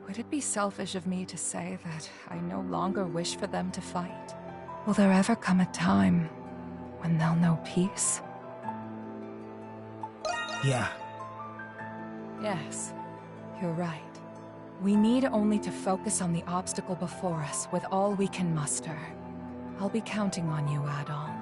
Would it be selfish of me to say that I no longer wish for them to fight? Will there ever come a time when they'll know peace? Yeah. Yes, you're right. We need only to focus on the obstacle before us with all we can muster. I'll be counting on you, Adol.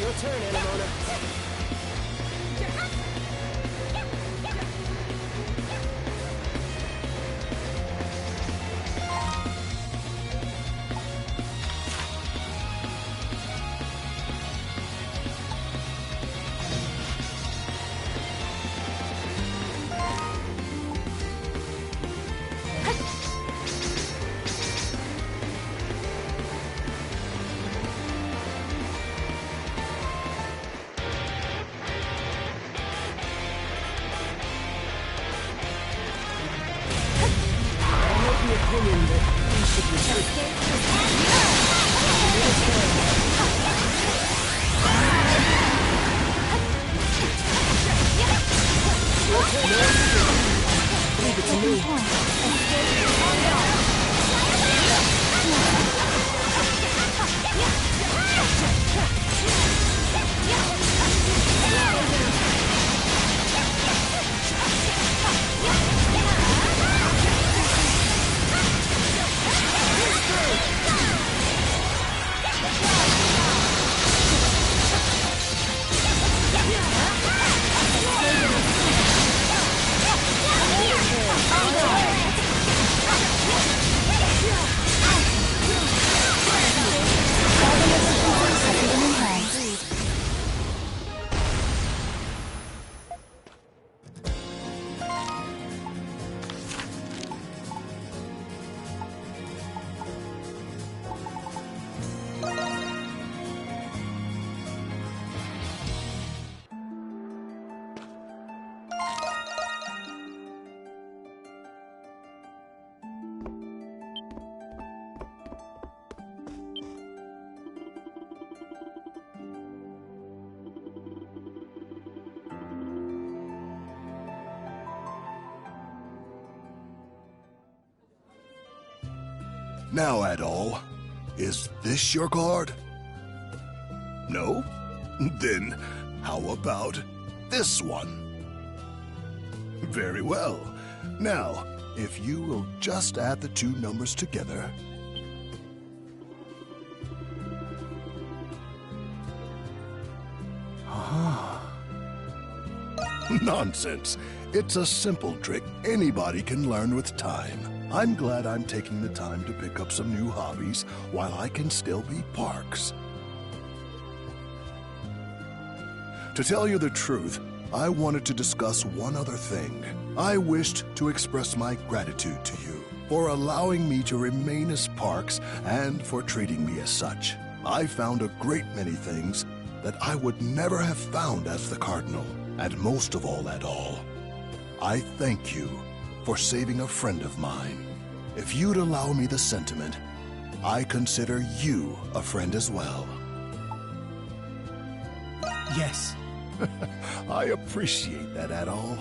Your turn, Anemona. Opinion that we should retreat. Leave it to me. Now, Adol, is this your card? No? Then how about this one? Very well. Now, if you will just add the two numbers together. Nonsense. It's a simple trick anybody can learn with time. I'm glad I'm taking the time to pick up some new hobbies while I can still be Parks. To tell you the truth, I wanted to discuss one other thing. I wished to express my gratitude to you for allowing me to remain as Parks and for treating me as such. I found a great many things that I would never have found as the Cardinal. And most of all, I thank you for saving a friend of mine. If you'd allow me the sentiment, I consider you a friend as well. Yes. I appreciate that, Adol.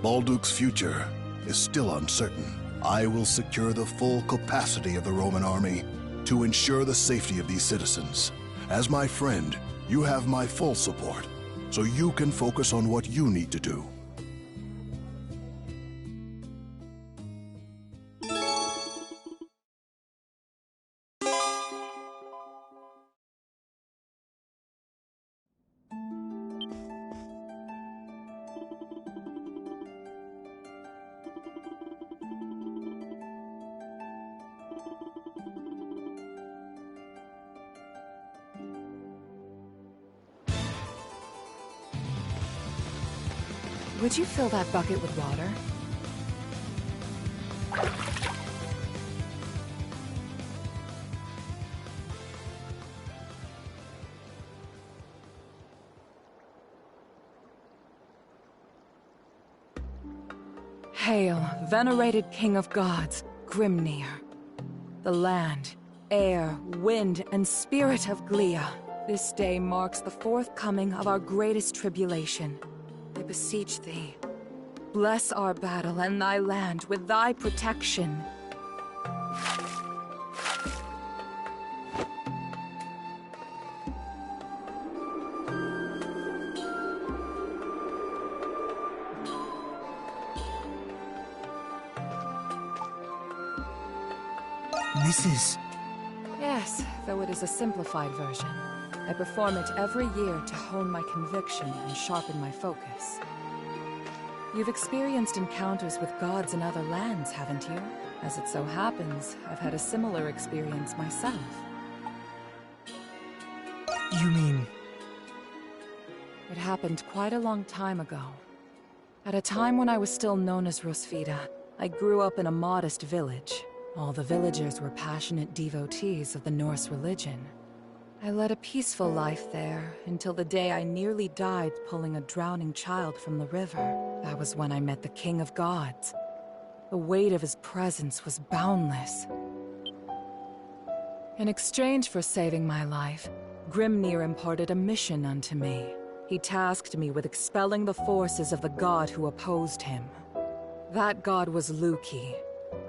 Balduk's future is still uncertain. I will secure the full capacity of the Roman army to ensure the safety of these citizens. As my friend, you have my full support, so you can focus on what you need to do. Would you fill that bucket with water? Hail, venerated King of Gods, Grimnir. The land, air, wind, and spirit of Glia. This day marks the forthcoming of our greatest tribulation. I beseech thee, bless our battle and thy land with thy protection. This is... Yes, though it is a simplified version. I perform it every year to hone my conviction and sharpen my focus. You've experienced encounters with gods in other lands, haven't you? As it so happens, I've had a similar experience myself. You mean... It happened quite a long time ago. At a time when I was still known as Rosvita, I grew up in a modest village. All the villagers were passionate devotees of the Norse religion. I led a peaceful life there, until the day I nearly died pulling a drowning child from the river. That was when I met the King of Gods. The weight of his presence was boundless. In exchange for saving my life, Grimnir imparted a mission unto me. He tasked me with expelling the forces of the god who opposed him. That god was Luki,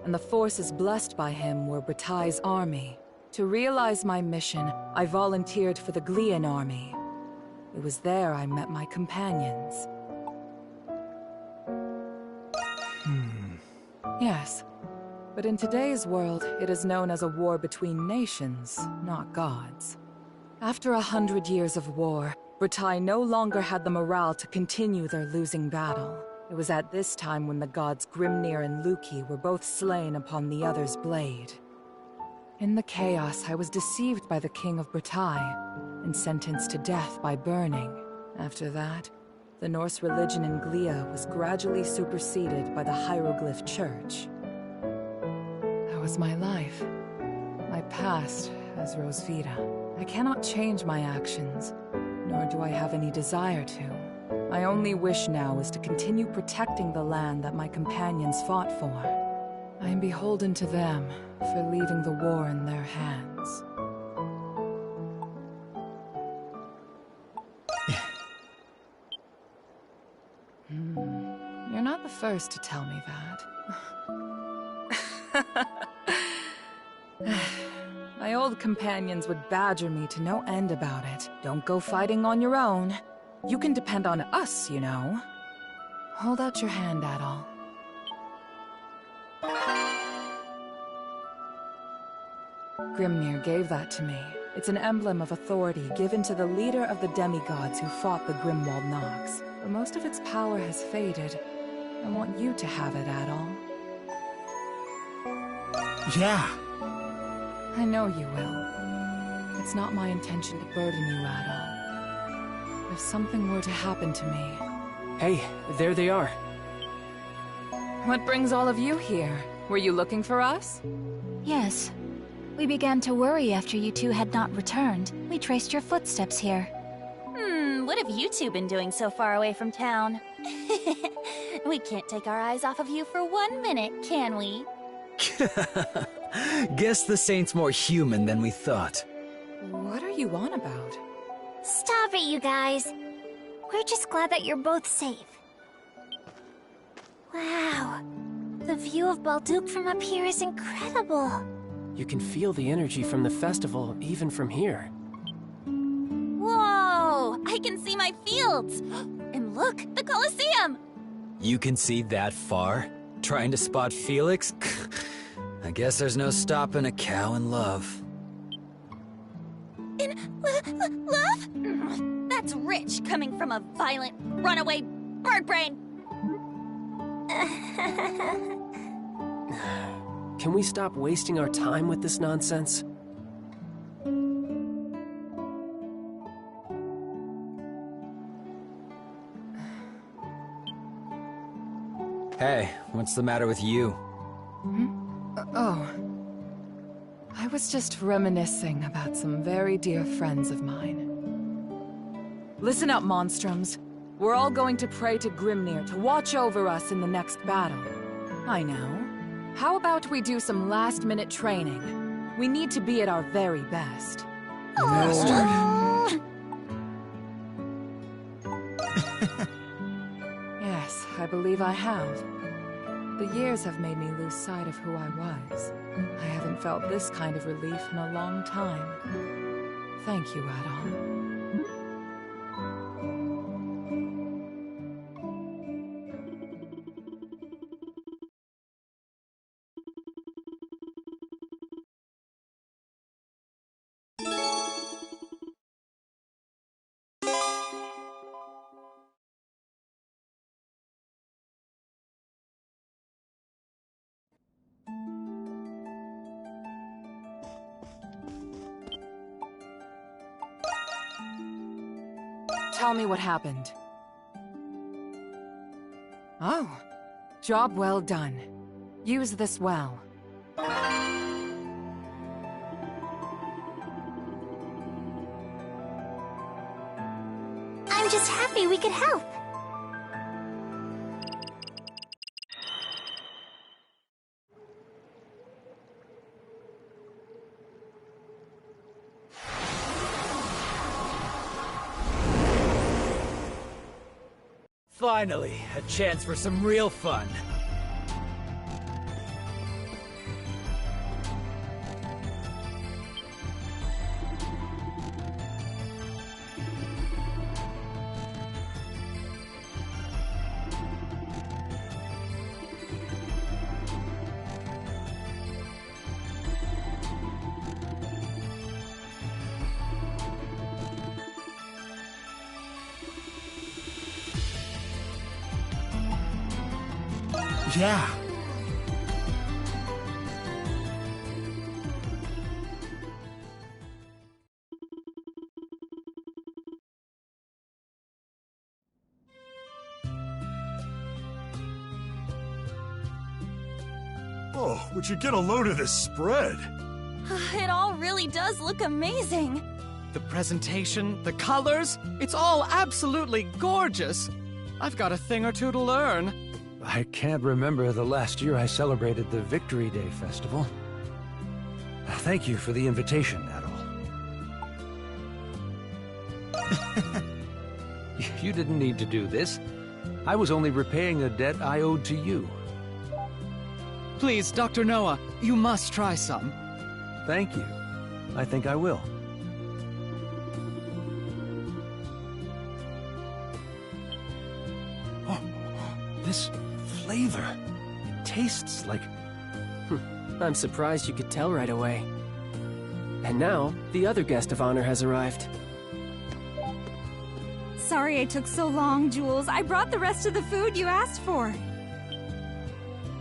and the forces blessed by him were Bratai's army. To realize my mission, I volunteered for the Glian army. It was there I met my companions. Yes, but in today's world, it is known as a war between nations, not gods. After 100 years of war, Bratai no longer had the morale to continue their losing battle. It was at this time when the gods Grimnir and Luki were both slain upon the other's blade. In the chaos, I was deceived by the King of Bratai and sentenced to death by burning. After that, the Norse religion in Glia was gradually superseded by the Hieroglyph Church. That was my life. My past as Rosvita. I cannot change my actions, nor do I have any desire to. My only wish now is to continue protecting the land that my companions fought for. I am beholden to them for leaving the war in their hands. You're not the first to tell me that. My old companions would badger me to no end about it. Don't go fighting on your own. You can depend on us, you know. Hold out your hand, Adol. Grimnir gave that to me. It's an emblem of authority given to the leader of the demigods who fought the Grimwald Nox. But most of its power has faded. I want you to have it, Adol. Yeah. I know you will. It's not my intention to burden you, Adol. If something were to happen to me... Hey, there they are. What brings all of you here? Were you looking for us? Yes. We began to worry after you two had not returned. We traced your footsteps here. What have you two been doing so far away from town? We can't take our eyes off of you for 1 minute, can we? Guess the Saint's more human than we thought. What are you on about? Stop it, you guys. We're just glad that you're both safe. Wow. The view of Balduke from up here is incredible. You can feel the energy from the festival even from here. Whoa! I can see my fields! And look, the Colosseum! You can see that far? Trying to spot Felix? I guess there's no stopping a cow in love. In love? That's rich coming from a violent, runaway bird brain! Can we stop wasting our time with this nonsense? Hey, what's the matter with you? Oh. I was just reminiscing about some very dear friends of mine. Listen up, Monstrums. We're all going to pray to Grimnir to watch over us in the next battle. I know. How about we do some last-minute training? We need to be at our very best. Yes, I believe I have. The years have made me lose sight of who I was. I haven't felt this kind of relief in a long time. Thank you, Adol. Tell me what happened. Oh, job well done. Use this well. I'm just happy we could help. Finally, a chance for some real fun. Yeah. Oh, would you get a load of this spread? It all really does look amazing. The presentation, the colors, it's all absolutely gorgeous. I've got a thing or two to learn. I can't remember the last year I celebrated the Victory Day Festival. Thank you for the invitation, Adol. You didn't need to do this. I was only repaying a debt I owed to you. Please, Dr. Noah, you must try some. Thank you. I think I will. Oh, this flavor. It tastes like... I'm surprised you could tell right away. And now, the other guest of honor has arrived. Sorry I took so long, Jules. I brought the rest of the food you asked for.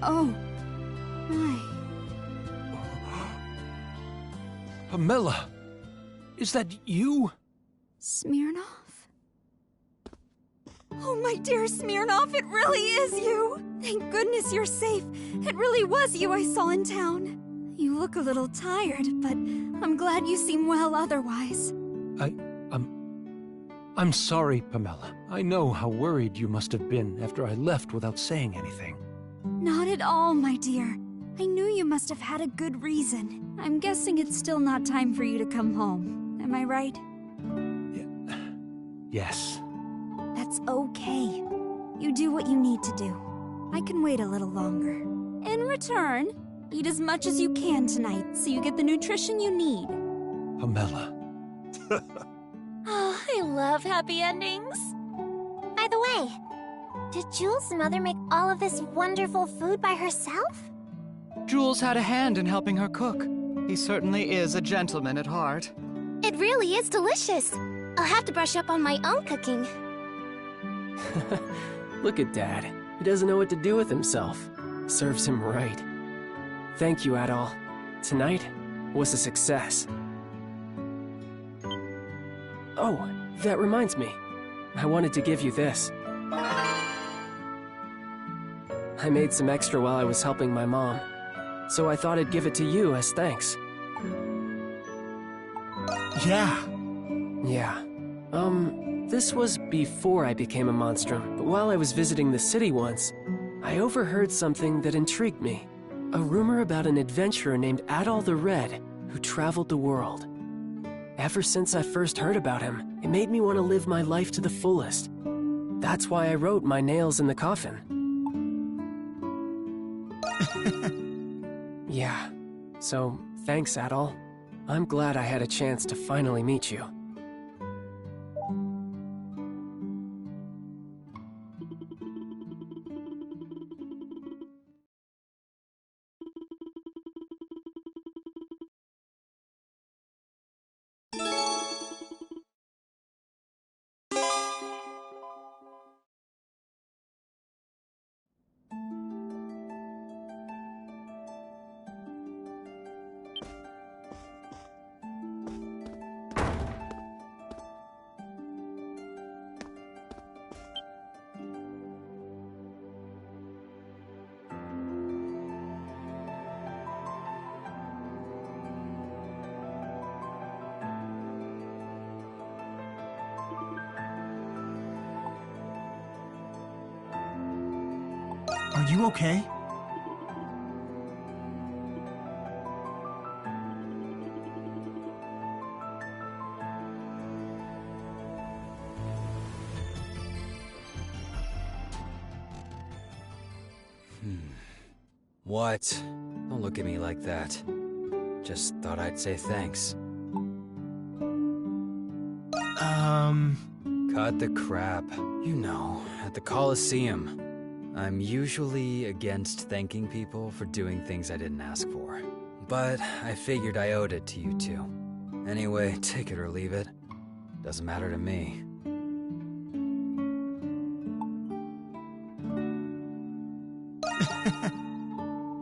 Oh. My. Pamela! Is that you? Smirnoff? Oh, my dear Smirnoff, it really is you! Thank goodness you're safe. It really was you I saw in town. You look a little tired, but I'm glad you seem well otherwise. I'm sorry, Pamela. I know how worried you must have been after I left without saying anything. Not at all, my dear. I knew you must have had a good reason. I'm guessing it's still not time for you to come home. Am I right? Yes. That's okay. You do what you need to do. I can wait a little longer. In return, eat as much as you can tonight so you get the nutrition you need. Pamela. Oh, I love happy endings. By the way, did Jules' mother make all of this wonderful food by herself? Jules had a hand in helping her cook. He certainly is a gentleman at heart. It really is delicious. I'll have to brush up on my own cooking. Look at Dad. He doesn't know what to do with himself. Serves him right. Thank you, Adol. Tonight was a success. Oh, that reminds me. I wanted to give you this. I made some extra while I was helping my mom, so I thought I'd give it to you as thanks. Yeah. Yeah. This was before I became a monstrum, but while I was visiting the city once, I overheard something that intrigued me. A rumor about an adventurer named Adol the Red who traveled the world. Ever since I first heard about him, it made me want to live my life to the fullest. That's why I wrote my nails in the coffin. Yeah, so thanks, Adol. I'm glad I had a chance to finally meet you. Are you okay? What? Don't look at me like that. Just thought I'd say thanks. Cut the crap. You know, at the Coliseum. I'm usually against thanking people for doing things I didn't ask for. But I figured I owed it to you two. Anyway, take it or leave it. Doesn't matter to me.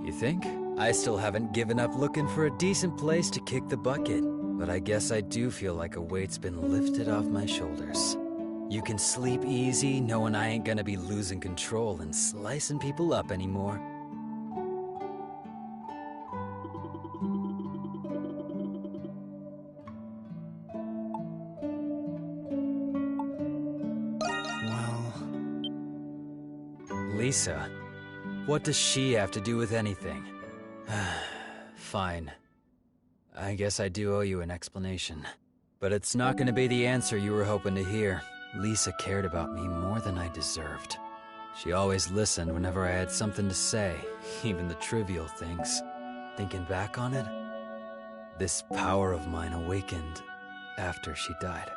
You think? I still haven't given up looking for a decent place to kick the bucket. But I guess I do feel like a weight's been lifted off my shoulders. You can sleep easy knowing I ain't gonna be losing control and slicing people up anymore. Well... Lisa, what does she have to do with anything? Fine. I guess I do owe you an explanation. But it's not gonna be the answer you were hoping to hear. Lisa cared about me more than I deserved. She always listened whenever I had something to say, even the trivial things. Thinking back on it, this power of mine awakened after she died.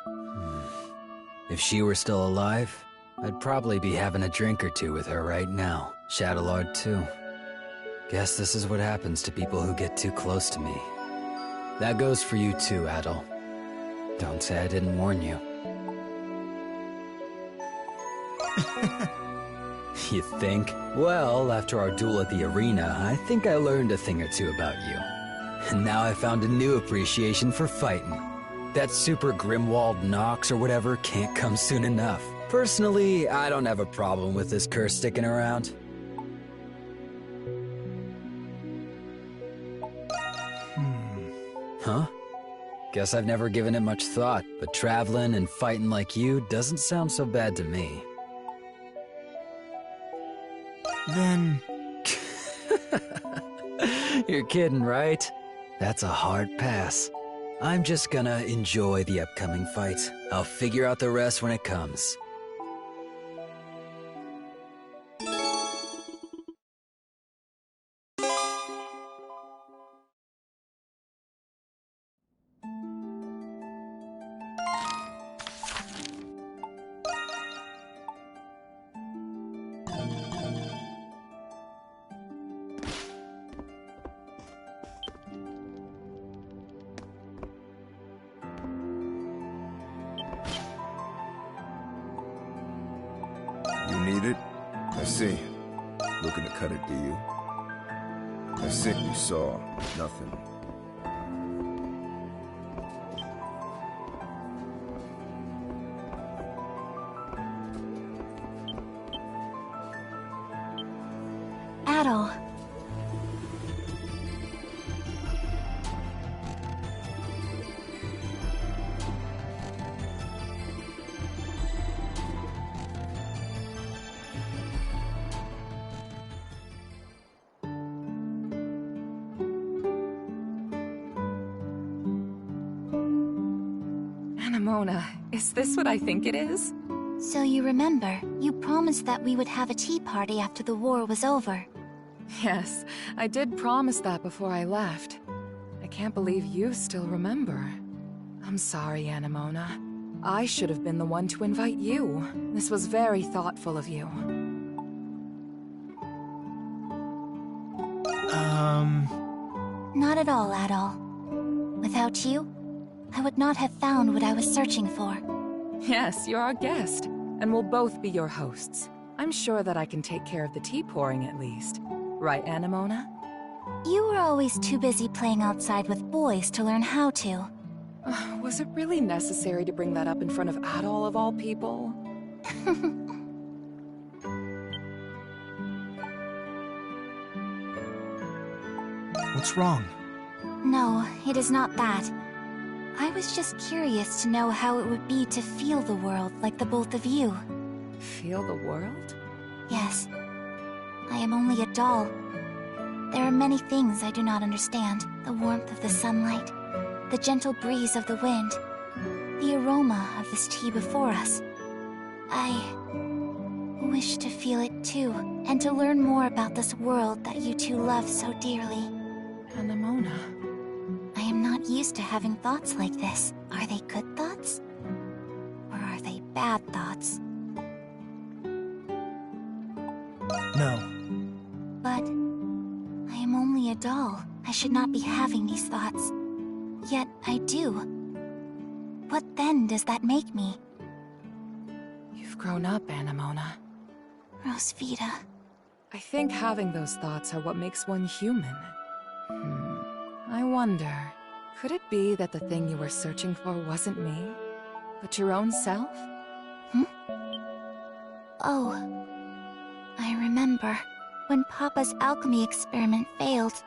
If she were still alive, I'd probably be having a drink or two with her right now. Shadowlord too. Guess this is what happens to people who get too close to me. That goes for you too, Adol. Don't say I didn't warn you. You think? Well, after our duel at the arena, I think I learned a thing or two about you. And now I found a new appreciation for fighting. That super Grimwald Nox or whatever can't come soon enough. Personally, I don't have a problem with this curse sticking around. Guess I've never given it much thought, but traveling and fighting like you doesn't sound so bad to me. Then... You're kidding, right? That's a hard pass. I'm just gonna enjoy the upcoming fight. I'll figure out the rest when it comes. You need it? I see. Looking to cut it, do you? I think you saw nothing. Adol. Anemona, is this what I think it is? So you remember, you promised that we would have a tea party after the war was over. Yes, I did promise that before I left. I can't believe you still remember. I'm sorry, Anemona. I should have been the one to invite you. This was very thoughtful of you. Not at all, Adol. Without you, I would not have found what I was searching for. Yes, you're our guest, and we'll both be your hosts. I'm sure that I can take care of the tea pouring at least. Right, Anemona? You were always too busy playing outside with boys to learn how to. Was it really necessary to bring that up in front of Adol of all people? What's wrong? No, it is not that. I was just curious to know how it would be to feel the world like the both of you. Feel the world? Yes. I am only a doll. There are many things I do not understand. The warmth of the sunlight, the gentle breeze of the wind, the aroma of this tea before us. I wish to feel it too, and to learn more about this world that you two love so dearly. Anemona. I am not used to having thoughts like this. Are they good thoughts? Or are they bad thoughts? No. But I am only a doll. I should not be having these thoughts. Yet I do. What then does that make me? You've grown up, Anemona. Rosvita. I think having those thoughts are what makes one human. I wonder, could it be that the thing you were searching for wasn't me, but your own self? Oh. I remember. When Papa's alchemy experiment failed,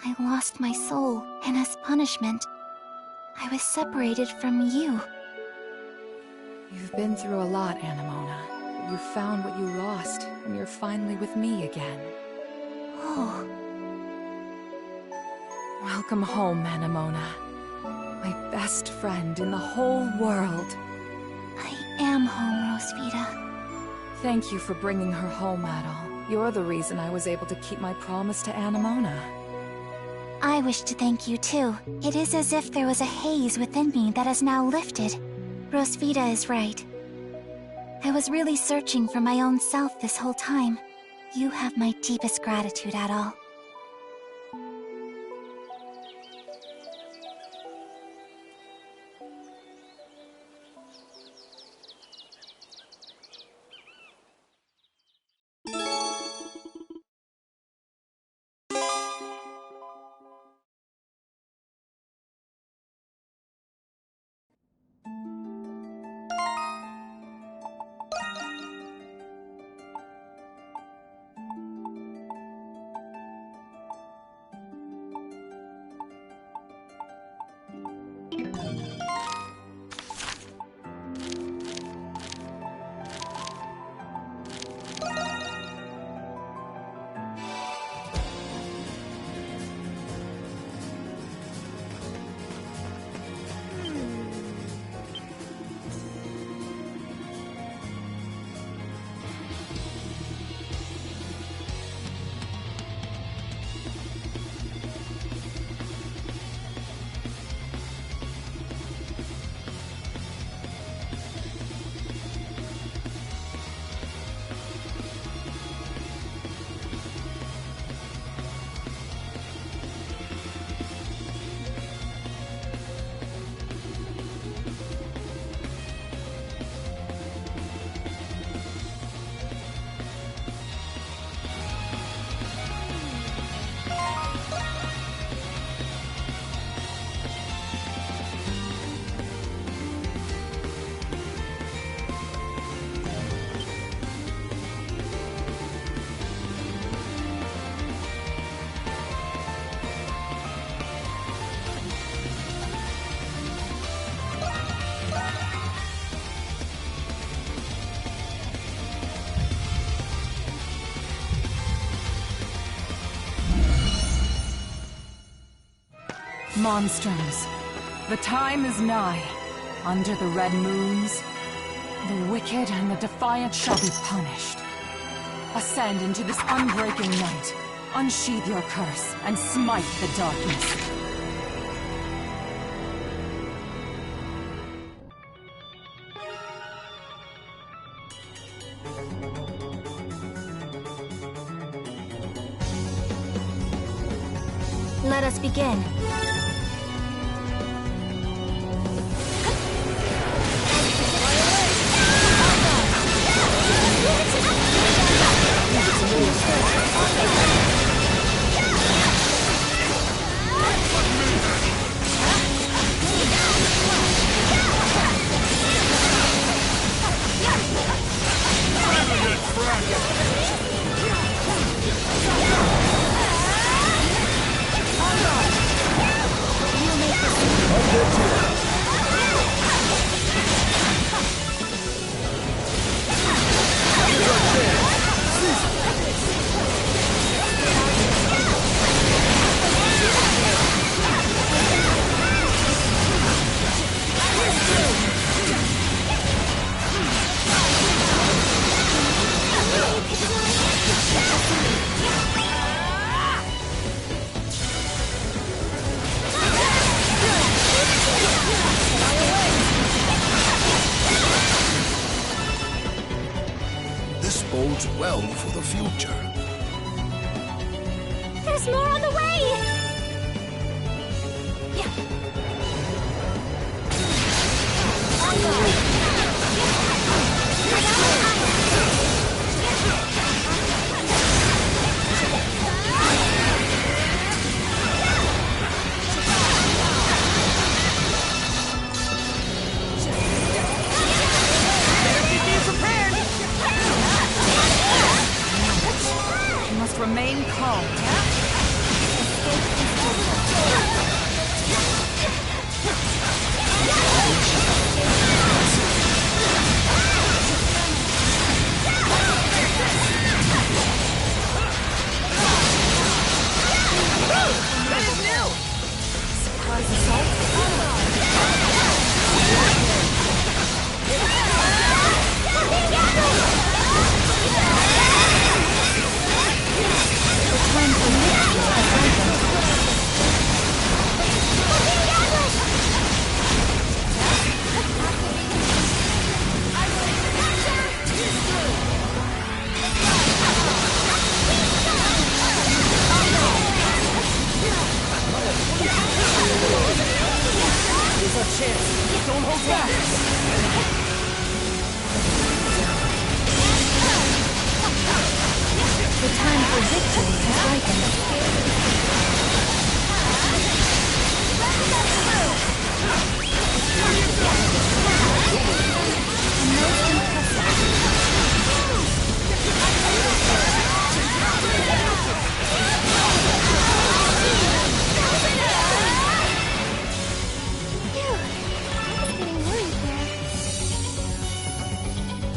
I lost my soul, and as punishment, I was separated from you. You've been through a lot, Anemona, but you found what you lost, and you're finally with me again. Oh. Welcome home, Anemona. My best friend in the whole world. I am home, Rosvita. Thank you for bringing her home, Adol. You're the reason I was able to keep my promise to Anemona. I wish to thank you too. It is as if there was a haze within me that has now lifted. Rosvita is right. I was really searching for my own self this whole time. You have my deepest gratitude, Adol. monstrums. The time is nigh. Under the red moons, the wicked and the defiant shall be punished. Ascend into this unbreaking night. Unsheathe your curse and smite the darkness. Let us begin. This bodes well for the future. There's more on the way! You must remain calm. Surprise assault? Here's our chance. Don't hold back. The time for victory has ripened.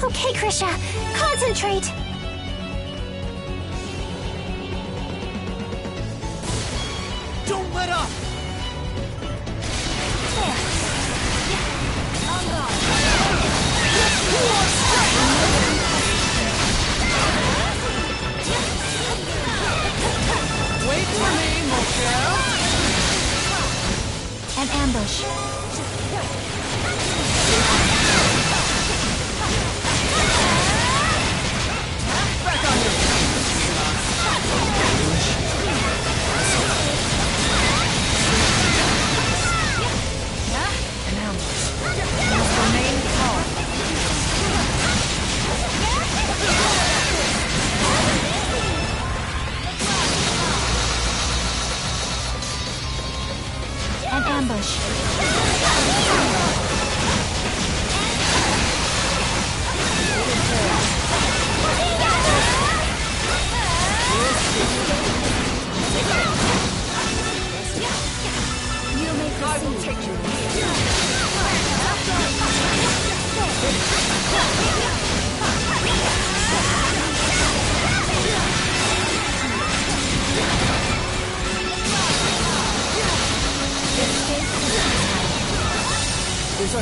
Okay, Krisha, concentrate! Don't let up! Wait for me, mon cher. An ambush.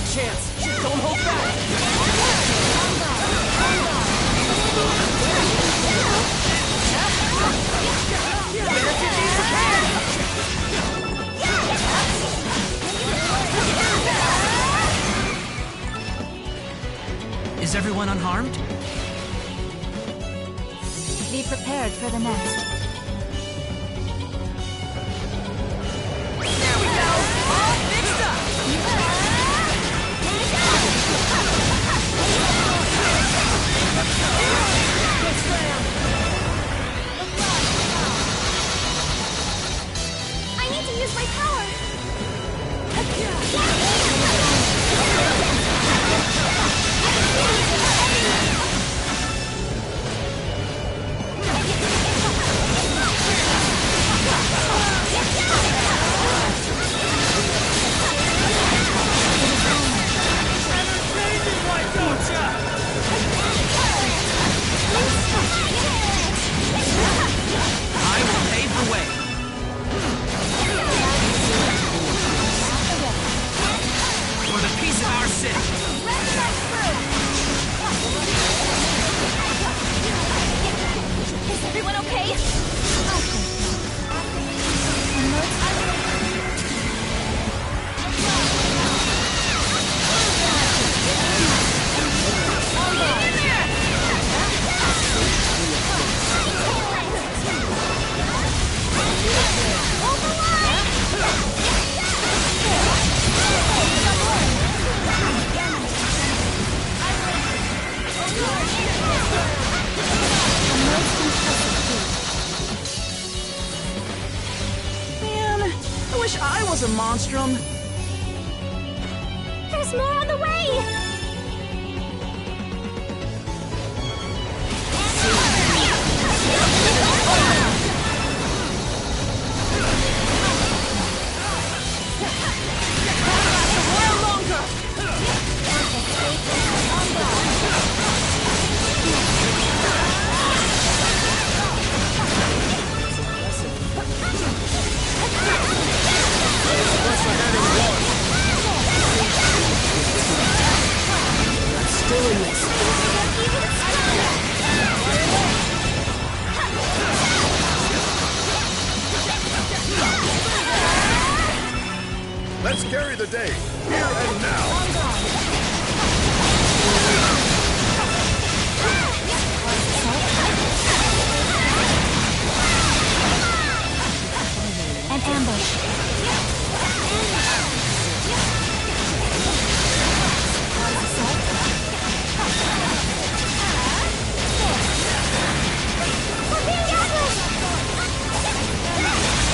chance. Just don't hold back. Is everyone unharmed? Be prepared for the next. There we go! All fixed up! I need to use my power. I will pave the way. For the peace of our city. Is everyone okay? Man, I wish I was a monstrum. There's more on the way! Still in this. Let's carry the day, here and now. An ambush.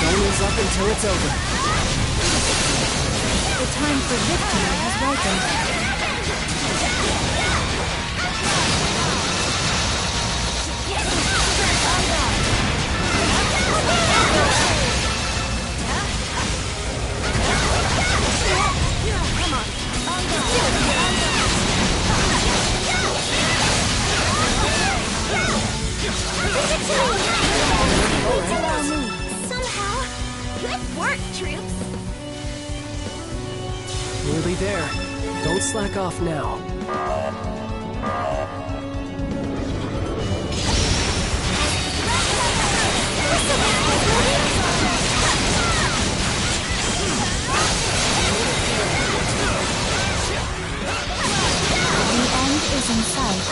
Don't ease up until it's over. The time for victory has ripened. Somehow. Good work, troops. Nearly there. Don't slack off now. The end is in sight.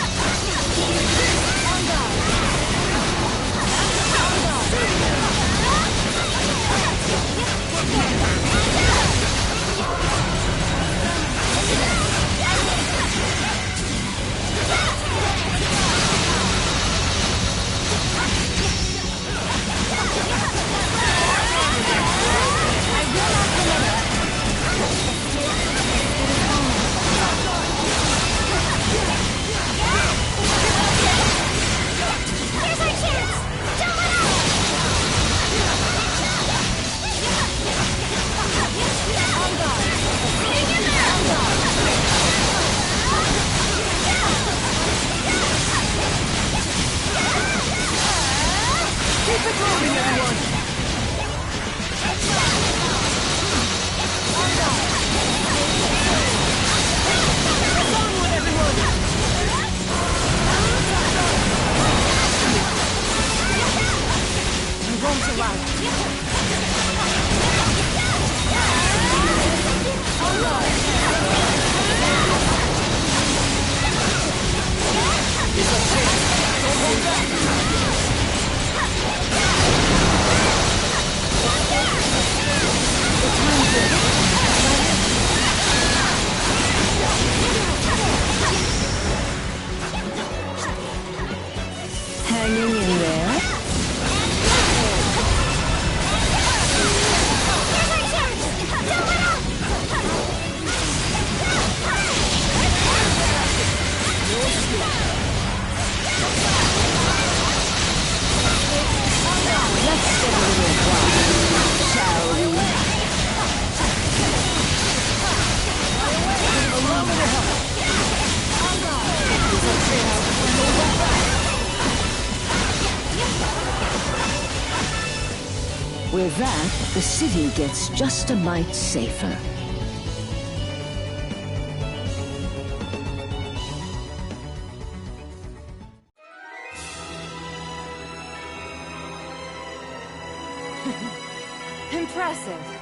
that, the city gets just a mite safer. Impressive.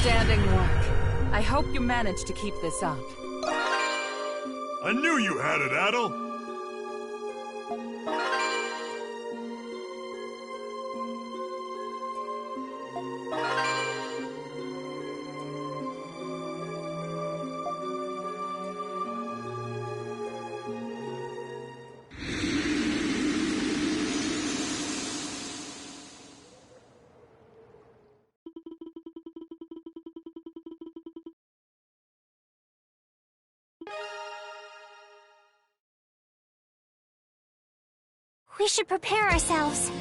Outstanding work. I hope you managed to keep this up. I knew you had it, Adel! We should prepare ourselves.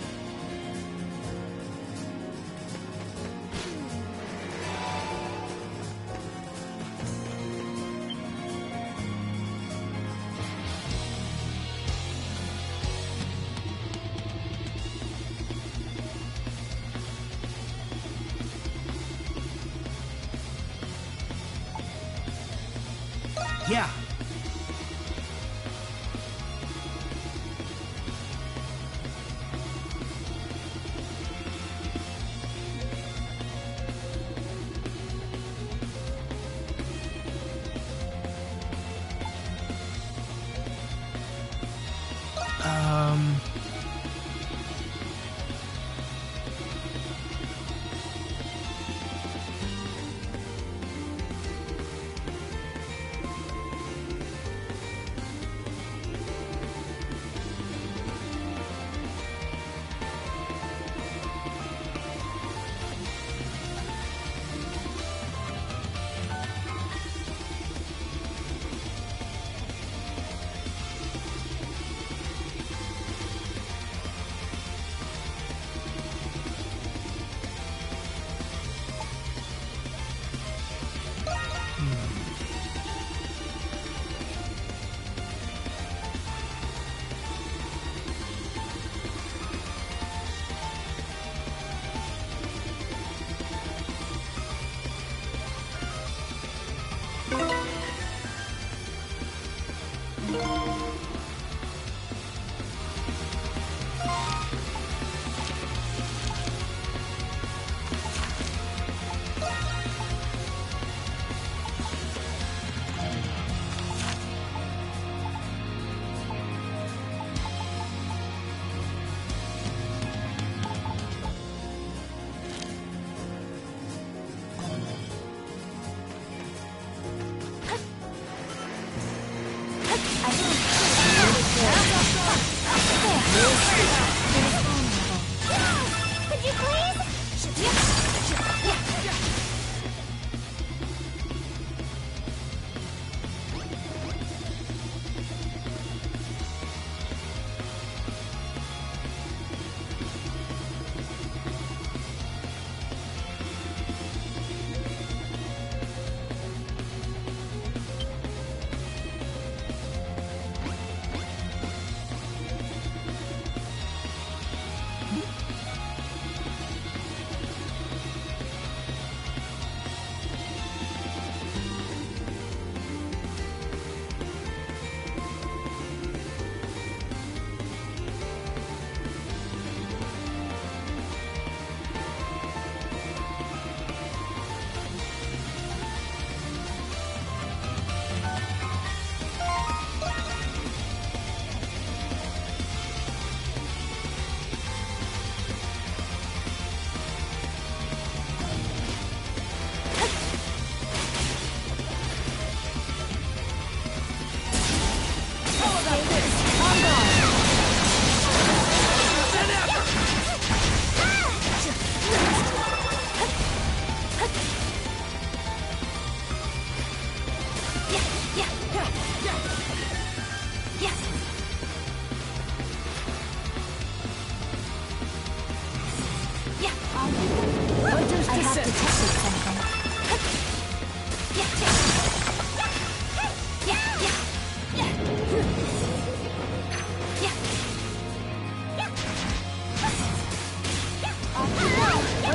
Yeah.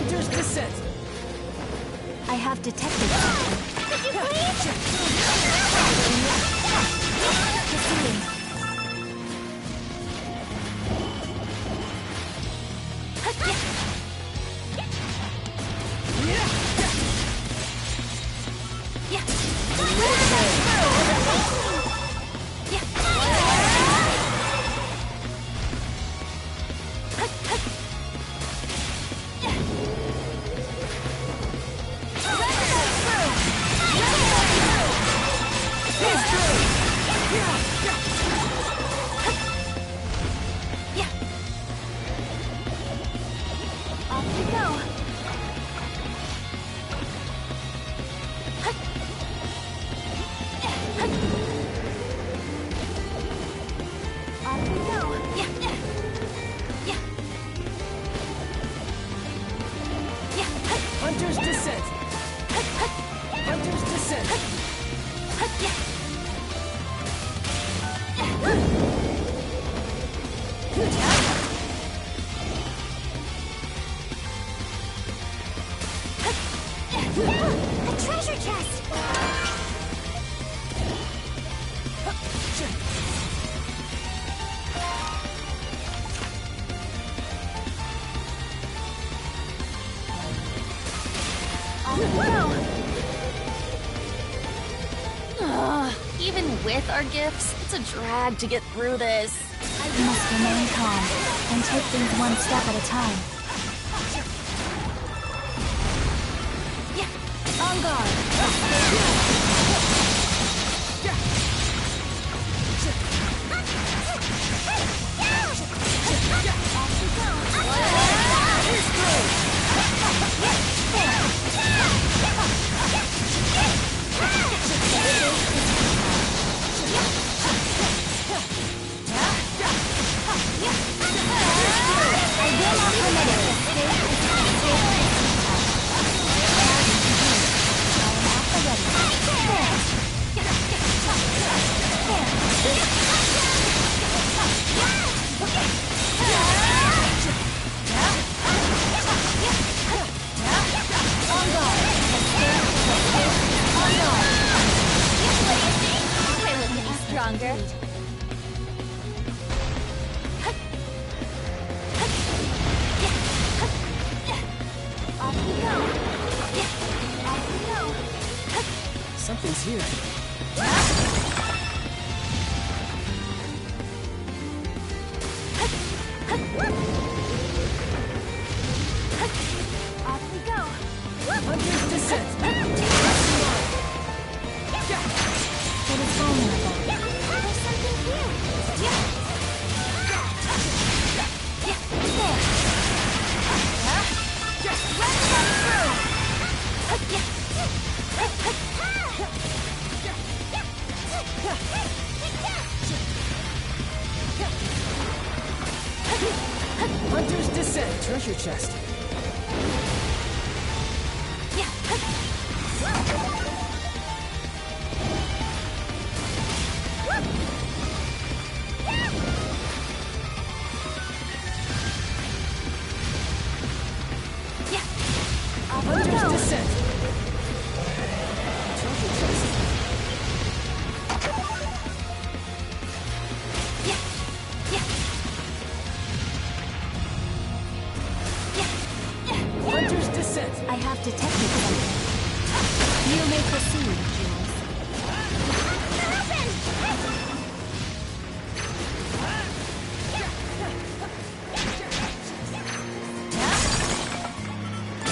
Hunter's Descent! I have detected something. Could you please? Proceeding. Hunter's Descent! Hunter's Descent! A treasure chest! Even with our gifts, it's a drag to get through this. I must remain calm and take things one step at a time. On guard. Stronger. Off we go. Off we go. Something's here. Off we go. Hunter's Descent! It is vulnerable. There's something here. Hunter's Descent! Treasure chest. Hunter's Descent! Treasure chest. Hunter's Descent! I have detected something. You may proceed, Jules.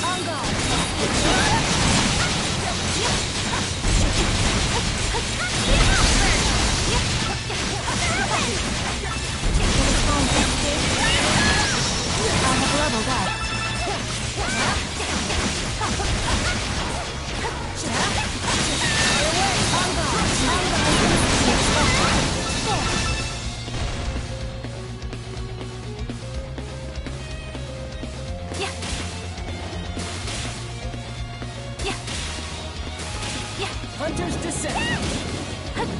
On guard. I have leveled up. Hunter's Descent!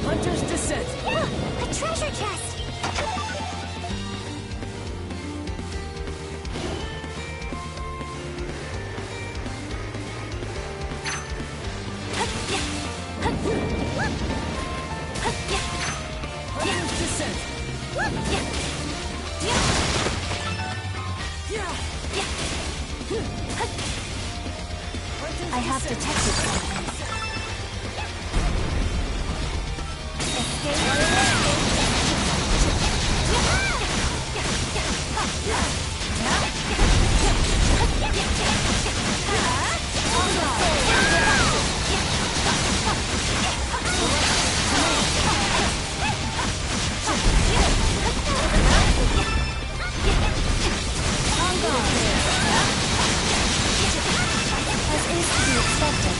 Hunter's Descent! Yeah, a treasure chest. descent! I have detected something. As is to be expected.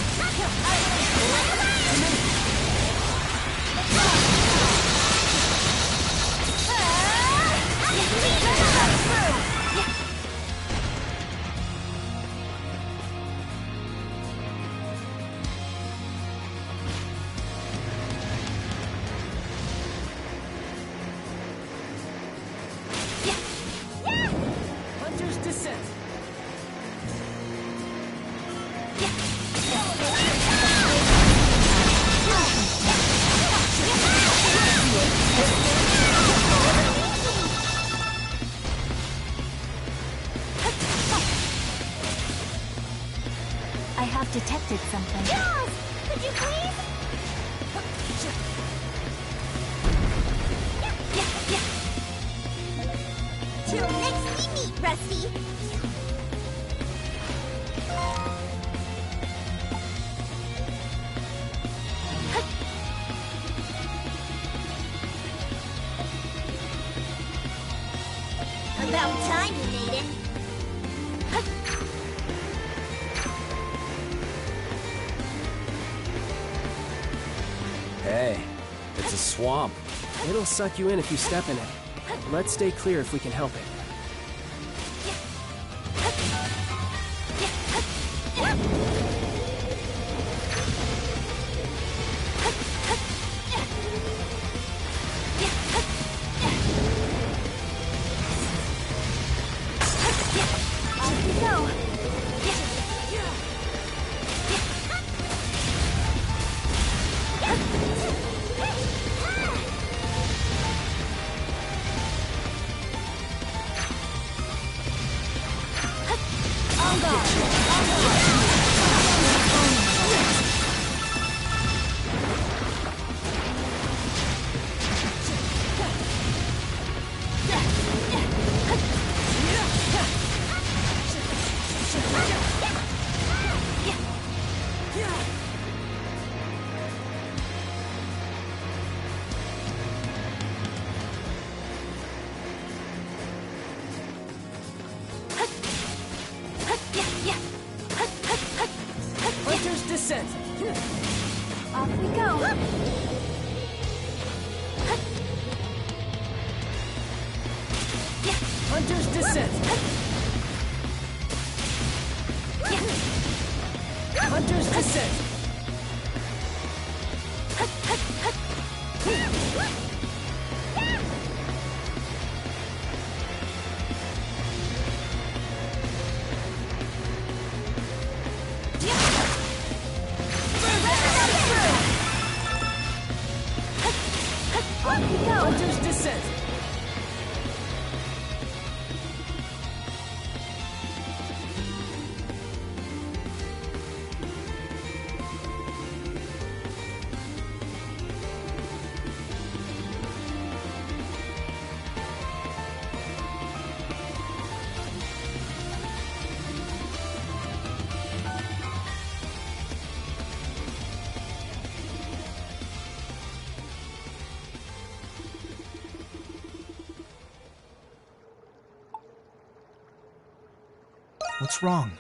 Hunter's descent! I have detected something. Yes! Could you please? Till next we meet, Rusty! About time you made it. Hey, it's a swamp. It'll suck you in if you step in it. Let's stay clear if we can help it. Off we go. Hunter's descent! Off we go. Hunter's descent! Hunter's descent! Off we go. Hunter's descent! What's wrong?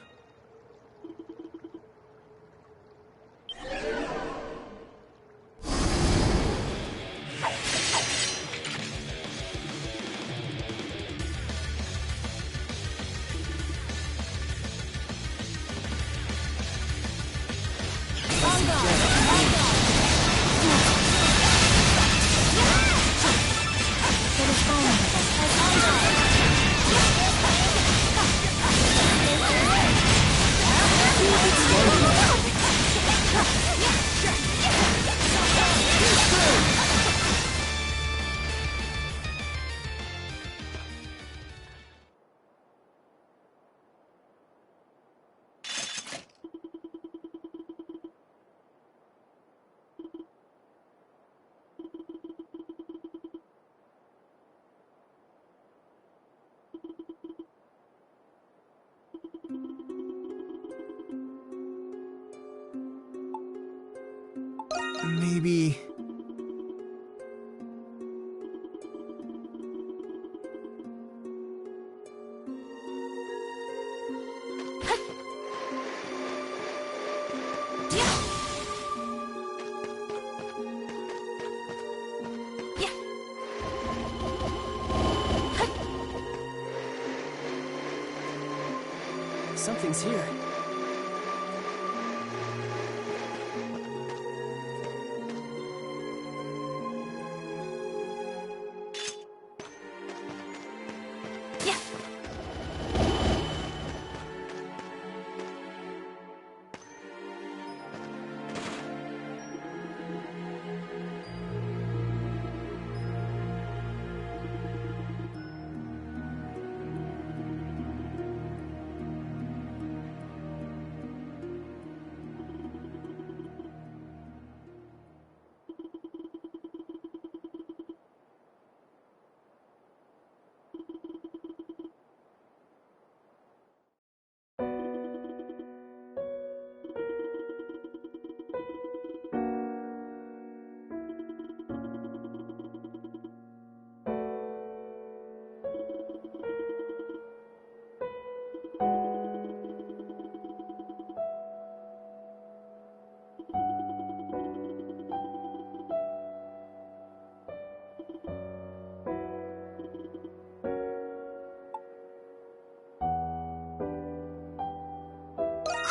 maybe... Something's here.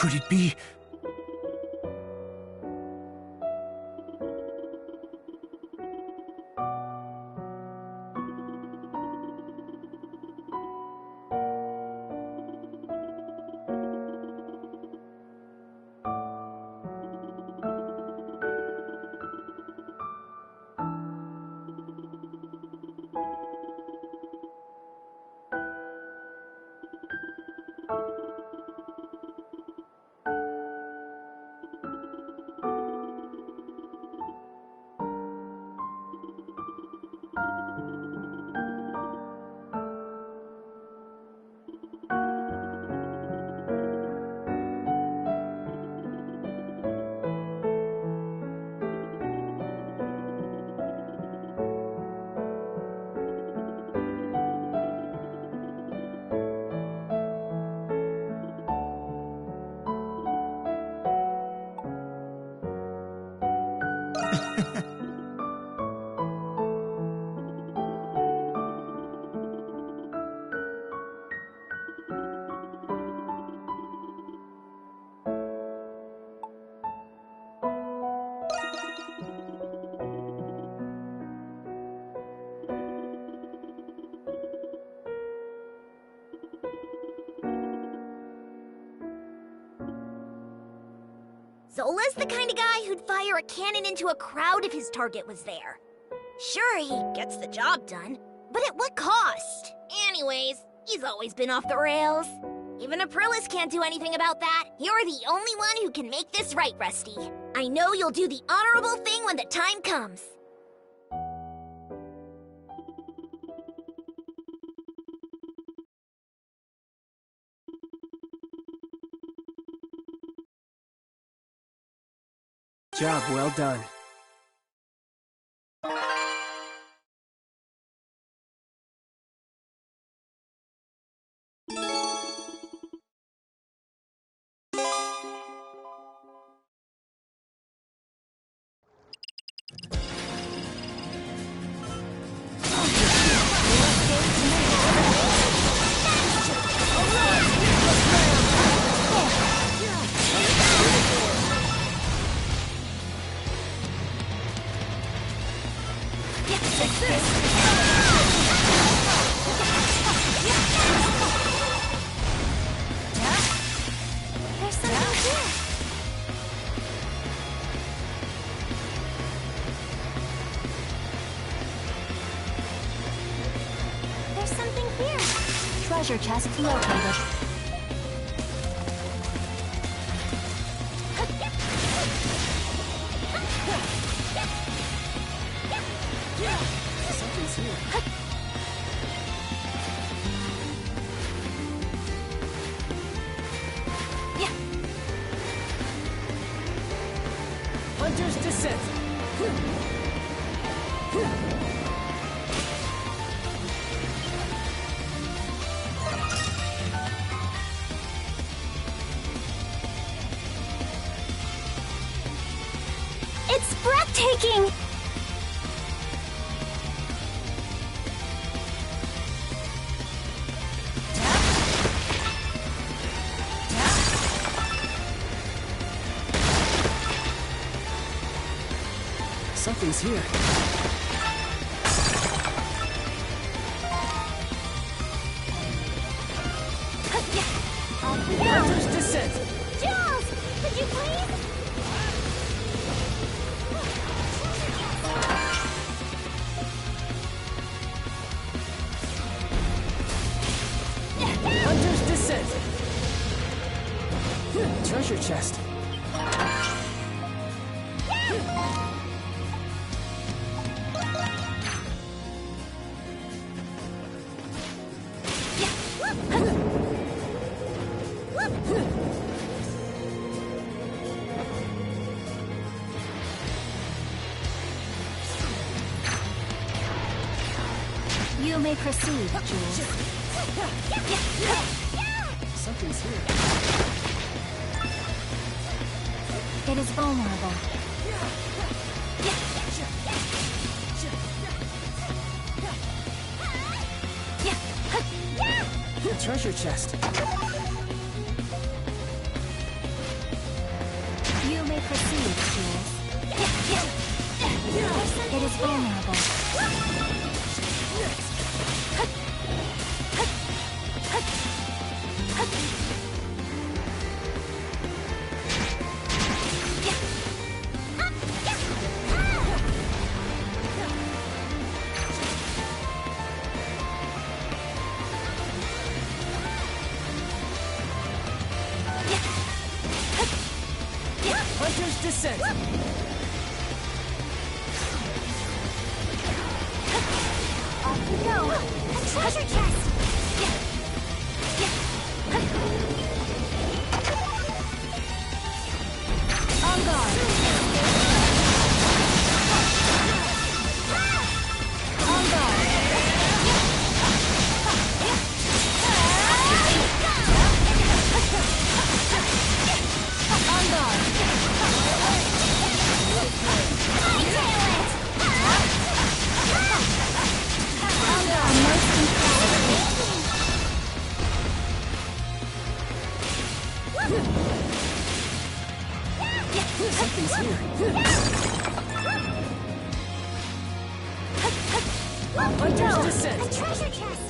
Could it be? Zola's the kind of guy who'd fire a cannon into a crowd if his target was there. Sure, he gets the job done, but at what cost? Anyways, he's always been off the rails. Even Aprilis can't do anything about that. You're the only one who can make this right, Rusty. I know you'll do the honorable thing when the time comes. Job well done. Treasure chest located. Something's here. Hunter's Descent. It's breathtaking! Something's here. Hunter's Descent! Jules! Could you please? Hunter's Descent! Treasure chest. You may proceed, Jules. Something's here. It is vulnerable. Treasure chest. You may proceed, Jules. It is vulnerable. Hunter's Descent! Off we go! A treasure chest! On guard! On guard! On guard! Something's here. Hunter's Descent! A treasure chest!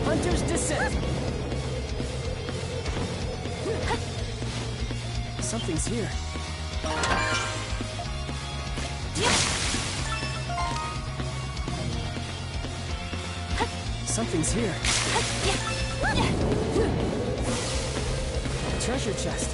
Hunter's Descent! Something's here. Something's here. Treasure chest.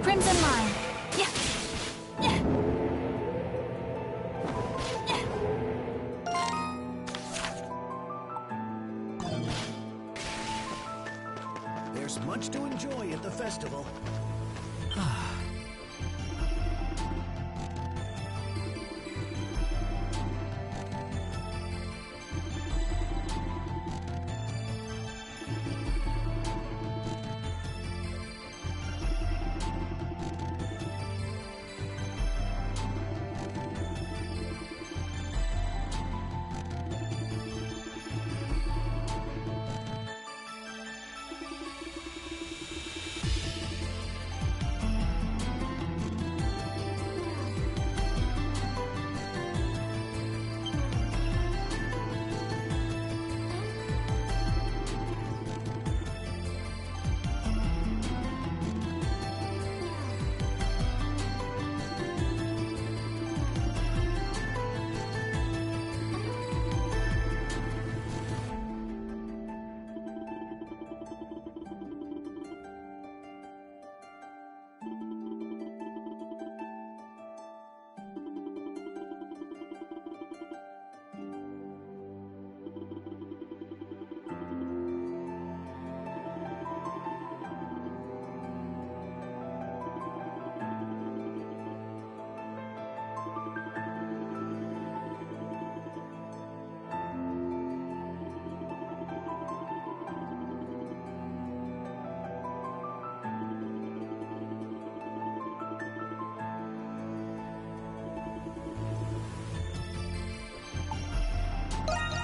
Crimson Line. There's much to enjoy at the festival.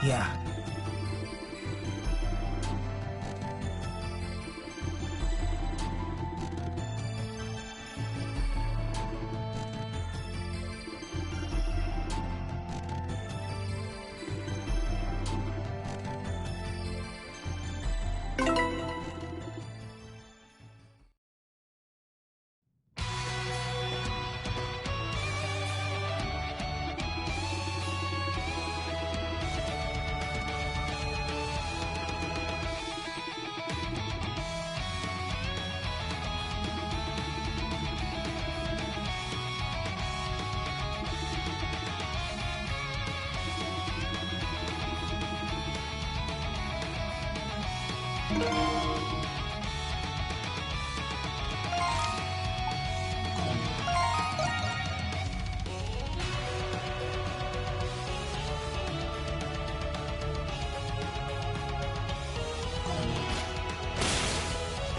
Yeah.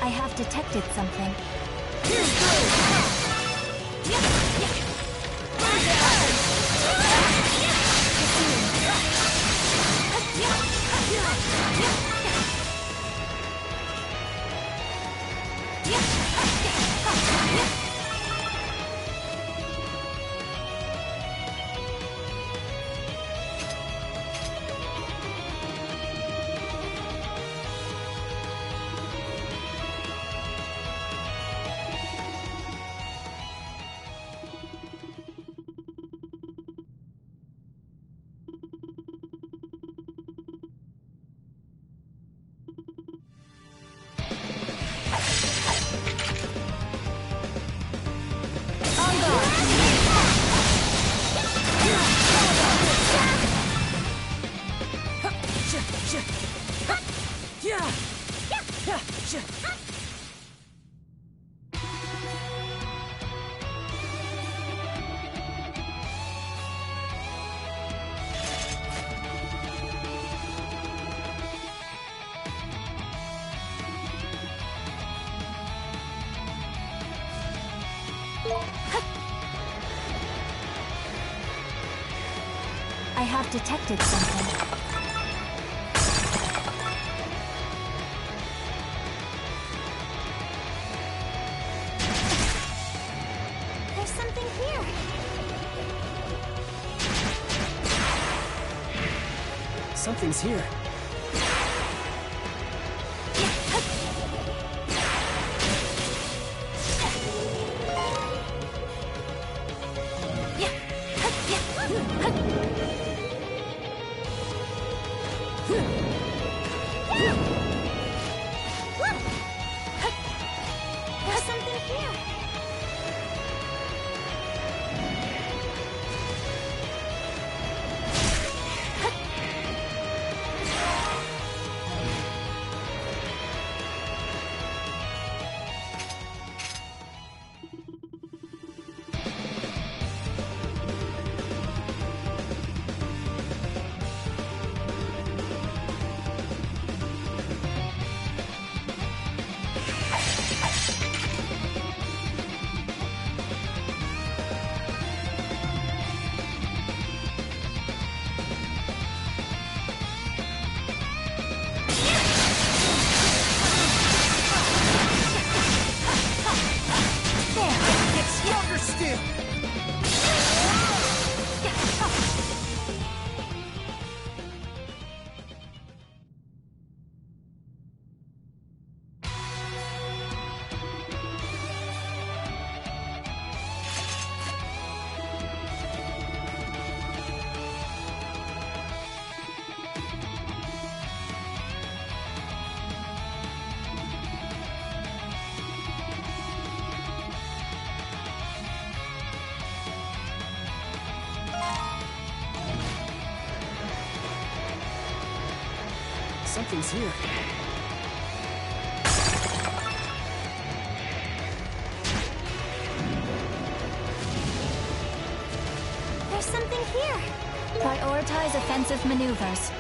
I have detected something. I have detected something. There's something here. Something's here. There's something here. Something's here. There's something here. Prioritize offensive maneuvers.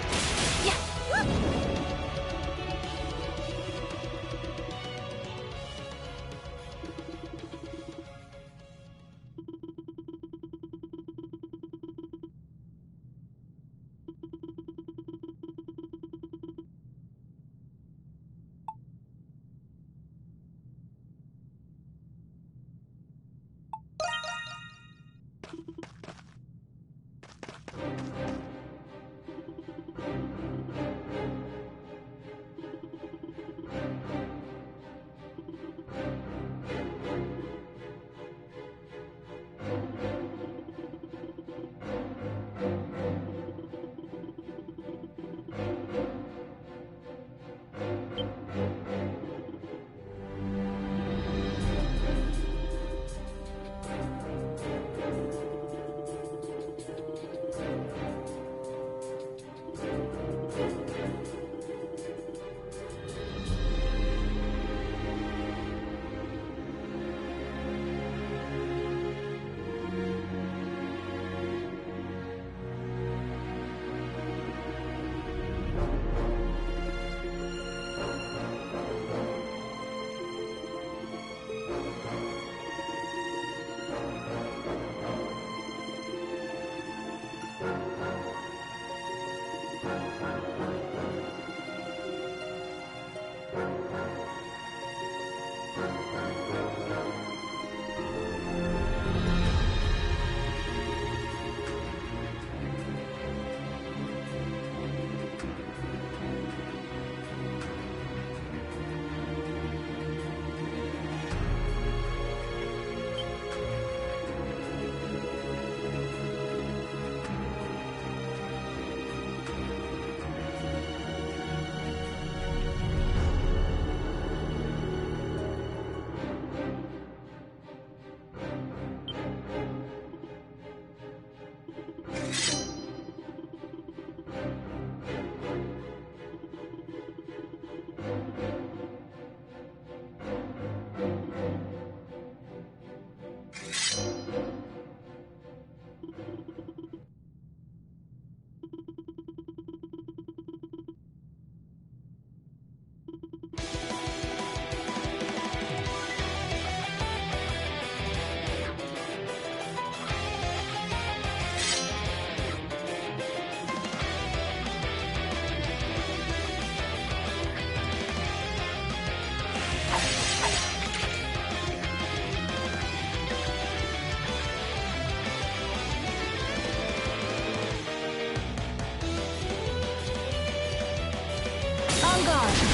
on guard.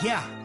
Yeah,